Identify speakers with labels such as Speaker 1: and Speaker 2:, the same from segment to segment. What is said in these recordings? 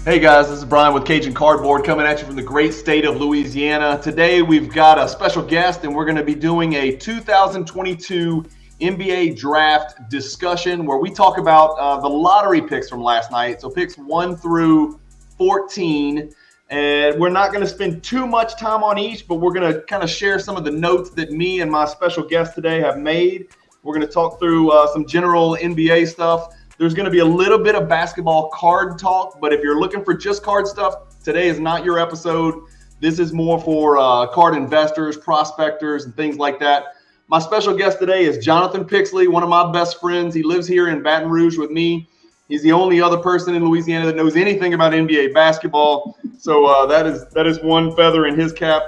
Speaker 1: Hey guys, this is Brian with Cajun Cardboard coming at you from the great state of Louisiana. Today we've got a special guest and we're going to be doing a 2022 NBA draft discussion where we talk about the lottery picks from last night. So picks 1 through 14. And we're not going to spend too much time on each, but we're going to kind of share some of the notes that me and my special guest today have made. We're going to talk through some general NBA stuff. There's going to be a little bit of basketball card talk, but if you're looking for just card stuff, today is not your episode. This is more for card investors, prospectors, and things like that. My special guest today is Jonathan Pixley, one of my best friends. He lives here in Baton Rouge with me. He's the only other person in Louisiana that knows anything about NBA basketball. So that is one feather in his cap.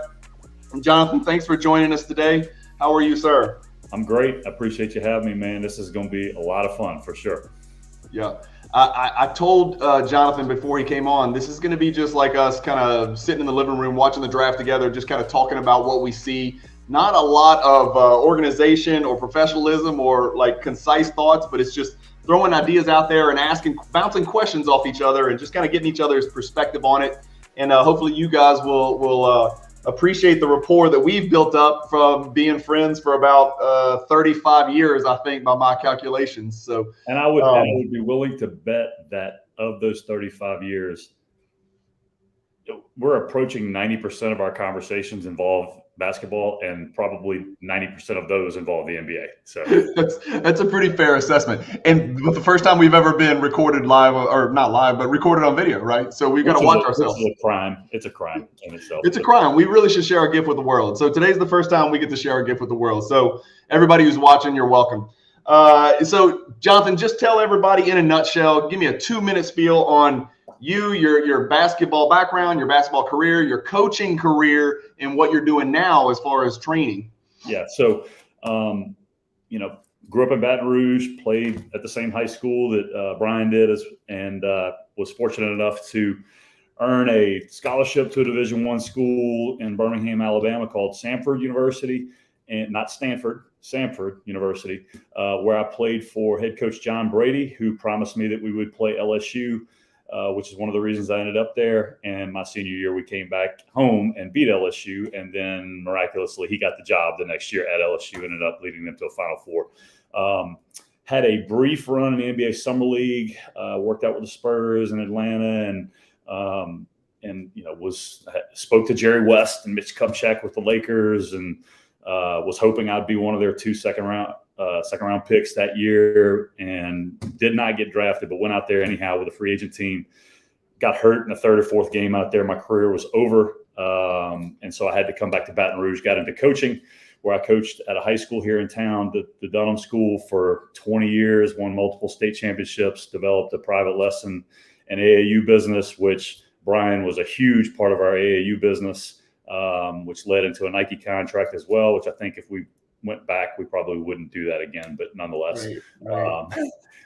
Speaker 1: And Jonathan, thanks for joining us today. How are you, sir?
Speaker 2: I'm great. I appreciate you having me, man. This is going to be a lot of fun for sure.
Speaker 1: Yeah. I told Jonathan before he came on, this is going to be just like us kind of sitting in the living room watching the draft together, just kind of talking about what we see. Not a lot of organization or professionalism or like concise thoughts, but it's just throwing ideas out there and bouncing questions off each other and just kind of getting each other's perspective on it. And hopefully you guys will appreciate the rapport that we've built up from being friends for about 35 years, I think, by my calculations. So,
Speaker 2: and I would be willing to bet that of those 35 years, we're approaching 90% of our conversations involve basketball, and probably 90% of those involve the NBA. So
Speaker 1: that's a pretty fair assessment. And the first time we've ever been recorded live, or not live, but recorded on video, right? So we've got to watch ourselves.
Speaker 2: It's a crime. It's a crime in itself.
Speaker 1: It's a crime. We really should share our gift with the world. So today's the first time we get to share our gift with the world. So everybody who's watching, you're welcome. So Jonathan, just tell everybody in a nutshell, give me a 2-minute spiel on you, your basketball background, your basketball career, your coaching career, and what you're doing now as far as training.
Speaker 2: Yeah. So, grew up in Baton Rouge, played at the same high school that Brian did, and was fortunate enough to earn a scholarship to a Division I school in Birmingham, Alabama called Samford University, and not Stanford, Samford University, where I played for head coach John Brady, who promised me that we would play LSU, which is one of the reasons I ended up there. And my senior year, we came back home and beat LSU. And then miraculously, he got the job the next year at LSU, ended up leading them to a Final Four. Had a brief run in the NBA Summer League, worked out with the Spurs in Atlanta, and spoke to Jerry West and Mitch Kupchak with the Lakers, and was hoping I'd be one of their 2 second round picks that year, and did not get drafted, but went out there anyhow with a free agent team. Got hurt in the 3rd or 4th game out there. My career was over. And so I had to come back to Baton Rouge, got into coaching, where I coached at a high school here in town, the Dunham School, for 20 years, won multiple state championships, developed a private lesson and AAU business, which Brian was a huge part of our AAU business, which led into a Nike contract as well, which I think if we went back, we probably wouldn't do that again. But nonetheless, right.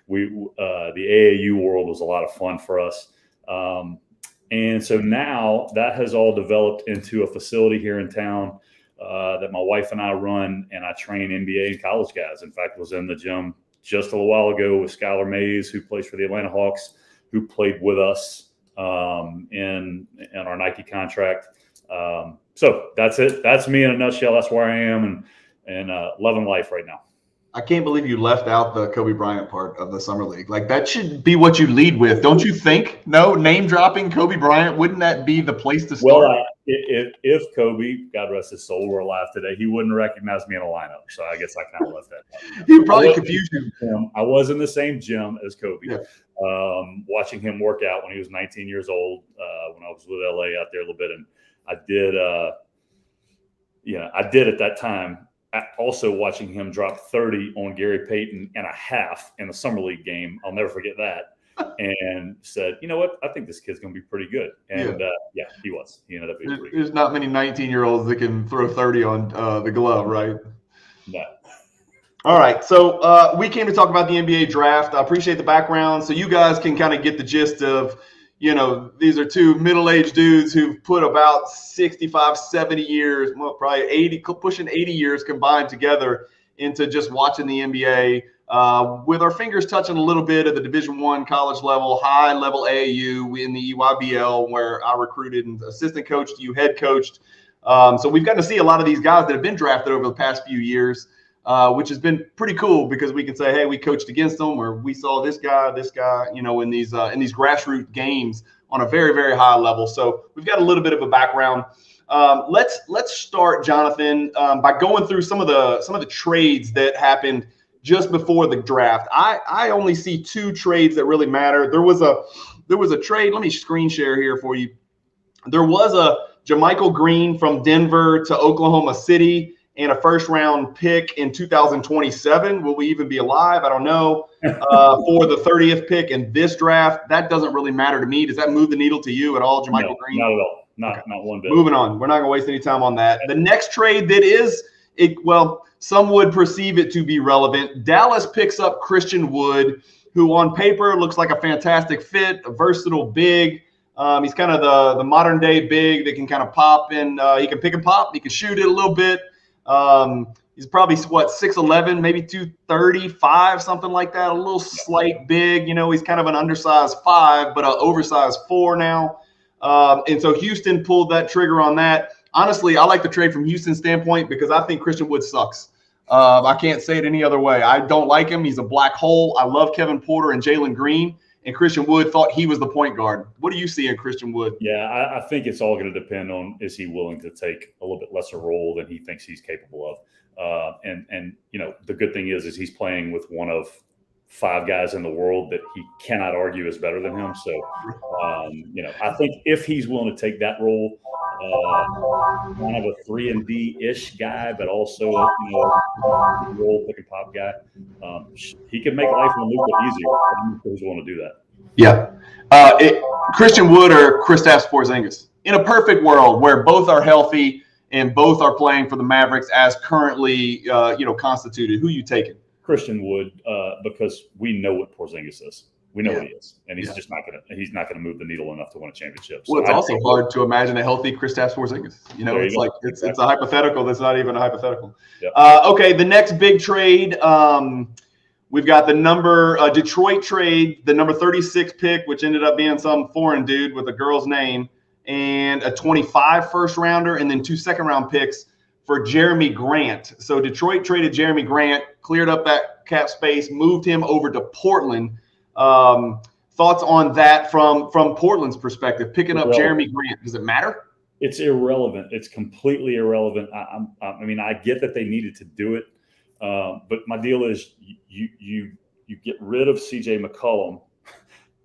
Speaker 2: The AAU world was a lot of fun for us. And so now that has all developed into a facility here in town that my wife and I run, and I train NBA and college guys. In fact, was in the gym just a little while ago with Skylar Mays, who plays for the Atlanta Hawks, who played with us in our Nike contract. So that's it. That's me in a nutshell. That's where I am, and loving life right now.
Speaker 1: I can't believe you left out the Kobe Bryant part of the Summer League. Like, that should be what you lead with, don't you think? No, name dropping Kobe Bryant, wouldn't that be the place to start?
Speaker 2: Well, if Kobe, God rest his soul, were alive today, he wouldn't recognize me in a lineup. So I guess I kind of left that.
Speaker 1: He would probably confuse you.
Speaker 2: I was in the same gym as Kobe,
Speaker 1: yeah.
Speaker 2: Watching him work out when he was 19 years old, when I was with LA out there a little bit. And I did at that time. Also watching him drop 30 on Gary Payton and a half in the Summer League game. I'll never forget that. And said, you know what? I think this kid's going to be pretty good. And he was. He ended up being pretty good.
Speaker 1: There's not many 19-year-olds that can throw 30 on the glove, right?
Speaker 2: No.
Speaker 1: All right. So we came to talk about the NBA draft. I appreciate the background. So you guys can kind of get the gist of, these are two middle-aged dudes who've put about 65, 70 years, well, probably 80, pushing 80 years combined together into just watching the NBA with our fingers touching a little bit at the Division I college level, high level AAU in the EYBL, where I recruited and assistant coached you, head coached. So we've gotten to see a lot of these guys that have been drafted over the past few years, which has been pretty cool because we can say, hey, we coached against them, or we saw this guy, in these grassroots games on a very, very high level. So we've got a little bit of a background. Let's start, Jonathan, by going through some of the trades that happened just before the draft. I only see two trades that really matter. There was a trade. Let me screen share here for you. There was a Jaylen Green from Denver to Oklahoma City and a first-round pick in 2027. Will we even be alive? I don't know. For the 30th pick in this draft, that doesn't really matter to me. Does that move the needle to you at all, Jaylen Green?
Speaker 2: Not at all. Not one bit.
Speaker 1: Moving on. We're not going to waste any time on that. The next trade that is, some would perceive it to be relevant. Dallas picks up Christian Wood, who on paper looks like a fantastic fit, a versatile big. He's kind of the modern day big that can kind of pop and he can pick and pop. He can shoot it a little bit. He's probably 6'11", maybe 235, something like that. A little slight big. He's kind of an undersized 5, but an oversized 4 now. And so Houston pulled that trigger on that. Honestly, I like the trade from Houston's standpoint because I think Christian Wood sucks. I can't say it any other way. I don't like him. He's a black hole. I love Kevin Porter and Jalen Green. And Christian Wood thought he was the point guard. What do you see in Christian Wood?
Speaker 2: Yeah, I think it's all going to depend on, is he willing to take a little bit lesser role than he thinks he's capable of. And the good thing is he's playing with one of 5 guys in the world that he cannot argue is better than him. So, I think if he's willing to take that role, kind of a 3-and-D-ish guy, but also role pick and pop guy, he could make life a little bit easier. I'm sure he's willing to do that.
Speaker 1: Yeah. Christian Wood or Kristaps Porzingis? In a perfect world where both are healthy and both are playing for the Mavericks as currently, constituted, who you taking?
Speaker 2: Christian Wood, because we know what Porzingis is. We know what he is, and he's just not gonna move the needle enough to win a championship.
Speaker 1: So well, it's also hard to imagine a healthy Kristaps Porzingis. It's a hypothetical that's not even a hypothetical. Yep. Okay, the next big trade, we've got the Detroit trade, the number 36 pick, which ended up being some foreign dude with a girl's name, and a 25 first rounder, and then 2 second-round picks for Jeremy Grant. So Detroit traded Jeremy Grant, cleared up that cap space, moved him over to Portland. Thoughts on that from Portland's perspective, picking up Jeremy Grant? Does it matter?
Speaker 2: It's irrelevant. It's completely irrelevant. I get that they needed to do it, but my deal is you get rid of C.J. McCollum,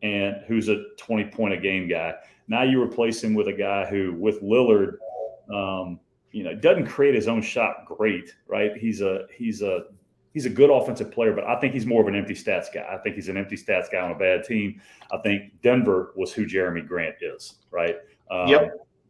Speaker 2: and who's a 20-point-a-game guy. Now you replace him with a guy who, with Lillard, doesn't create his own shot great, right? He's a good offensive player, but I think he's more of an empty stats guy. I think he's an empty stats guy on a bad team. I think Denver was who Jeremy Grant is, right?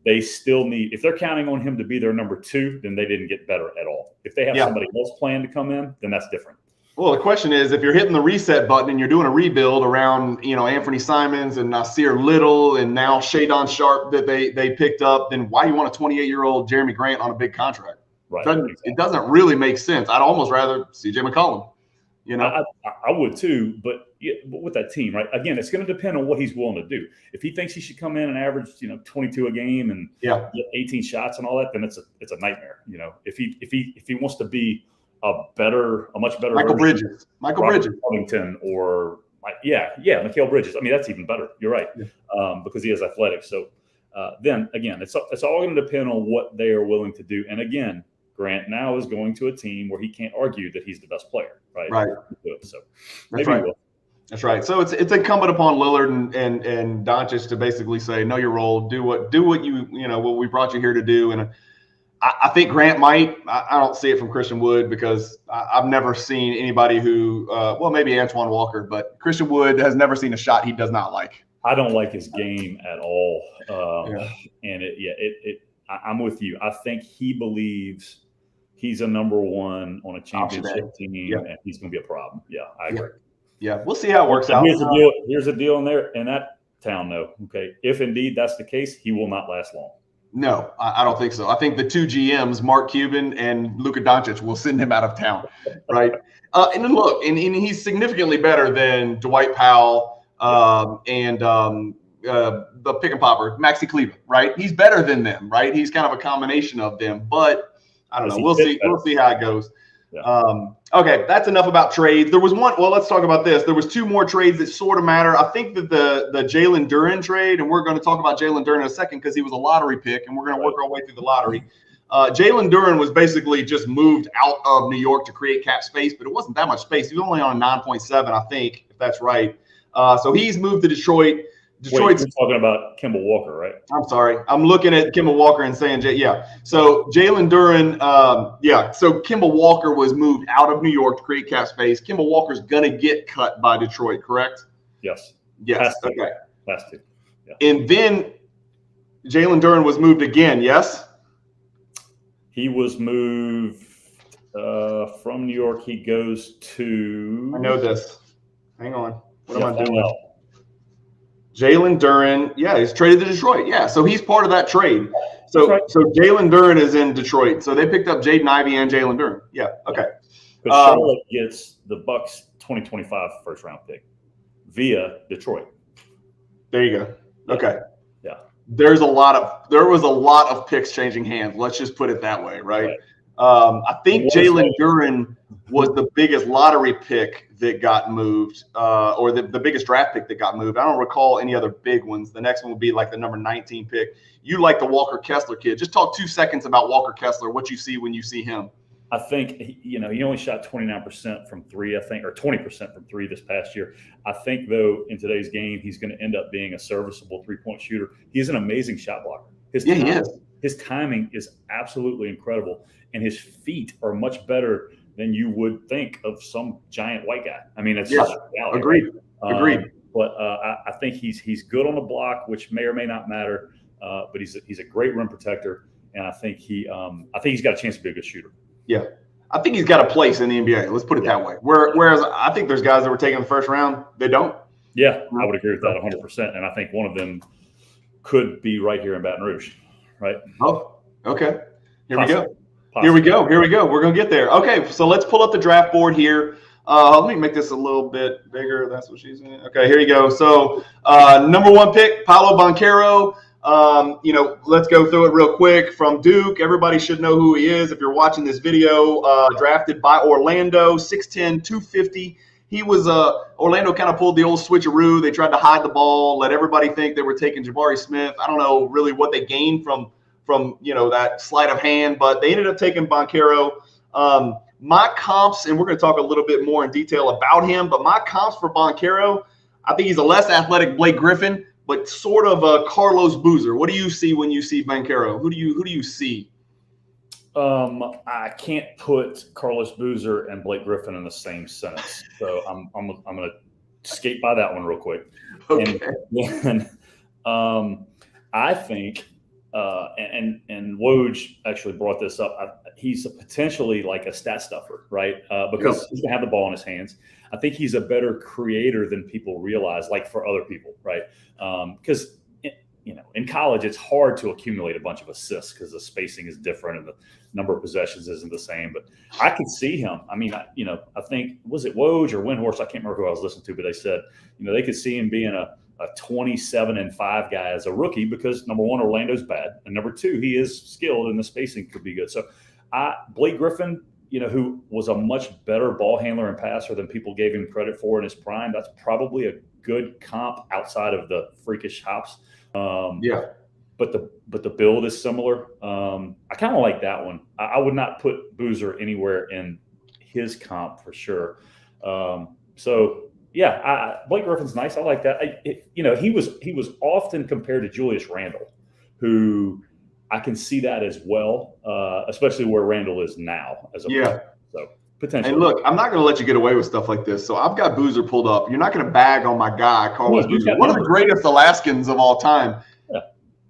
Speaker 2: They still need – if they're counting on him to be their number 2, then they didn't get better at all. If they have somebody else planned to come in, then that's different.
Speaker 1: Well, the question is, if you're hitting the reset button and you're doing a rebuild around, Anthony Simons and Nasir Little and now Shadon Sharp that they picked up, then why do you want a 28-year-old Jeremy Grant on a big contract?
Speaker 2: Right.
Speaker 1: It doesn't really make sense. I'd almost rather C.J. McCollum.
Speaker 2: I would too, but with that team, right? Again, it's going to depend on what he's willing to do. If he thinks he should come in and average, 22 a game and get 18 shots and all that, then it's a nightmare. If he wants to be a much better
Speaker 1: Michael Bridges,
Speaker 2: Covington, or Mikal Bridges. I mean, that's even better. You're right, because he is athletic. So then again, it's all going to depend on what they are willing to do. And again, Grant now is going to a team where he can't argue that he's the best player, right?
Speaker 1: Right.
Speaker 2: So
Speaker 1: that's right. That's right. So it's incumbent upon Lillard and Doncic to basically say, know your role, do what what we brought you here to do. And I think Grant might. I don't see it from Christian Wood because I've never seen anybody who, maybe Antoine Walker, but Christian Wood has never seen a shot he does not like.
Speaker 2: I don't like his game at all. And I'm with you. I think he believes he's a number 1 on a championship team, and he's going to be a problem. Yeah, I agree.
Speaker 1: Yeah, we'll see how it works out.
Speaker 2: Here's a deal in that town, though. Okay, if indeed that's the case, he will not last long.
Speaker 1: No, I don't think so. I think the two GMs, Mark Cuban and Luka Doncic, will send him out of town, right? And then look, and he's significantly better than Dwight Powell and the pick and popper, Maxi Cleveland, right? He's better than them, right? He's kind of a combination of them, but I don't know. We'll see. We'll see how it goes. Yeah. Okay, that's enough about trades. There was one. Well, let's talk about this. There was two more trades that sort of matter. I think that the Jalen Duren trade, and we're going to talk about Jalen Duren in a second because he was a lottery pick, and we're going to work our way through the lottery. Jalen Duren was basically just moved out of New York to create cap space, but it wasn't that much space. He was only on a 9.7, I think, if that's right. So he's moved to Detroit.
Speaker 2: Detroit's talking about Kemba Walker, right?
Speaker 1: I'm sorry. I'm looking at Kemba Walker and saying, yeah. So Jalen Duren, So Kemba Walker was moved out of New York to create cap space. Kemba Walker's going to get cut by Detroit, correct?
Speaker 2: Yes.
Speaker 1: Yes. Okay.
Speaker 2: Has to. Yeah.
Speaker 1: And then Jalen Duren was moved again, yes?
Speaker 2: He was moved from New York. He goes to.
Speaker 1: I know this. Hang on. What am I doing? Jalen Duren, he's traded to Detroit. Yeah, so he's part of that trade. So Jalen Duren is in Detroit. So they picked up Jayden Ivy and Jalen Duren. Yeah, okay.
Speaker 2: But Charlotte gets the Bucks 2025 first round pick via Detroit.
Speaker 1: There you go. Okay.
Speaker 2: Yeah.
Speaker 1: There was a lot of picks changing hands. Let's just put it that way, right? I think Jalen Duren was the biggest lottery pick that got moved, or the biggest draft pick that got moved. I don't recall any other big ones. The next one would be like the number 19 pick. You like the Walker Kessler kid. Just talk 2 seconds about Walker Kessler, what you see when you see him.
Speaker 2: I think, he only shot 29% from three, I think, or 20% from three this past year. I think, though, in today's game, he's going to end up being a serviceable three-point shooter. He's an amazing shot blocker.
Speaker 1: He is.
Speaker 2: His timing is absolutely incredible, and his feet are much better than you would think of some giant white guy. I mean, it's just reality.
Speaker 1: Agreed.
Speaker 2: But I think he's good on the block, which may or may not matter. But he's a great rim protector, and I think he's got a chance to be a good shooter.
Speaker 1: Yeah, I think he's got a place in the NBA. Let's put it that way. Whereas I think there's guys that were taken in the first round, they don't.
Speaker 2: Yeah, I would agree with that 100%. And I think one of them could be right here in Baton Rouge, right?
Speaker 1: Oh, okay. Here we go. We're going to get there. Okay, so let's pull up the draft board here. Let me make this a little bit bigger. That's what she's saying. Okay, here you go. So number 1 pick, Paolo Boncaro. Let's go through it real quick. From Duke, everybody should know who he is if you're watching this video. Drafted by Orlando, 6'10", 250. He was Orlando kind of pulled the old switcheroo. They tried to hide the ball, let everybody think they were taking Jabari Smith. I don't know really what they gained from that sleight of hand, but they ended up taking Boncaro. My comps, and we're going to talk a little bit more in detail about him, but my comps for Boncaro, I think he's a less athletic Blake Griffin, but sort of a Carlos Boozer. What do you see when you see Boncaro? Who do you see?
Speaker 2: I can't put Carlos Boozer and Blake Griffin in the same sentence, so I'm going to skate by that one real quick.
Speaker 1: Okay.
Speaker 2: And I think. And Woj actually brought this up. He's potentially like a stat stuffer, right? Because he's gonna have the ball in his hands. I think he's a better creator than people realize, like for other people, right? Because in college it's hard to accumulate a bunch of assists because the spacing is different and the number of possessions isn't the same. But I could see him. I mean, I think was it Woj or Windhorst? I can't remember who I was listening to, but they said they could see him being a 27-5 guy as a rookie because number 1, Orlando's bad, and number 2, he is skilled and the spacing could be good. So Blake Griffin, who was a much better ball handler and passer than people gave him credit for in his prime, that's probably a good comp outside of the freakish hops. But the build is similar. I kind of like that one. I would not put Boozer anywhere in his comp for sure. Blake Griffin's nice. I like that. He was often compared to Julius Randle, who I can see that as well, especially where Randle is now as a player. So potentially. And
Speaker 1: look, I'm not going to let you get away with stuff like this. So I've got Boozer pulled up. You're not going to bag on my guy, Carlos Boozer, one of the greatest Alaskans of all time.
Speaker 2: Yeah,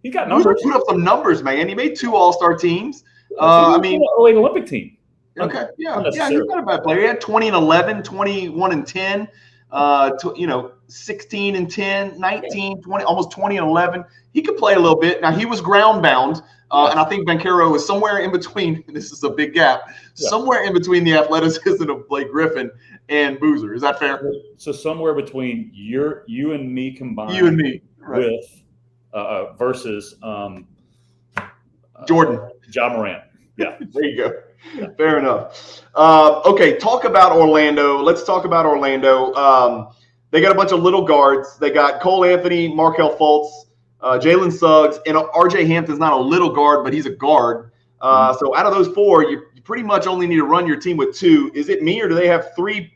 Speaker 2: he got numbers.
Speaker 1: Boozer put up some numbers, man. He made 2 All-Star teams.
Speaker 2: Early Olympic team.
Speaker 1: Okay, yeah, he's not a bad player. He had 20 and 11, 21 and 10. 16 and 10, 19, 20, almost 20 and 11. He could play a little bit. Now, he was ground bound, and I think Boncaro is somewhere in between. This is a big gap. Somewhere in between the athleticism of Blake Griffin and Boozer. Is that fair?
Speaker 2: So somewhere between you and me combined.
Speaker 1: You and me. Right.
Speaker 2: With versus
Speaker 1: Jordan.
Speaker 2: Ja Morant. Yeah.
Speaker 1: There you go. Yeah. Fair enough. Okay, talk about Orlando. Let's talk about Orlando. They got a bunch of little guards. They got Cole Anthony, Markelle Fultz, Jalen Suggs, and RJ Hampton's not a little guard, but he's a guard. So out of those four, you pretty much only need to run your team with two. Is it me, or do they have three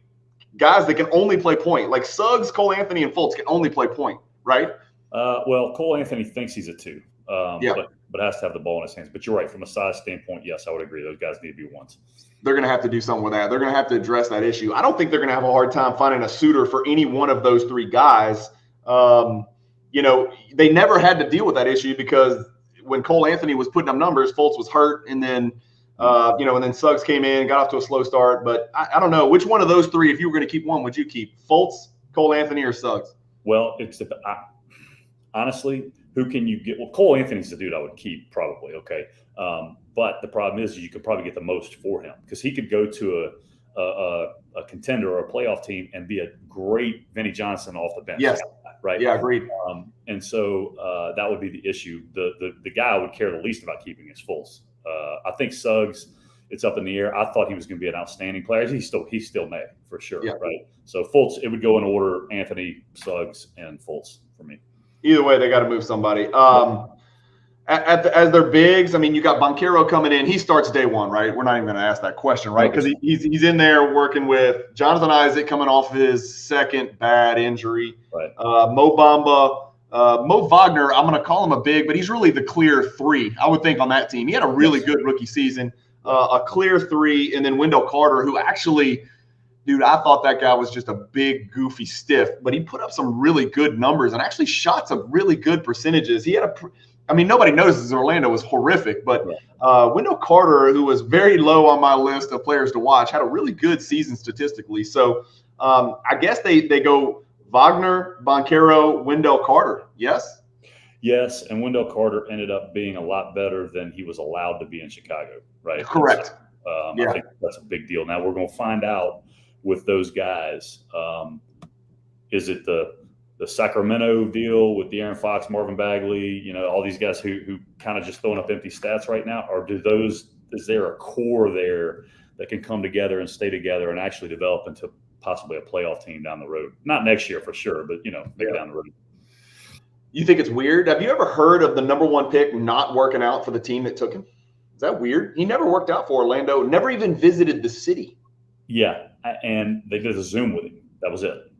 Speaker 1: guys that can only play point? Like Suggs, Cole Anthony, and Fultz can only play point, right?
Speaker 2: Well, Cole Anthony thinks he's a two, but has to have the ball in his hands. But you're right. From a size standpoint, yes, I would agree. Those guys need to be ones.
Speaker 1: They're going to have to do something with that. They're going to have to address that issue. I don't think they're going to have a hard time finding a suitor for any one of those three guys. They never had to deal with that issue because when Cole Anthony was putting up numbers, Fultz was hurt, and then and then Suggs came in, got off to a slow start. But I don't know which one of those three, if you were going to keep one, would you keep Fultz, Cole Anthony, or Suggs?
Speaker 2: Well, honestly, who can you get? Well, Cole Anthony's the dude I would keep probably. Okay. But the problem is you could probably get the most for him because he could go to a contender or a playoff team and be a great Vinnie Johnson off the bench.
Speaker 1: Yes.
Speaker 2: Right.
Speaker 1: Yeah, agreed.
Speaker 2: And so that would be the issue. The guy I would care the least about keeping is Fultz. I think Suggs, it's up in the air. I thought he was going to be an outstanding player. He still may for sure. Yeah. Right. So Fultz, it would go in order: Anthony, Suggs, and Fultz for me.
Speaker 1: Either way, they got to move somebody. As their bigs, I mean, you got Boncaro coming in. He starts day one, right? We're not even going to ask that question, right? Because he's in there working with Jonathan Isaac coming off of his second bad injury.
Speaker 2: Right.
Speaker 1: Mo Bamba, Mo Wagner, I'm going to call him a big, but he's really the clear three, I would think, on that team. He had a really good rookie season, a clear three, and then Wendell Carter, who actually – dude, I thought that guy was just a big, goofy stiff, but he put up some really good numbers and actually shot some really good percentages. He had nobody notices Orlando was horrific, but Wendell Carter, who was very low on my list of players to watch, had a really good season statistically. So I guess they go Wagner, Boncaro, Wendell Carter. Yes?
Speaker 2: Yes, and Wendell Carter ended up being a lot better than he was allowed to be in Chicago, right?
Speaker 1: Correct.
Speaker 2: I think that's a big deal. Now we're going to find out with those guys. Is it the Sacramento deal with De'Aaron Fox, Marvin Bagley, all these guys who kind of just throwing up empty stats right now? Or is there a core there that can come together and stay together and actually develop into possibly a playoff team down the road? Not next year for sure, but maybe down the road.
Speaker 1: You think it's weird? Have you ever heard of the number one pick not working out for the team that took him? Is that weird? He never worked out for Orlando, never even visited the city.
Speaker 2: Yeah, and they did a Zoom with him. That was it.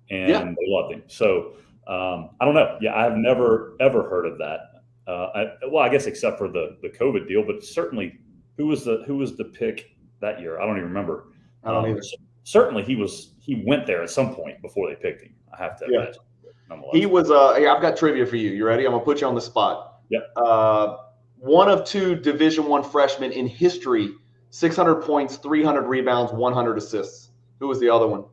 Speaker 2: And they loved him. So I don't know. Yeah, I've never, ever heard of that. I guess except for the COVID deal, but certainly who was the pick that year? I don't even remember.
Speaker 1: I don't either.
Speaker 2: Certainly he went there at some point before they picked him. I have to imagine.
Speaker 1: He was I've got trivia for you. You ready? I'm going to put you on the spot.
Speaker 2: Yep.
Speaker 1: One of two Division I freshmen in history, 600 points, 300 rebounds, 100 assists. Who was the other one?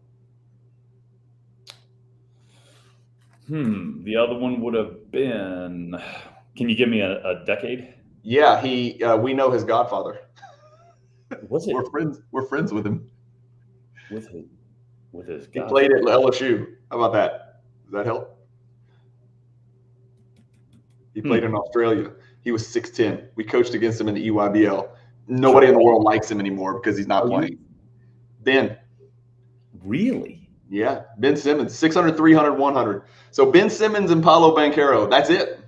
Speaker 2: The other one would have been. Can you give me a decade?
Speaker 1: Yeah, we know his godfather.
Speaker 2: Was it?
Speaker 1: We're friends with him.
Speaker 2: With his
Speaker 1: godfather. He played at LSU. How about that? Does that help? He played in Australia. He was 6'10". We coached against him in the EYBL. Nobody in the world likes him anymore because he's not playing. Ben.
Speaker 2: Really?
Speaker 1: Yeah, Ben Simmons, 600, 300, 100. So Ben Simmons and Paolo Boncaro, that's it.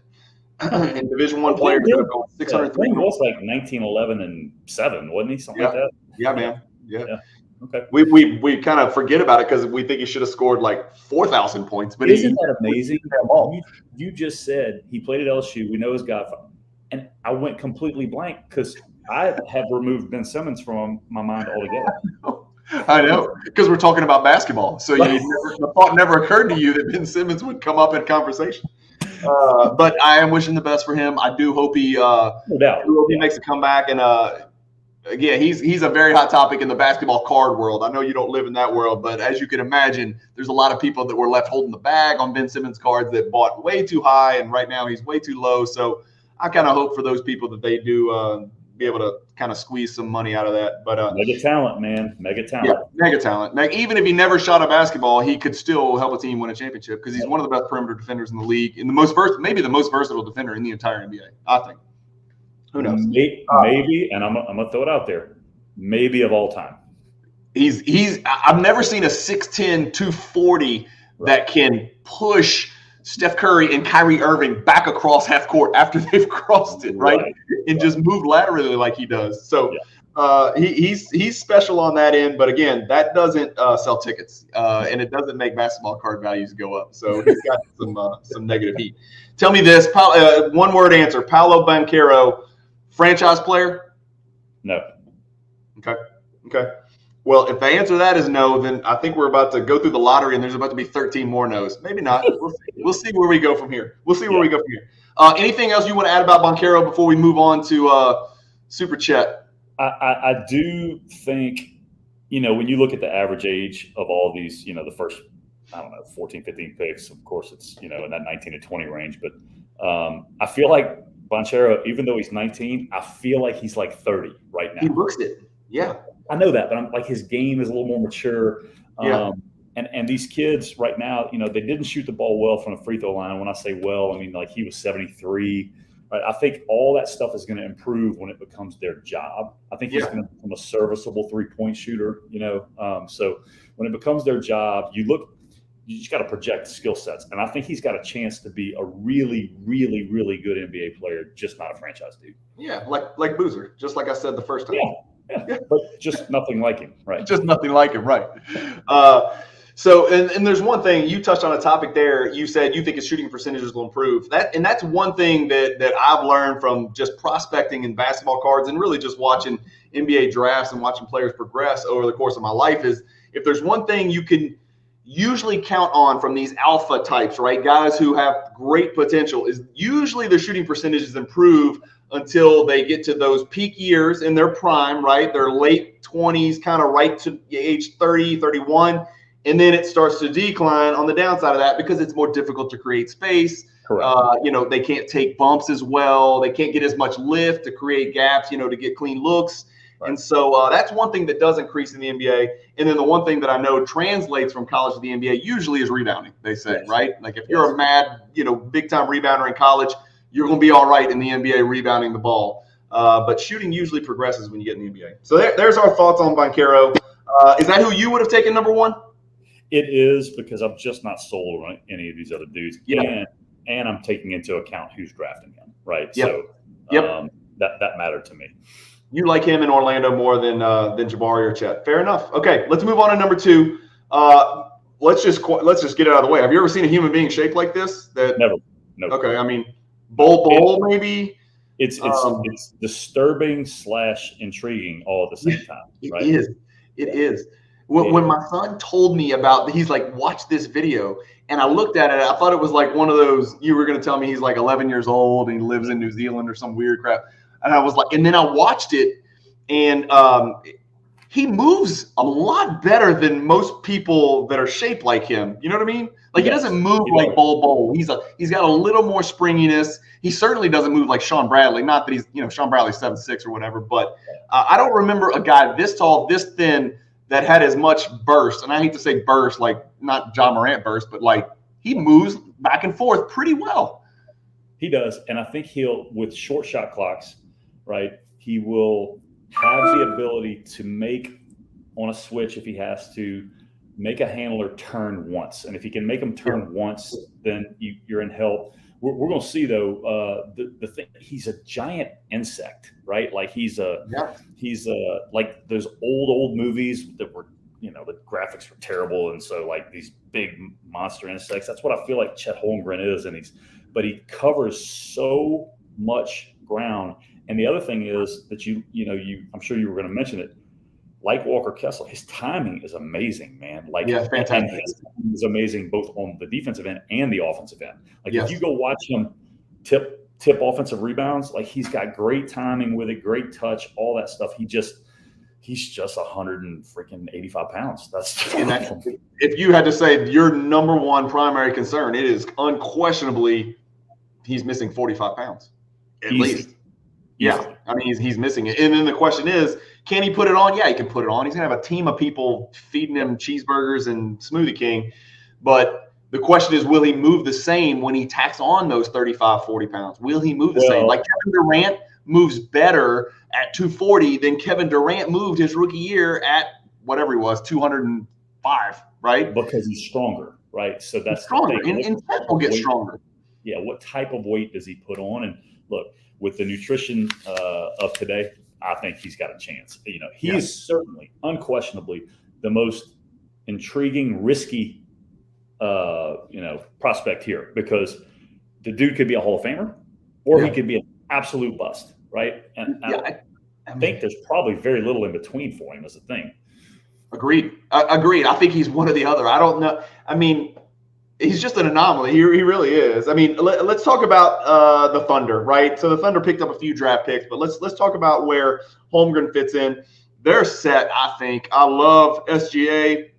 Speaker 1: And Division I players that have gone 600, 300.
Speaker 2: He was like 19, 11, and 7, wasn't he? Something like that?
Speaker 1: Yeah, man. Yeah.
Speaker 2: Okay.
Speaker 1: We kind of forget about it because we think he should have scored like 4,000 points. But
Speaker 2: isn't that amazing? You just said he played at LSU. We know his godfather. And I went completely blank because I have removed Ben Simmons from my mind altogether.
Speaker 1: I know, because we're talking about basketball. So the thought never occurred to you that Ben Simmons would come up in conversation. But I am wishing the best for him. I do hope he makes a comeback. And Yeah, he's a very hot topic in the basketball card world. I know you don't live in that world, but as you can imagine, there's a lot of people that were left holding the bag on Ben Simmons cards that bought way too high, and right now he's way too low. So I kind of hope for those people that they do be able to kind of squeeze some money out of that. But
Speaker 2: mega talent, man, mega talent.
Speaker 1: Yeah, mega talent. Even if he never shot a basketball, he could still help a team win a championship because he's one of the best perimeter defenders in the league, and maybe the most versatile defender in the entire NBA. I think. Who knows?
Speaker 2: Maybe, and I'm gonna throw it out there. Maybe of all time.
Speaker 1: I've never seen a 6'10", 240 that can push Steph Curry and Kyrie Irving back across half court after they've crossed it, right? And just move laterally like he does. So he's special on that end. But again, that doesn't sell tickets, and it doesn't make basketball card values go up. So he's got some negative heat. Tell me this, one word answer: Paolo Boncaro, franchise player? No. Okay. Well, if the answer to that is no, then I think we're about to go through the lottery, and there's about to be 13 more no's. Maybe not. We'll see where we go from here. Anything else you want to add about Boncaro before we move on to Super Chat?
Speaker 2: I do think, when you look at the average age of all these, the first, 14, 15 picks, of course, it's, in that 19 to 20 range. But I feel like Boncaro, even though he's 19, I feel like he's like 30 right now.
Speaker 1: He looks it. Yeah.
Speaker 2: I know that, but I'm like, his game is a little more mature. And these kids right now, they didn't shoot the ball well from the free throw line. When I say well, I mean like he was 73. Right? I think all that stuff is going to improve when it becomes their job. I think he's going to become a serviceable 3-point shooter. So when it becomes their job, you just got to project skill sets, and I think he's got a chance to be a really, really, really good NBA player, just not a franchise dude.
Speaker 1: Yeah, like Boozer, just like I said the first time.
Speaker 2: Yeah. But just nothing like him, right?
Speaker 1: Just nothing like him, right? So, and there's one thing you touched on a topic there. You said you think his shooting percentages will improve. That's one thing that I've learned from just prospecting in basketball cards and really just watching NBA drafts and watching players progress over the course of my life is if there's one thing you can usually count on from these alpha types, right? Guys who have great potential is usually their shooting percentages improve until they get to those peak years in their prime, right? Their late 20s, kind of right to age 30, 31. And then it starts to decline on the downside of that because it's more difficult to create space.
Speaker 2: Correct.
Speaker 1: They can't take bumps as well. They can't get as much lift to create gaps, to get clean looks. Right. And so that's one thing that does increase in the NBA. And then the one thing that I know translates from college to the NBA usually is rebounding, they say, right? Like if you're a mad, big-time rebounder in college, you're going to be all right in the NBA rebounding the ball. But shooting usually progresses when you get in the NBA. So there's our thoughts on Boncaro. Is that who you would have taken number one?
Speaker 2: It is, because I'm just not sold on any of these other dudes.
Speaker 1: Yeah.
Speaker 2: And I'm taking into account who's drafting him, right?
Speaker 1: Yep.
Speaker 2: So that mattered to me.
Speaker 1: You like him in Orlando more than Jabari or Chet. Fair enough. Okay, let's move on to number two. Let's just get it out of the way. Have you ever seen a human being shaped like this?
Speaker 2: Never. No.
Speaker 1: Okay, I mean, Bull maybe.
Speaker 2: It's disturbing / intriguing all at the same time. Right?
Speaker 1: It is. When my son told me about, he's like, watch this video. And I looked at it. I thought it was like one of those, you were going to tell me he's like 11 years old and he lives in New Zealand or some weird crap. And I was like, and then I watched it, and he moves a lot better than most people that are shaped like him. You know what I mean? Like, he doesn't move like Bull. He's got a little more springiness. He certainly doesn't move like Sean Bradley. Not that he's, Sean Bradley's 7'6" or whatever, but I don't remember a guy this tall, this thin, that had as much burst. And I hate to say burst, like not John Morant burst, but like he moves back and forth pretty well.
Speaker 2: He does. And I think with short shot clocks, right, he will have the ability to make on a switch, if he has to, make a handler turn once. And if he can make them turn once, then you're in help. We're going to see, though, the thing, he's a giant insect, right? Like he's like those old movies that were, the graphics were terrible. And so like these big monster insects, that's what I feel like Chet Holmgren is. But he covers so much ground. And the other thing is that I'm sure you were going to mention it, like Walker Kessler, his timing is amazing, man. Like,
Speaker 1: fantastic.
Speaker 2: His timing is amazing both on the defensive end and the offensive end. Like if you go watch him tip tip offensive rebounds. Like, he's got great timing with it, great touch, all that stuff. He's just 185 pounds. That's
Speaker 1: if you had to say your number one primary concern, it is unquestionably he's missing 45 pounds at least. Yeah, I mean he's missing it, and then the question is, can he put it on? Yeah, he can put it on. He's gonna have a team of people feeding him cheeseburgers and Smoothie King, but the question is, will he move the same when he tacks on those 35, 40 pounds? Will he move the same? Like Kevin Durant moves better at 240 than Kevin Durant moved his rookie year at whatever he was, 205, right?
Speaker 2: Because he's stronger, right? So that's
Speaker 1: stronger, and Tech will get stronger.
Speaker 2: Yeah, what type of weight does he put on? And look, with the nutrition of today, I think he's got a chance. You know, he is certainly, unquestionably, the most intriguing, risky, prospect here, because the dude could be a Hall of Famer, or he could be an absolute bust, right? And I think there's probably very little in between for him, is the thing.
Speaker 1: Agreed. I think he's one or the other. I don't know. I mean, he's just an anomaly. He really is. I mean, let's talk about the Thunder, right? So the Thunder picked up a few draft picks, but let's talk about where Holmgren fits in. They're set, I think. I love SGA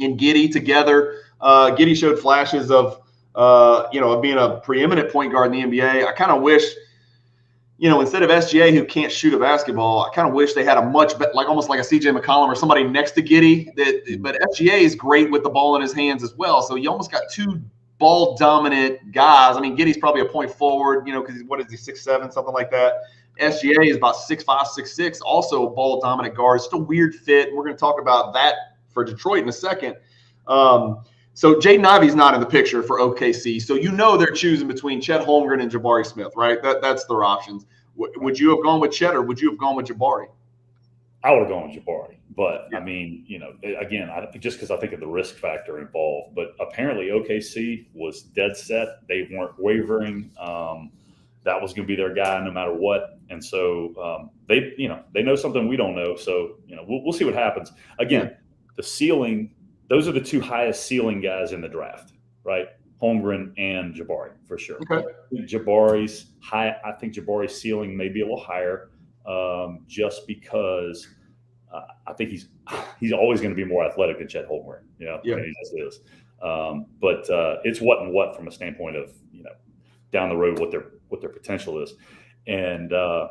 Speaker 1: and Giddey together. Giddey showed flashes of being a preeminent point guard in the NBA. I kind of wish, instead of SGA, who can't shoot a basketball, I kind of wish they had a much better, almost like a CJ McCollum or somebody next to Giddey. But SGA is great with the ball in his hands as well. So you almost got two ball dominant guys. I mean, Giddey's probably a point forward, because what is he, 6'7", something like that. SGA is about 6'5", 6'6", also a ball dominant guard. It's just a weird fit. We're going to talk about that for Detroit in a second. So Jayden Ivey's not in the picture for OKC. So they're choosing between Chet Holmgren and Jabari Smith, right? That's their options. Would you have gone with Chet, or would you have gone with Jabari?
Speaker 2: I would have gone with Jabari. But, I mean, again, just because I think of the risk factor involved. But apparently OKC was dead set. They weren't wavering. That was going to be their guy no matter what. And so they know something we don't know. So, we'll see what happens. Again, the ceiling – those are the two highest ceiling guys in the draft, right? Holmgren and Jabari, for sure.
Speaker 1: Okay.
Speaker 2: Jabari's high. I think Jabari's ceiling may be a little higher, just because I think he's always going to be more athletic than Chet Holmgren. And he just is. But it's what from a standpoint of down the road what their potential is, and I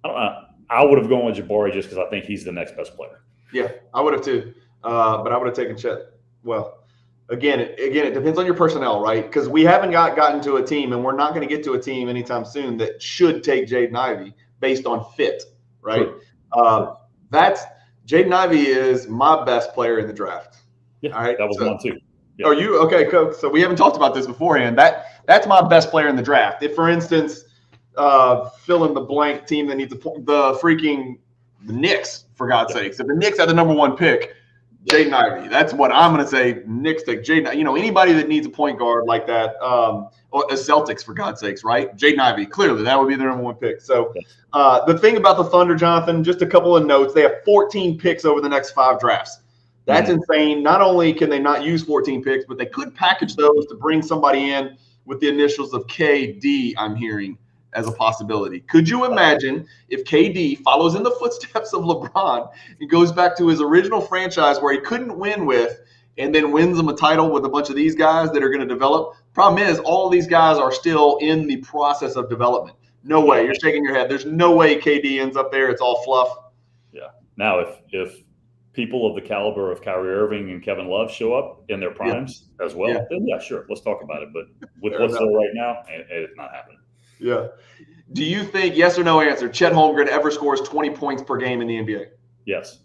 Speaker 2: don't know. I would have gone with Jabari just because I think he's the next best player.
Speaker 1: Yeah, I would have too. But I would have taken Chet. Well, again, it depends on your personnel, right? Because we haven't gotten to a team, and we're not going to get to a team anytime soon that should take Jayden Ivy based on fit, right? That's Jayden Ivy is my best player in the draft.
Speaker 2: Yeah,
Speaker 1: all right,
Speaker 2: that was one too.
Speaker 1: Yeah. Are you okay? Cool. So we haven't talked about this beforehand. That's my best player in the draft. If, for instance, fill in the blank team that needs the Knicks, for God's sakes, if the Knicks had the number one pick, Jayden Ivy. That's what I'm going to say. Knicks take Jayden. Anybody that needs a point guard like that, or the Celtics, for God's sakes, right? Jayden Ivy. Clearly, that would be their number one pick. So the thing about the Thunder, Jonathan, just a couple of notes. They have 14 picks over the next 5 drafts. That's insane. Not only can they not use 14 picks, but they could package those to bring somebody in with the initials of KD, I'm hearing, as a possibility. Could you imagine if KD follows in the footsteps of LeBron and goes back to his original franchise where he couldn't win with, and then wins them a title with a bunch of these guys that are going to develop? Problem is, all of these guys are still in the process of development. No way. You're shaking your head. There's no way KD ends up there. It's all fluff.
Speaker 2: Yeah. Now, if people of the caliber of Kyrie Irving and Kevin Love show up in their primes as well, then sure, let's talk about it. But with what's there right now, it's not happening.
Speaker 1: Yeah. Do you think, yes or no answer, Chet Holmgren ever scores 20 points per game in the NBA?
Speaker 2: Yes.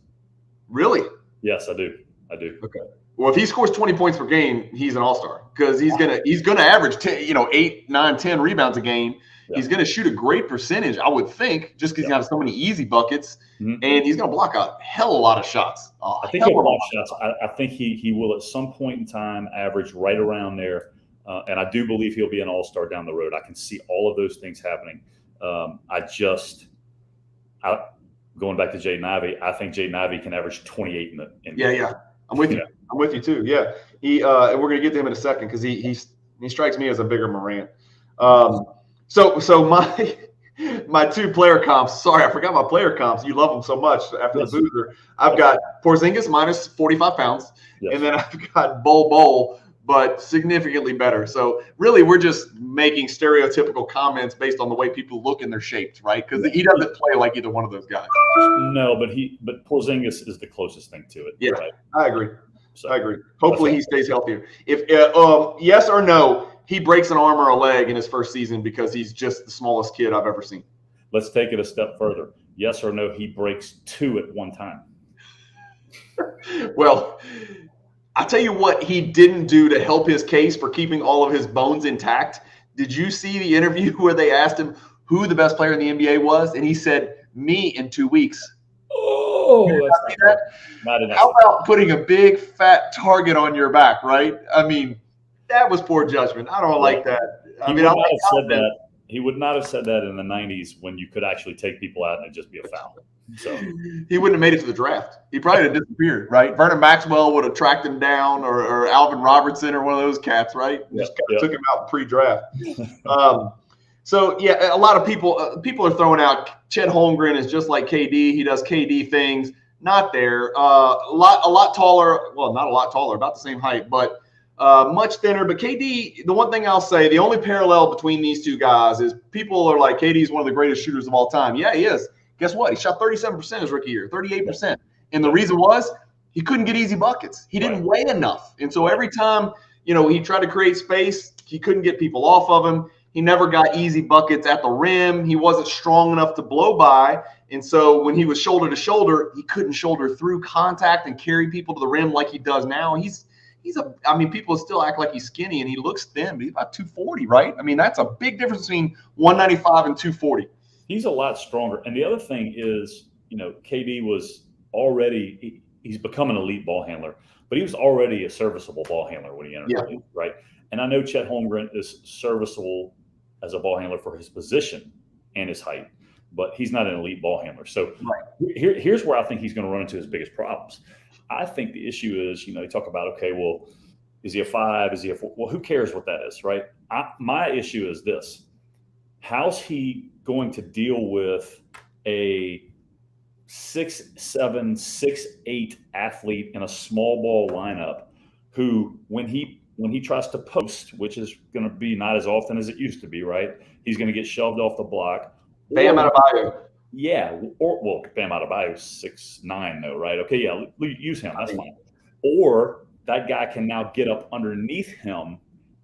Speaker 1: Really?
Speaker 2: Yes, I do.
Speaker 1: Okay. Well, if he scores 20 points per game, he's an all-star, because he's gonna average 8, 9, 10 rebounds a game. Yeah. He's gonna shoot a great percentage, I would think, just because he's got so many easy buckets, and he's gonna block a hell of a lot of shots.
Speaker 2: I think he'll block shots. I think he will at some point in time average right around there. And I do believe he'll be an all-star down the road. I can see all of those things happening. Going back to Jayden Ivy, I think Jayden Ivy can average 28 in the NBA.
Speaker 1: Yeah. I'm with you. I'm with you too. Yeah. And we're going to get to him in a second, because he strikes me as a bigger Morant. So my two player comps. Sorry, I forgot my player comps. You love them so much after the boozer. I've got Porzingis minus 45 pounds, and then I've got Bol, but significantly better. So really, we're just making stereotypical comments based on the way people look and they're shaped, right? Because he doesn't play like either one of those guys.
Speaker 2: No, but Porzingis is the closest thing to it.
Speaker 1: Yeah,
Speaker 2: right?
Speaker 1: I agree.
Speaker 2: So,
Speaker 1: I agree. Hopefully he stays healthier. If yes or no, he breaks an arm or a leg in his first season because he's just the smallest kid I've ever seen.
Speaker 2: Let's take it a step further. Yes or no, he breaks 2 at one time.
Speaker 1: Well, I'll tell you what he didn't do to help his case for keeping all of his bones intact. Did you see the interview where they asked him who the best player in the NBA was? And he said, me in 2 weeks.
Speaker 2: Oh, that's not enough.
Speaker 1: How about putting a big fat target on your back, right? I mean, that was poor judgment. I don't like that.
Speaker 2: He would not have said that in the 90s when you could actually take people out and it'd just be a foul. So
Speaker 1: he wouldn't have made it to the draft. He probably would have disappeared, right? Vernon Maxwell would have tracked him down, or Alvin Robertson, or one of those cats, right? Just took him out pre-draft. So yeah, a lot of people are throwing out Chet Holmgren is just like KD. He does KD things. Not there. A lot taller. Well, not a lot taller, about the same height, but much thinner. But KD, the one thing I'll say, the only parallel between these two guys is people are like, KD is one of the greatest shooters of all time. Yeah, he is. Guess what? He shot 37% his rookie year, 38%. And the reason was he couldn't get easy buckets. He didn't weigh enough. And so every time, he tried to create space, he couldn't get people off of him. He never got easy buckets at the rim. He wasn't strong enough to blow by. And so when he was shoulder to shoulder, he couldn't shoulder through contact and carry people to the rim like he does now. People still act like he's skinny and he looks thin, but he's about 240, right? I mean, that's a big difference between 195 and 240.
Speaker 2: He's a lot stronger. And the other thing is, KD was already he's become an elite ball handler, but he was already a serviceable ball handler when he entered the league, right? And I know Chet Holmgren is serviceable as a ball handler for his position and his height, but he's not an elite ball handler. So here's where I think he's going to run into his biggest problems. I think the issue is, you talk about, okay, well, is he a 5? Is he a 4? Well, who cares what that is, right? My issue is this. How's he going to deal with a 6'7", 6'8" athlete in a small ball lineup who, when he tries to post, which is going to be not as often as it used to be, right? He's going to get shoved off the block.
Speaker 1: Bam Adebayo.
Speaker 2: Yeah. Bam Adebayo's 6'9", though, right? Okay, yeah, use him. That's fine. Or that guy can now get up underneath him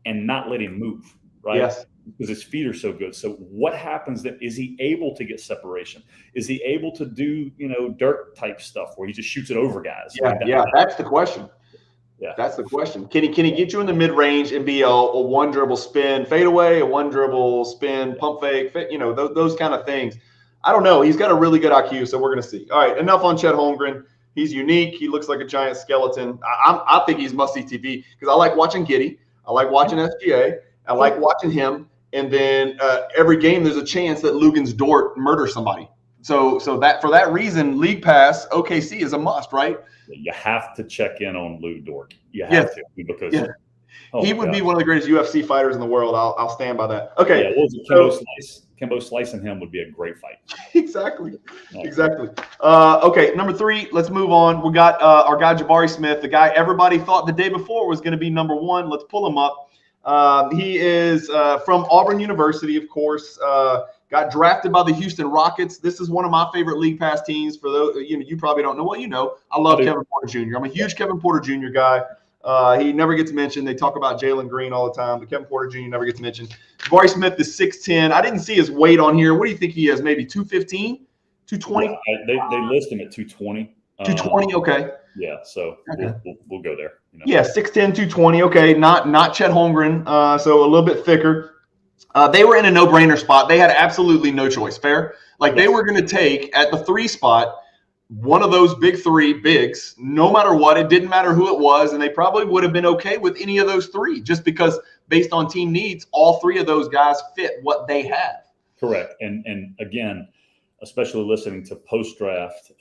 Speaker 2: and not let him move, right?
Speaker 1: Yes.
Speaker 2: Because his feet are so good. So what happens then? Is he able to get separation? Is he able to do, Dirk type stuff where he just shoots it over guys?
Speaker 1: Yeah, that's the question.
Speaker 2: Yeah,
Speaker 1: that's the question. Can he get you in the mid range and be a one dribble spin fadeaway, a one dribble spin pump fake, those kind of things? I don't know. He's got a really good IQ, so we're going to see. All right, enough on Chet Holmgren. He's unique. He looks like a giant skeleton. I think he's must-see TV because I like watching Giddey. I like watching SGA. I like watching him. And then every game there's a chance that Lugens Dort murders somebody. So that for that reason, League Pass OKC is a must, right?
Speaker 2: You have to check in on Lou Dort. You have to because
Speaker 1: he would be one of the greatest UFC fighters in the world. I'll stand by that. Okay.
Speaker 2: Yeah, Kimbo Slice and him would be a great fight.
Speaker 1: Exactly. Okay, number 3. Let's move on. We got our guy Jabari Smith, the guy everybody thought the day before was going to be number 1. Let's pull him up. He is from Auburn University, of course. Got drafted by the Houston Rockets. This is one of my favorite League Pass teams. For those, you probably don't know. Well, I love Kevin Porter Jr. I'm a huge Kevin Porter Jr. guy. He never gets mentioned. They talk about Jalen Green all the time, but Kevin Porter Jr. never gets mentioned. Jabari Smith is 6'10". I didn't see his weight on here. What do you think he is? Maybe 215, 220?
Speaker 2: Yeah, they list him at 220.
Speaker 1: 220, okay.
Speaker 2: Yeah, so we'll go there.
Speaker 1: Yeah, 6'10", 220. Okay, not Chet Holmgren, so a little bit thicker. They were in a no-brainer spot. They had absolutely no choice. Fair? They were going to take at the 3 spot one of those big 3 bigs, no matter what. It didn't matter who it was, and they probably would have been okay with any of those 3 just because based on team needs, all 3 of those guys fit what they have.
Speaker 2: Correct. And again, especially listening to post-draft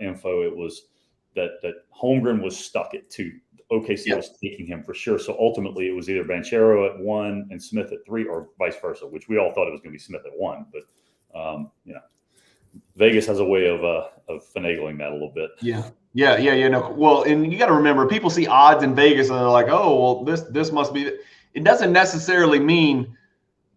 Speaker 2: info, it was that Holmgren was stuck at 2. OKC was taking him for sure. So ultimately, it was either Boncaro at 1 and Smith at 3, or vice versa, which we all thought it was going to be Smith at 1. But Vegas has a way of finagling that a little bit.
Speaker 1: Yeah. No, well, and you got to remember, people see odds in Vegas and they're like, oh, well, this must be. It doesn't necessarily mean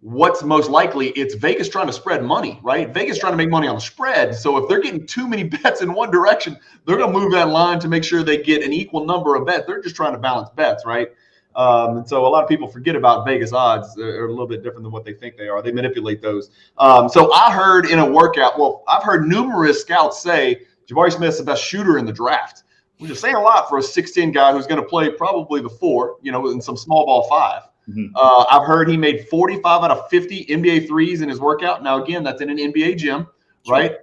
Speaker 1: what's most likely. It's Vegas trying to spread money, right? Vegas trying to make money on the spread. So if they're getting too many bets in one direction, they're going to move that line to make sure they get an equal number of bets. They're just trying to balance bets, right? And so a lot of people forget about Vegas odds. They're a little bit different than what they think they are. They manipulate those. So I heard in a workout, I've heard numerous scouts say Jabari Smith's the best shooter in the draft, which is saying a lot for a 6'10" guy who's going to play probably the 4, in some small ball 5. Mm-hmm. I've heard he made 45 out of 50 NBA threes in his workout. Now, again, that's in an NBA gym, right?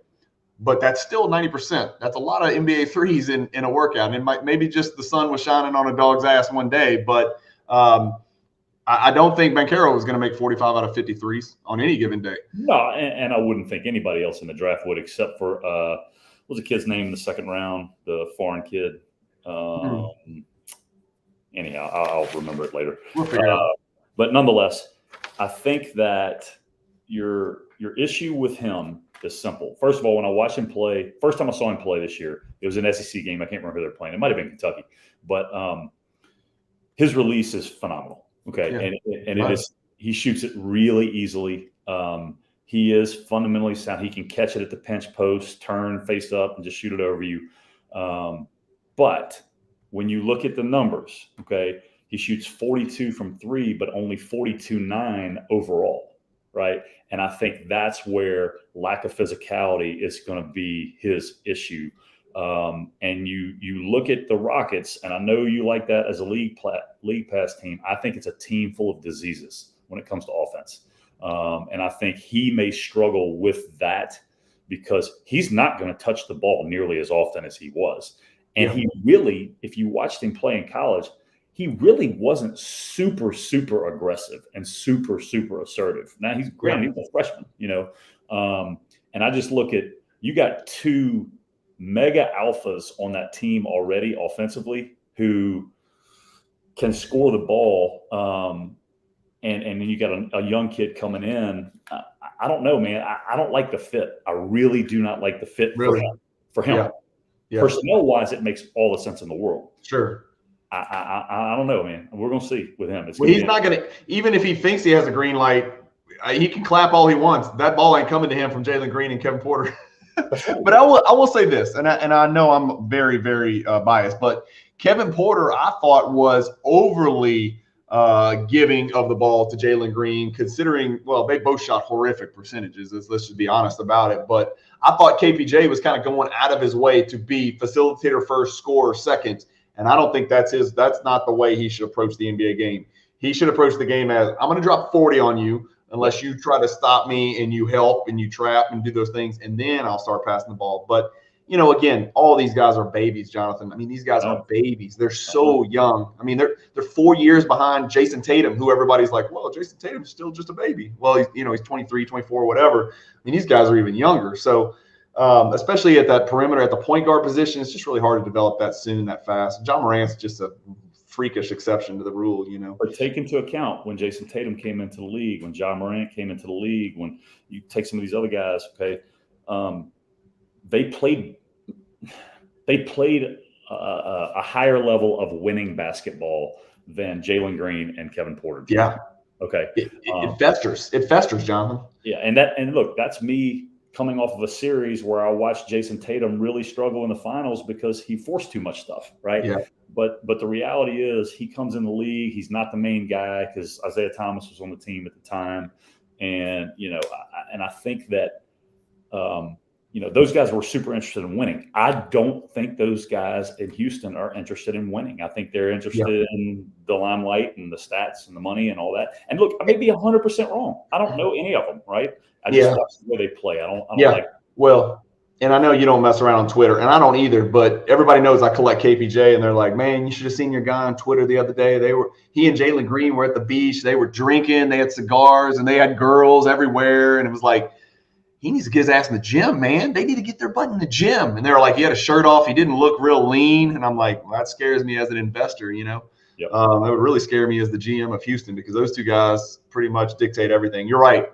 Speaker 1: But that's still 90%. That's a lot of NBA threes in a workout. And maybe just the sun was shining on a dog's ass one day. But I don't think Boncaro was going to make 45 out of 50 threes on any given day.
Speaker 2: No, and I wouldn't think anybody else in the draft would, except for what was the kid's name in the second round, the foreign kid. Anyhow, I'll remember it later.
Speaker 1: We'll figure it out.
Speaker 2: But nonetheless, I think that your issue with him is simple. First of all, when I watched him play, first time I saw him play this year, it was an SEC game. I can't remember who they're playing. It might have been Kentucky. But his release is phenomenal. Okay, yeah. And it is. He shoots it really easily. He is fundamentally sound. He can catch it at the pinch post, turn face up, and just shoot it over you. But when you look at the numbers, okay, he shoots 42 from 3, but only 42.9 overall, right? And I think that's where lack of physicality is going to be his issue. And you look at the Rockets, and I know you like that as a league pass team. I think it's a team full of diseases when it comes to offense. And I think he may struggle with that because he's not going to touch the ball nearly as often as he was. And he really, if you watched him play in college, he really wasn't super, super aggressive and super, super assertive. Now he's granted, he's a freshman, and I just look at, you got 2 mega alphas on that team already offensively who can score the ball. And then you got a young kid coming in. I don't know, man. I don't like the fit. I really do not like the fit for him. Yeah. Personnel-wise, it makes all the sense in the world.
Speaker 1: Sure.
Speaker 2: I don't know, man. We're going to see with him.
Speaker 1: He's not going to – even if he thinks he has a green light, he can clap all he wants. That ball ain't coming to him from Jalen Green and Kevin Porter. But I will say this, and I know I'm very, very biased, but Kevin Porter I thought was overly giving of the ball to Jalen Green, considering, well, they both shot horrific percentages. Let's just be honest about it. But I thought KPJ was kind of going out of his way to be facilitator first, scorer second. And I don't think that's not the way he should approach the NBA game. He should approach the game as, I'm going to drop 40 on you unless you try to stop me and you help and you trap and do those things, and then I'll start passing the ball. But, again, all these guys are babies, Jonathan. I mean, these guys are babies. They're so young. I mean, they're 4 years behind Jason Tatum, who everybody's like, well, Jason Tatum's still just a baby. Well, he's 23, 24, whatever. I mean, these guys are even younger. So, especially at that perimeter, at the point guard position, it's just really hard to develop that soon, that fast. John Morant's just a freakish exception to the rule,
Speaker 2: But take into account when Jason Tatum came into the league, when John Morant came into the league, when you take some of these other guys, okay, they played a higher level of winning basketball than Jalen Green and Kevin Porter did.
Speaker 1: Yeah.
Speaker 2: Okay.
Speaker 1: It festers. It festers, Jonathan.
Speaker 2: Yeah, and look, that's me coming off of a series where I watched Jason Tatum really struggle in the finals because he forced too much stuff, right?
Speaker 1: Yeah.
Speaker 2: But the reality is he comes in the league. He's not the main guy because Isaiah Thomas was on the team at the time. And, I think that, those guys were super interested in winning. I don't think those guys in Houston are interested in winning. I think they're interested in the limelight and the stats and the money and all that. And look, I may be 100% wrong. I don't know any of them, right? I just watch the way they play. I don't like.
Speaker 1: Well, and I know you don't mess around on Twitter, and I don't either, but everybody knows I collect KPJ, and they're like, man, you should have seen your guy on Twitter the other day. He and Jalen Green were at the beach. They were drinking. They had cigars, and they had girls everywhere. And it was like, he needs to get his ass in the gym, man. They need to get their butt in the gym. And they were like, he had a shirt off. He didn't look real lean. And I'm like, well, that scares me as an investor, you know.
Speaker 2: Yep.
Speaker 1: That would really scare me as the GM of Houston because those two guys pretty much dictate everything. You're right.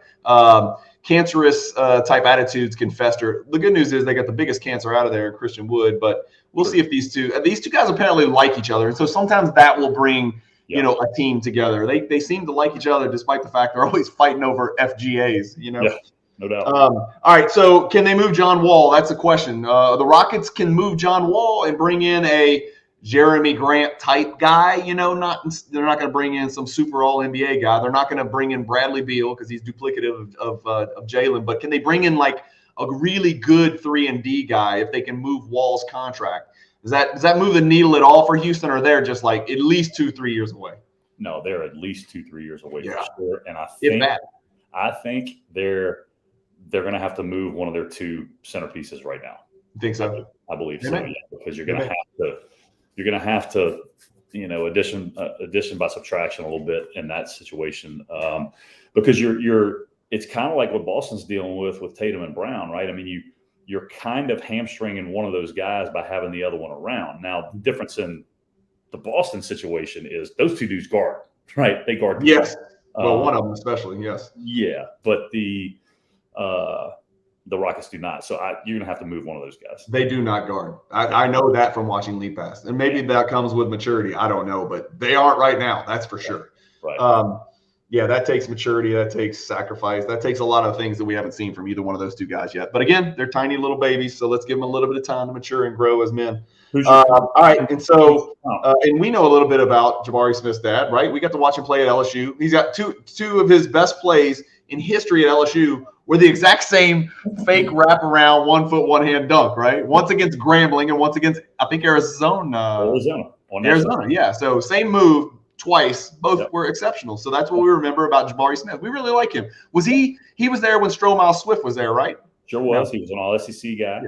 Speaker 1: Cancerous type attitudes can fester. The good news is they got the biggest cancer out of there, Christian Wood. But we'll see if these two guys apparently like each other. And so sometimes that will bring a team together. They seem to like each other despite the fact they're always fighting over FGAs, you know.
Speaker 2: Yeah, no doubt.
Speaker 1: All right, so can they move John Wall? That's the question. The Rockets can move John Wall and bring in a Jeremy Grant type guy, you know. They're not going to bring in some super all NBA guy. They're not going to bring in Bradley Beal because he's duplicative of Jalen. But can they bring in like a really good 3-and-D guy if they can move Wall's contract? Does that move the needle at all for Houston, or they're just like at least 2-3 years away?
Speaker 2: No, they're at least 2-3 years away for sure. And I think they're going to have to move one of their two centerpieces right now.
Speaker 1: You think so?
Speaker 2: I believe so. Yeah, because you're going to have to, you know, addition by subtraction a little bit in that situation, because it's kind of like what Boston's dealing with Tatum and Brown, right? I mean, you're kind of hamstringing one of those guys by having the other one around. Now, the difference in the Boston situation is those two dudes guard, right? They guard.
Speaker 1: Yes. Well, one of them especially, yes.
Speaker 2: Yeah, but the Rockets do not. So you're going to have to move one of those guys.
Speaker 1: They do not guard. I know that from watching League Pass. And maybe that comes with maturity. I don't know. But they aren't right now. That's for sure.
Speaker 2: Right.
Speaker 1: Yeah, that takes maturity. That takes sacrifice. That takes a lot of things that we haven't seen from either one of those two guys yet. But again, they're tiny little babies. So let's give them a little bit of time to mature and grow as men. All right. And so and we know a little bit about Jabari Smith's dad, right? We got to watch him play at LSU. He's got two of his best plays in history at LSU were the exact same fake wraparound 1 foot, 1 hand dunk, right? Once against Grambling and once against, I think, Arizona. Arizona, yeah. So same move twice. Both were exceptional. So that's what we remember about Jabari Smith. We really like him. He was there when Stromile Swift was there, right?
Speaker 2: Sure was. He was an all-SEC guy.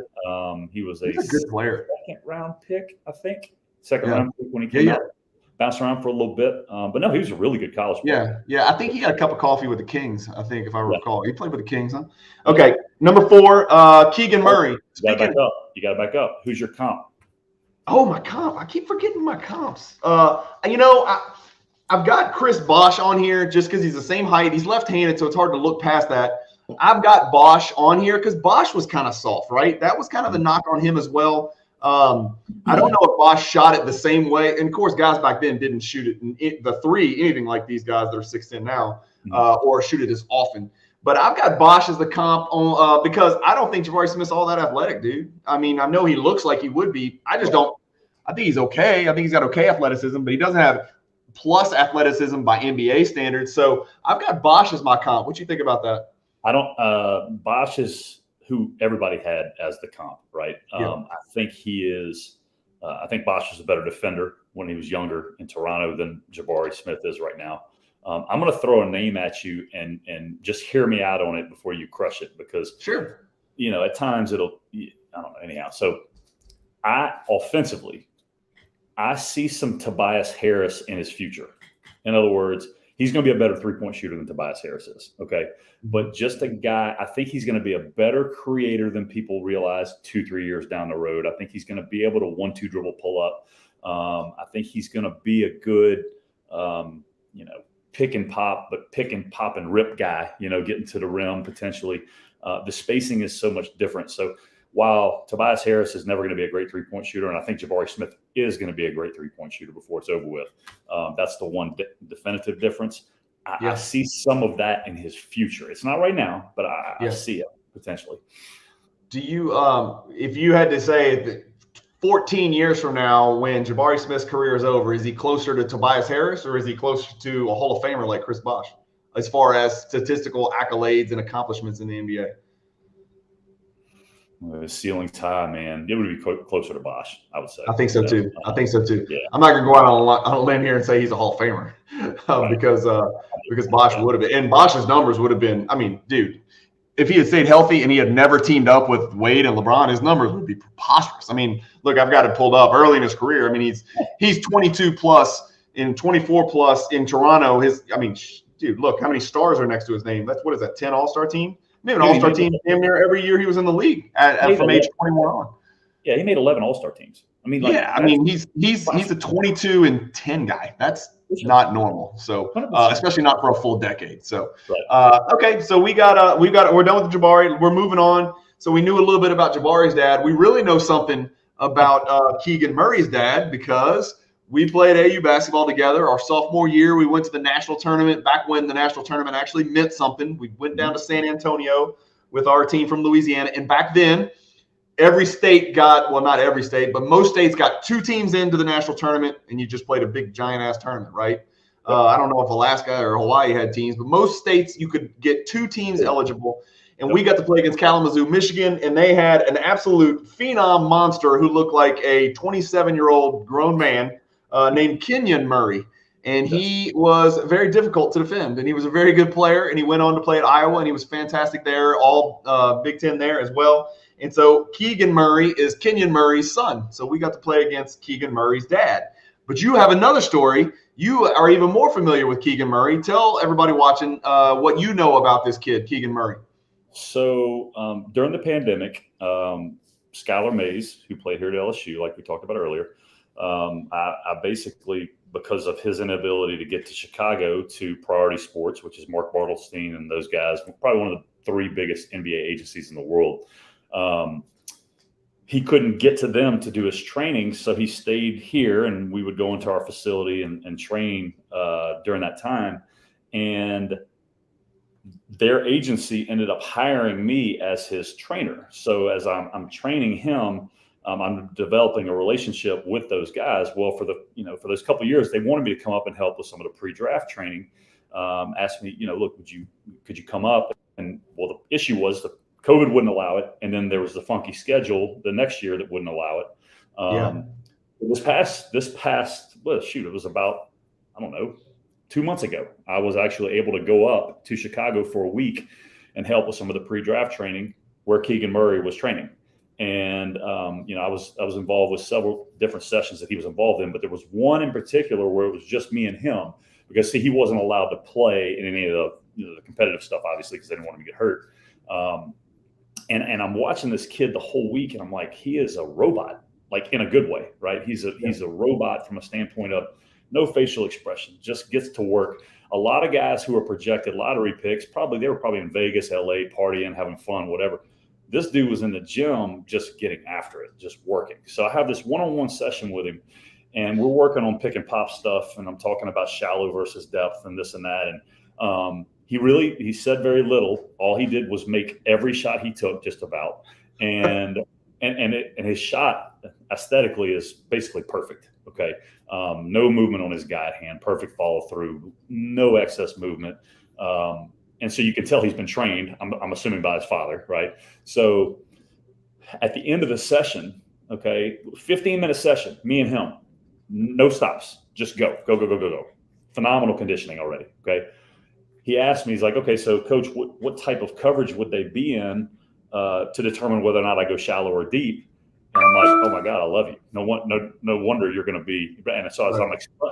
Speaker 2: He was a
Speaker 1: good player.
Speaker 2: Second-round pick, I think. Second-round pick when he came out. Bounced around for a little bit. But no, he was a really good college player.
Speaker 1: Yeah. I think he had a cup of coffee with the Kings, I think, if I recall. He played with the Kings, huh? Okay. Number 4, Keegan Murray.
Speaker 2: You got to back up. Who's your comp?
Speaker 1: Oh, my comp. I keep forgetting my comps. I've got Chris Bosh on here just because he's the same height. He's left-handed, so it's hard to look past that. I've got Bosh on here because Bosh was kind of soft, right? That was kind of the knock on him as well. I don't know if Bosh shot it the same way. And, of course, guys back then didn't shoot it the three, anything like these guys that are 6'10" now, or shoot it as often. But I've got Bosh as the comp on because I don't think Jabari Smith's all that athletic, dude. I mean, I know he looks like he would be. I just don't. I think he's okay. I think he's got okay athleticism, but he doesn't have plus athleticism by NBA standards. So I've got Bosh as my comp. What do you think about that?
Speaker 2: I don't. Bosh is who everybody had as the comp, right? I think he is. I think Bosh was a better defender when he was younger in Toronto than Jabari Smith is right now. I'm going to throw a name at you and just hear me out on it before you crush it because, at times it'll. I don't know. Anyhow, so offensively, I see some Tobias Harris in his future. In other words, he's going to be a better three-point shooter than Tobias Harris is, okay? But just a guy, I think he's going to be a better creator than people realize 2-3 years down the road. I think he's going to be able to 1-2 dribble pull up. I think he's going to be a good, pick and pop and rip guy, getting to the rim potentially. The spacing is so much different. So while Tobias Harris is never going to be a great three-point shooter, and I think Jabari Smith is going to be a great three-point shooter before it's over with, that's the one definitive difference. I see some of that in his future. It's not right now, but I see it potentially.
Speaker 1: Do you, if you had to say that 14 years from now when Jabari Smith's career is over, is he closer to Tobias Harris or is he closer to a Hall of Famer like Chris Bosh as far as statistical accolades and accomplishments in the NBA?
Speaker 2: The ceiling's high, man. It would be closer to Bosh, I would say.
Speaker 1: I think so too.
Speaker 2: Yeah.
Speaker 1: I'm not going to go out on a limb here and say he's a Hall of Famer because Bosh would have been. And Bosh's numbers would have been, I mean, dude, if he had stayed healthy and he had never teamed up with Wade and LeBron, his numbers would be preposterous. I mean, look, I've got it pulled up early in his career. I mean, he's 22 plus and 24 plus in Toronto. Dude, look how many stars are next to his name. What is that, 10 All-Star team? I Made an all-star team damn near every year he was in the league from age 21 on.
Speaker 2: Yeah, he made 11 all-star teams. I mean,
Speaker 1: he's a 22-10 guy. That's not normal. So especially not for a full decade. So okay, so we're done with Jabari. We're moving on. So we knew a little bit about Jabari's dad. We really know something about Keegan Murray's dad because we played AU basketball together. Our sophomore year, we went to the national tournament back when the national tournament actually meant something. We went down to San Antonio with our team from Louisiana. And back then, every state got, well, not every state, but most states got 2 teams into the national tournament, and you just played a big, giant-ass tournament, right? I don't know if Alaska or Hawaii had teams, but most states you could get 2 teams eligible. And we got to play against Kalamazoo, Michigan, and they had an absolute phenom monster who looked like a 27-year-old grown man named Keegan Murray. And he was very difficult to defend. And he was a very good player, and he went on to play at Iowa, and he was fantastic there, all Big Ten there as well. And so Keegan Murray is Keegan Murray's son. So we got to play against Keegan Murray's dad. But you have another story. You are even more familiar with Keegan Murray. Tell everybody watching what you know about this kid, Keegan Murray.
Speaker 2: So during the pandemic, Skylar Mays, who played here at LSU, like we talked about earlier, I basically, because of his inability to get to Chicago to Priority Sports, which is Mark Bartelstein and those guys, probably one of the 3 biggest NBA agencies in the world, he couldn't get to them to do his training. So he stayed here, and we would go into our facility and train during that time. And their agency ended up hiring me as his trainer. So as I'm training him, I'm developing a relationship with those guys. Well, for those couple of years, they wanted me to come up and help with some of the pre-draft training. Asked me, look, could you come up? And well, the issue was the COVID wouldn't allow it, and then there was the funky schedule the next year that wouldn't allow it. This past, it was about, I don't know, 2 months ago, I was actually able to go up to Chicago for a week and help with some of the pre-draft training where Keegan Murray was training. And, I was involved with several different sessions that he was involved in, but there was one in particular where it was just me and him because he wasn't allowed to play in any of the competitive stuff, obviously, because they didn't want him to get hurt. And I'm watching this kid the whole week, and I'm like, he is a robot, like in a good way, right? He's a robot from a standpoint of no facial expression, just gets to work. A lot of guys who are projected lottery picks, they were probably in Vegas, LA, partying, having fun, whatever. This dude was in the gym just getting after it, just working. So I have this one-on-one session with him, and we're working on pick and pop stuff, and I'm talking about shallow versus depth and this and that. And he said very little. All he did was make every shot he took just about. And his shot aesthetically is basically perfect. Okay. No movement on his guide hand, perfect follow through, no excess movement. And so you can tell he's been trained, I'm assuming by his father, right? So at the end of the session, okay, 15-minute session, me and him, no stops, just go. Phenomenal conditioning already, okay? He asked me, he's like, okay, so coach, what type of coverage would they be in to determine whether or not I go shallow or deep? And I'm like, oh my God, I love you. No wonder you're going to be. And so as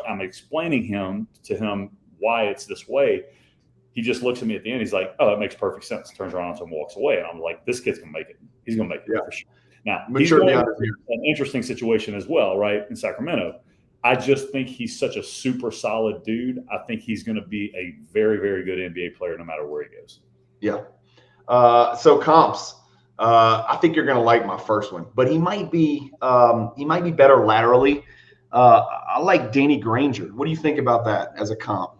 Speaker 2: I'm explaining to him why it's this way, he just looks at me at the end. He's like, oh, that makes perfect sense. Turns around and walks away. And I'm like, this kid's going to make it. He's going to make it for sure. Now, he's going an interesting situation as well, right, in Sacramento. I just think he's such a super solid dude. I think he's going to be a very, very good NBA player no matter where he goes.
Speaker 1: Yeah. So comps. I think you're going to like my first one, but he might be better laterally. I like Danny Granger. What do you think about that as a comp?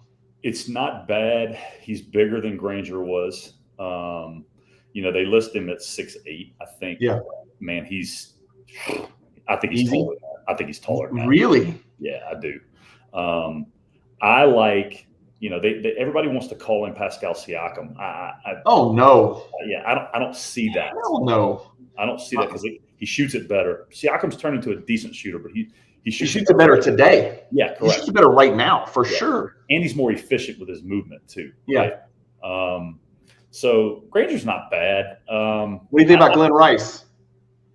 Speaker 2: It's not bad. He's bigger than Granger was. They list him at 6'8", I think. Yeah. Man, I think he's taller. I think he's taller than that. Really? Yeah, I do. I like, everybody wants to call him Pascal Siakam. Oh no. Yeah, I don't see that. Hell no. I don't see that because he shoots it better. Siakam's turned into a decent shooter, but he shoots it better today. Yeah, correct. He shoots it better right now for sure. And he's more efficient with his movement too. Yeah. Right? So Granger's not bad. What do you think about Glenn Rice?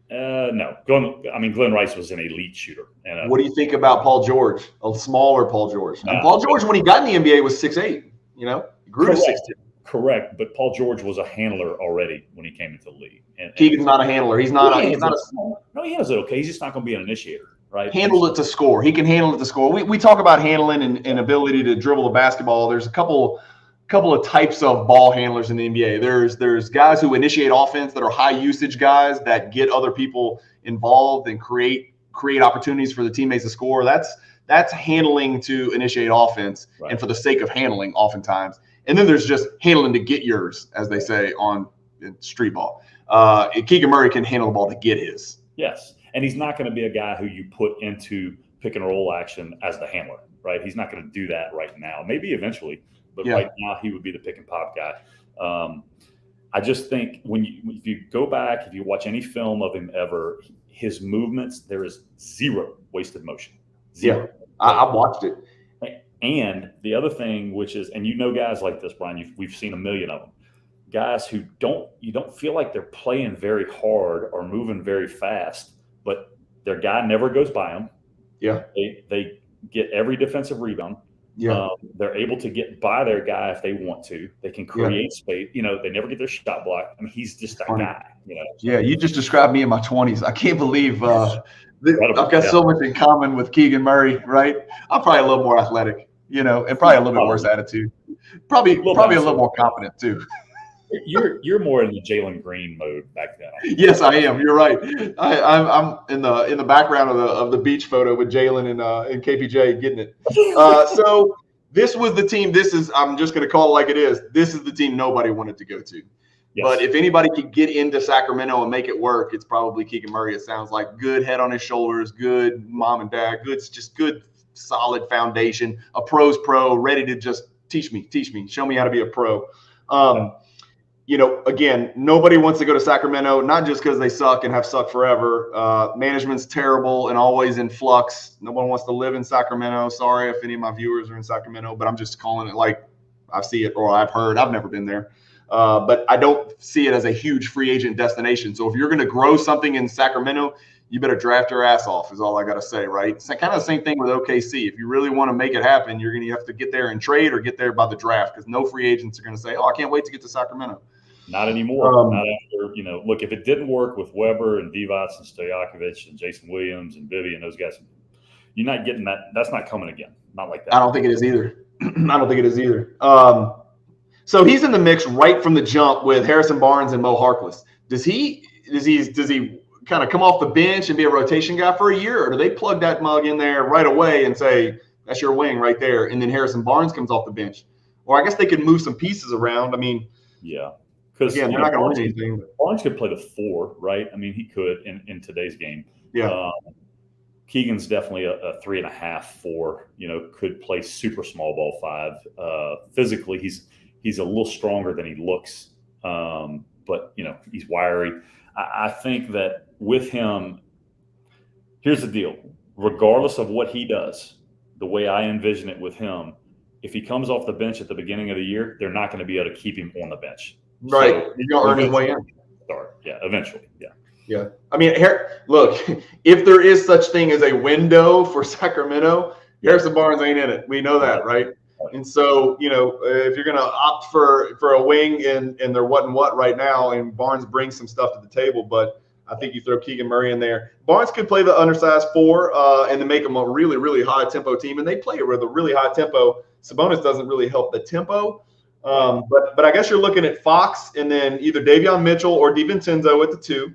Speaker 2: No. Glenn Rice was an elite shooter. And what do you think about Paul George? A smaller Paul George. Paul George, when he got in the NBA, was 6'8". He grew to 6'2". Correct, but Paul George was a handler already when he came into the league. And
Speaker 1: Keegan's not a handler. He's not a.
Speaker 2: No, he handles it okay. He's just not going to be an initiator, right?
Speaker 1: Handle it to score. He can handle it to score. We talk about handling and ability to dribble the basketball. There's a couple of types of ball handlers in the NBA. There's guys who initiate offense that are high usage guys that get other people involved and create opportunities for the teammates to score. That's handling to initiate offense, right, and for the sake of handling oftentimes. And then there's just handling to get yours, as they say on street ball. Keegan Murray can handle the ball to get his.
Speaker 2: Yes, and he's not going to be a guy who you put into pick and roll action as the handler, right? He's not going to do that right now. Maybe eventually, but right now he would be the pick and pop guy. I just think if you go back, if you watch any film of him ever, his movements, there is zero wasted motion. Zero.
Speaker 1: Yeah, I've watched it.
Speaker 2: And the other thing, which is, and guys like this, Brian, we've seen a million of them, guys who you don't feel like they're playing very hard or moving very fast, but their guy never goes by them. Yeah. They get every defensive rebound.
Speaker 1: Yeah.
Speaker 2: They're able to get by their guy if they want to. They can create space. They never get their shot blocked. I mean, he's just that guy,
Speaker 1: Yeah, you just described me in my 20s. I can't believe I've got so much in common with Keegan Murray, right? I'm probably a little more athletic, and probably a little bit worse attitude. Probably a little more confident too.
Speaker 2: You're more in the Jalen Green mode back then.
Speaker 1: Yes, I am. You're right. I'm in the background of the beach photo with Jalen and KPJ getting it. So this was the team. I'm just going to call it like it is. This is the team nobody wanted to go to. Yes. But if anybody could get into Sacramento and make it work, it's probably Keegan Murray. It sounds like good head on his shoulders, good mom and dad, good solid foundation, a pro's pro, ready to just teach me, show me how to be a pro. Again, nobody wants to go to Sacramento, not just because they suck and have sucked forever. Management's terrible and always in flux. No one wants to live in Sacramento. Sorry if any of my viewers are in Sacramento, but I'm just calling it like I see it or I've heard. I've never been there. But I don't see it as a huge free agent destination. So if you're going to grow something in Sacramento, you better draft your ass off is all I got to say, right? It's kind of the same thing with OKC. If you really want to make it happen, you're going to have to get there and trade or get there by the draft because no free agents are going to say, I can't wait to get to Sacramento.
Speaker 2: Not anymore. Not after, look, if it didn't work with Weber and Divac and Stojakovic and Jason Williams and Bibby and those guys, you're not getting that. That's not coming again. Not like that.
Speaker 1: I don't think it is either. So he's in the mix right from the jump with Harrison Barnes and Mo Harkless. Does he kind of come off the bench and be a rotation guy for a year, or do they plug that mug in there right away and say, that's your wing right there, and then Harrison Barnes comes off the bench? Or I guess they could move some pieces around. I mean,
Speaker 2: yeah. Because
Speaker 1: they're not going to win anything.
Speaker 2: Barnes could play the 4, right? I mean, he could in today's game.
Speaker 1: Yeah.
Speaker 2: Keegan's definitely a 3.5, 4. Could play super small ball 5. Physically, he's a little stronger than he looks, but he's wiry. I think that with him, here's the deal: regardless of what he does, the way I envision it with him, if he comes off the bench at the beginning of the year, they're not going to be able to keep him on the bench.
Speaker 1: Right. So he's going to earn his way in.
Speaker 2: Start. Yeah, eventually. Yeah.
Speaker 1: Yeah. I mean, look, if there is such thing as a window for Sacramento, Harrison Barnes ain't in it. We know that, right? And so, if you're going to opt for a wing and they're what and what right now, and Barnes brings some stuff to the table, but I think you throw Keegan Murray in there. Barnes could play the undersized 4 and then make them a really, really high tempo team, and they play it with a really high tempo. Sabonis doesn't really help the tempo. But I guess you're looking at Fox and then either Davion Mitchell or DiVincenzo at the 2,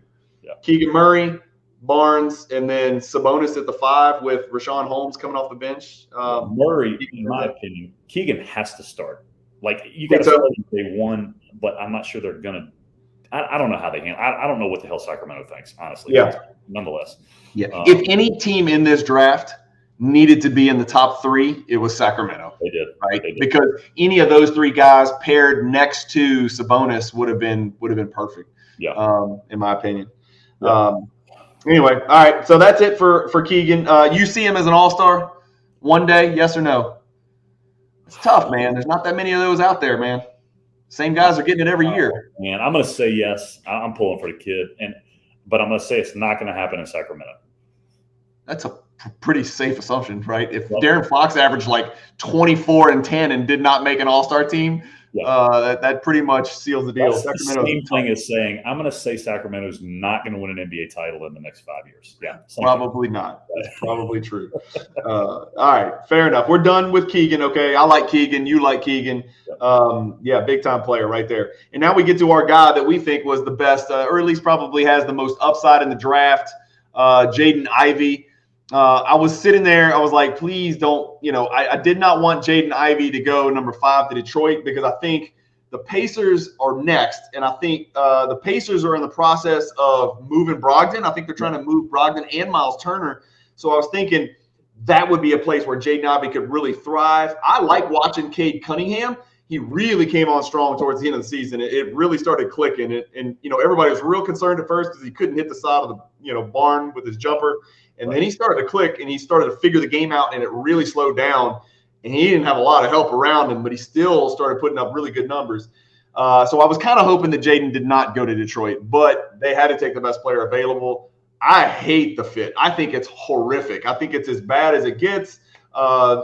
Speaker 1: Keegan Murray, Barnes, and then Sabonis at the 5 with Rashawn Holmes coming off the bench.
Speaker 2: Murray, in my opinion, Keegan has to start. Like, you got to start if they won, but I'm not sure they're going to. I don't know how they handle. I don't know what the hell Sacramento thinks, honestly.
Speaker 1: Yeah.
Speaker 2: Nonetheless.
Speaker 1: Yeah. If any team in this draft needed to be in the top 3, it was Sacramento.
Speaker 2: They did.
Speaker 1: Right?
Speaker 2: They did.
Speaker 1: Because any of those 3 guys paired next to Sabonis would have been perfect.
Speaker 2: Yeah.
Speaker 1: In my opinion. Yeah. Anyway, all right. So that's it for Keegan. You see him as an all-star one day, yes or no? It's tough, man. There's not that many of those out there, man. Same guys are getting it every year.
Speaker 2: Man, I'm going to say yes. I'm pulling for the kid, but I'm going to say it's not going to happen in Sacramento.
Speaker 1: That's a pretty safe assumption, right? If Darren Fox averaged like 24 and 10 and did not make an all-star team, that pretty much seals the deal.
Speaker 2: That's the same thing as saying, I'm going to say Sacramento's not going to win an NBA title in the next 5 years. Yeah,
Speaker 1: probably not. That's probably true. All right, fair enough. We're done with Keegan. Okay, I like Keegan. You like Keegan. Big time player right there. And now we get to our guy that we think was the best, or at least probably has the most upside in the draft, Jayden Ivy. I was sitting there. I was like, please don't. I did not want Jayden Ivy to go number 5 to Detroit because I think the Pacers are next, and I think the Pacers are in the process of moving Brogdon. I think they're trying to move Brogdon and Miles Turner. So I was thinking that would be a place where Jayden Ivy could really thrive. I like watching Cade Cunningham. He really came on strong towards the end of the season. It really started clicking, and everybody was real concerned at first because he couldn't hit the side of the barn with his jumper, and then he started to click and he started to figure the game out, and it really slowed down. And he didn't have a lot of help around him, but he still started putting up really good numbers. So I was kind of hoping that Jayden did not go to Detroit, but they had to take the best player available. I hate the fit. I think it's horrific. I think it's as bad as it gets.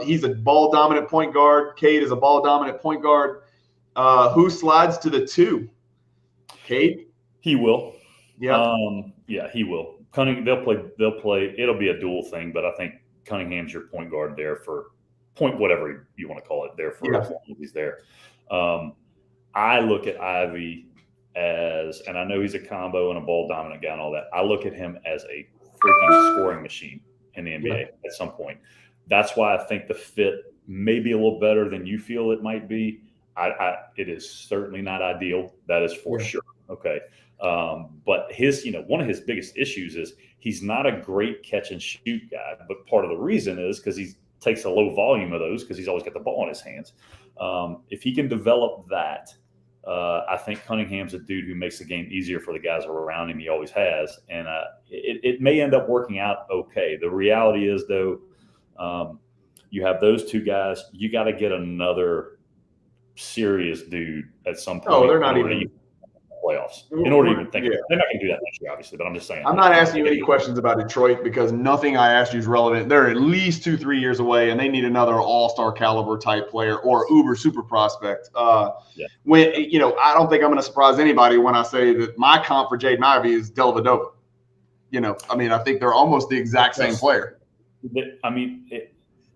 Speaker 1: He's a ball-dominant point guard. Cade is a ball-dominant point guard. Who slides to the 2? Cade?
Speaker 2: He will.
Speaker 1: Yeah.
Speaker 2: He will. They'll play. It'll be a dual thing, but I think Cunningham's your point guard there for point whatever you want to call it there for as long as he's there. I look at Ivy as, and I know he's a combo and a ball dominant guy and all that. I look at him as a freaking scoring machine in the NBA at some point. That's why I think the fit may be a little better than you feel it might be. It is certainly not ideal. That is for sure. Okay. But one of his biggest issues is he's not a great catch and shoot guy. But part of the reason is because he takes a low volume of those because he's always got the ball in his hands. If he can develop that, I think Cunningham's a dude who makes the game easier for the guys around him. He always has. And it may end up working out okay. The reality is, though, you have those two guys. You got to get another serious dude at some point.
Speaker 1: Oh, they're not even
Speaker 2: playoffs in order to even think. They're not going to do that next year, obviously. But I'm just saying.
Speaker 1: I'm not asking you any questions about Detroit because nothing I asked you is relevant. They're at least 2-3 years away, and they need another all-star caliber type player or uber super prospect. When I don't think I'm going to surprise anybody when I say that my comp for Jayden Ivy is Dellavedova. I think they're almost the exact same player.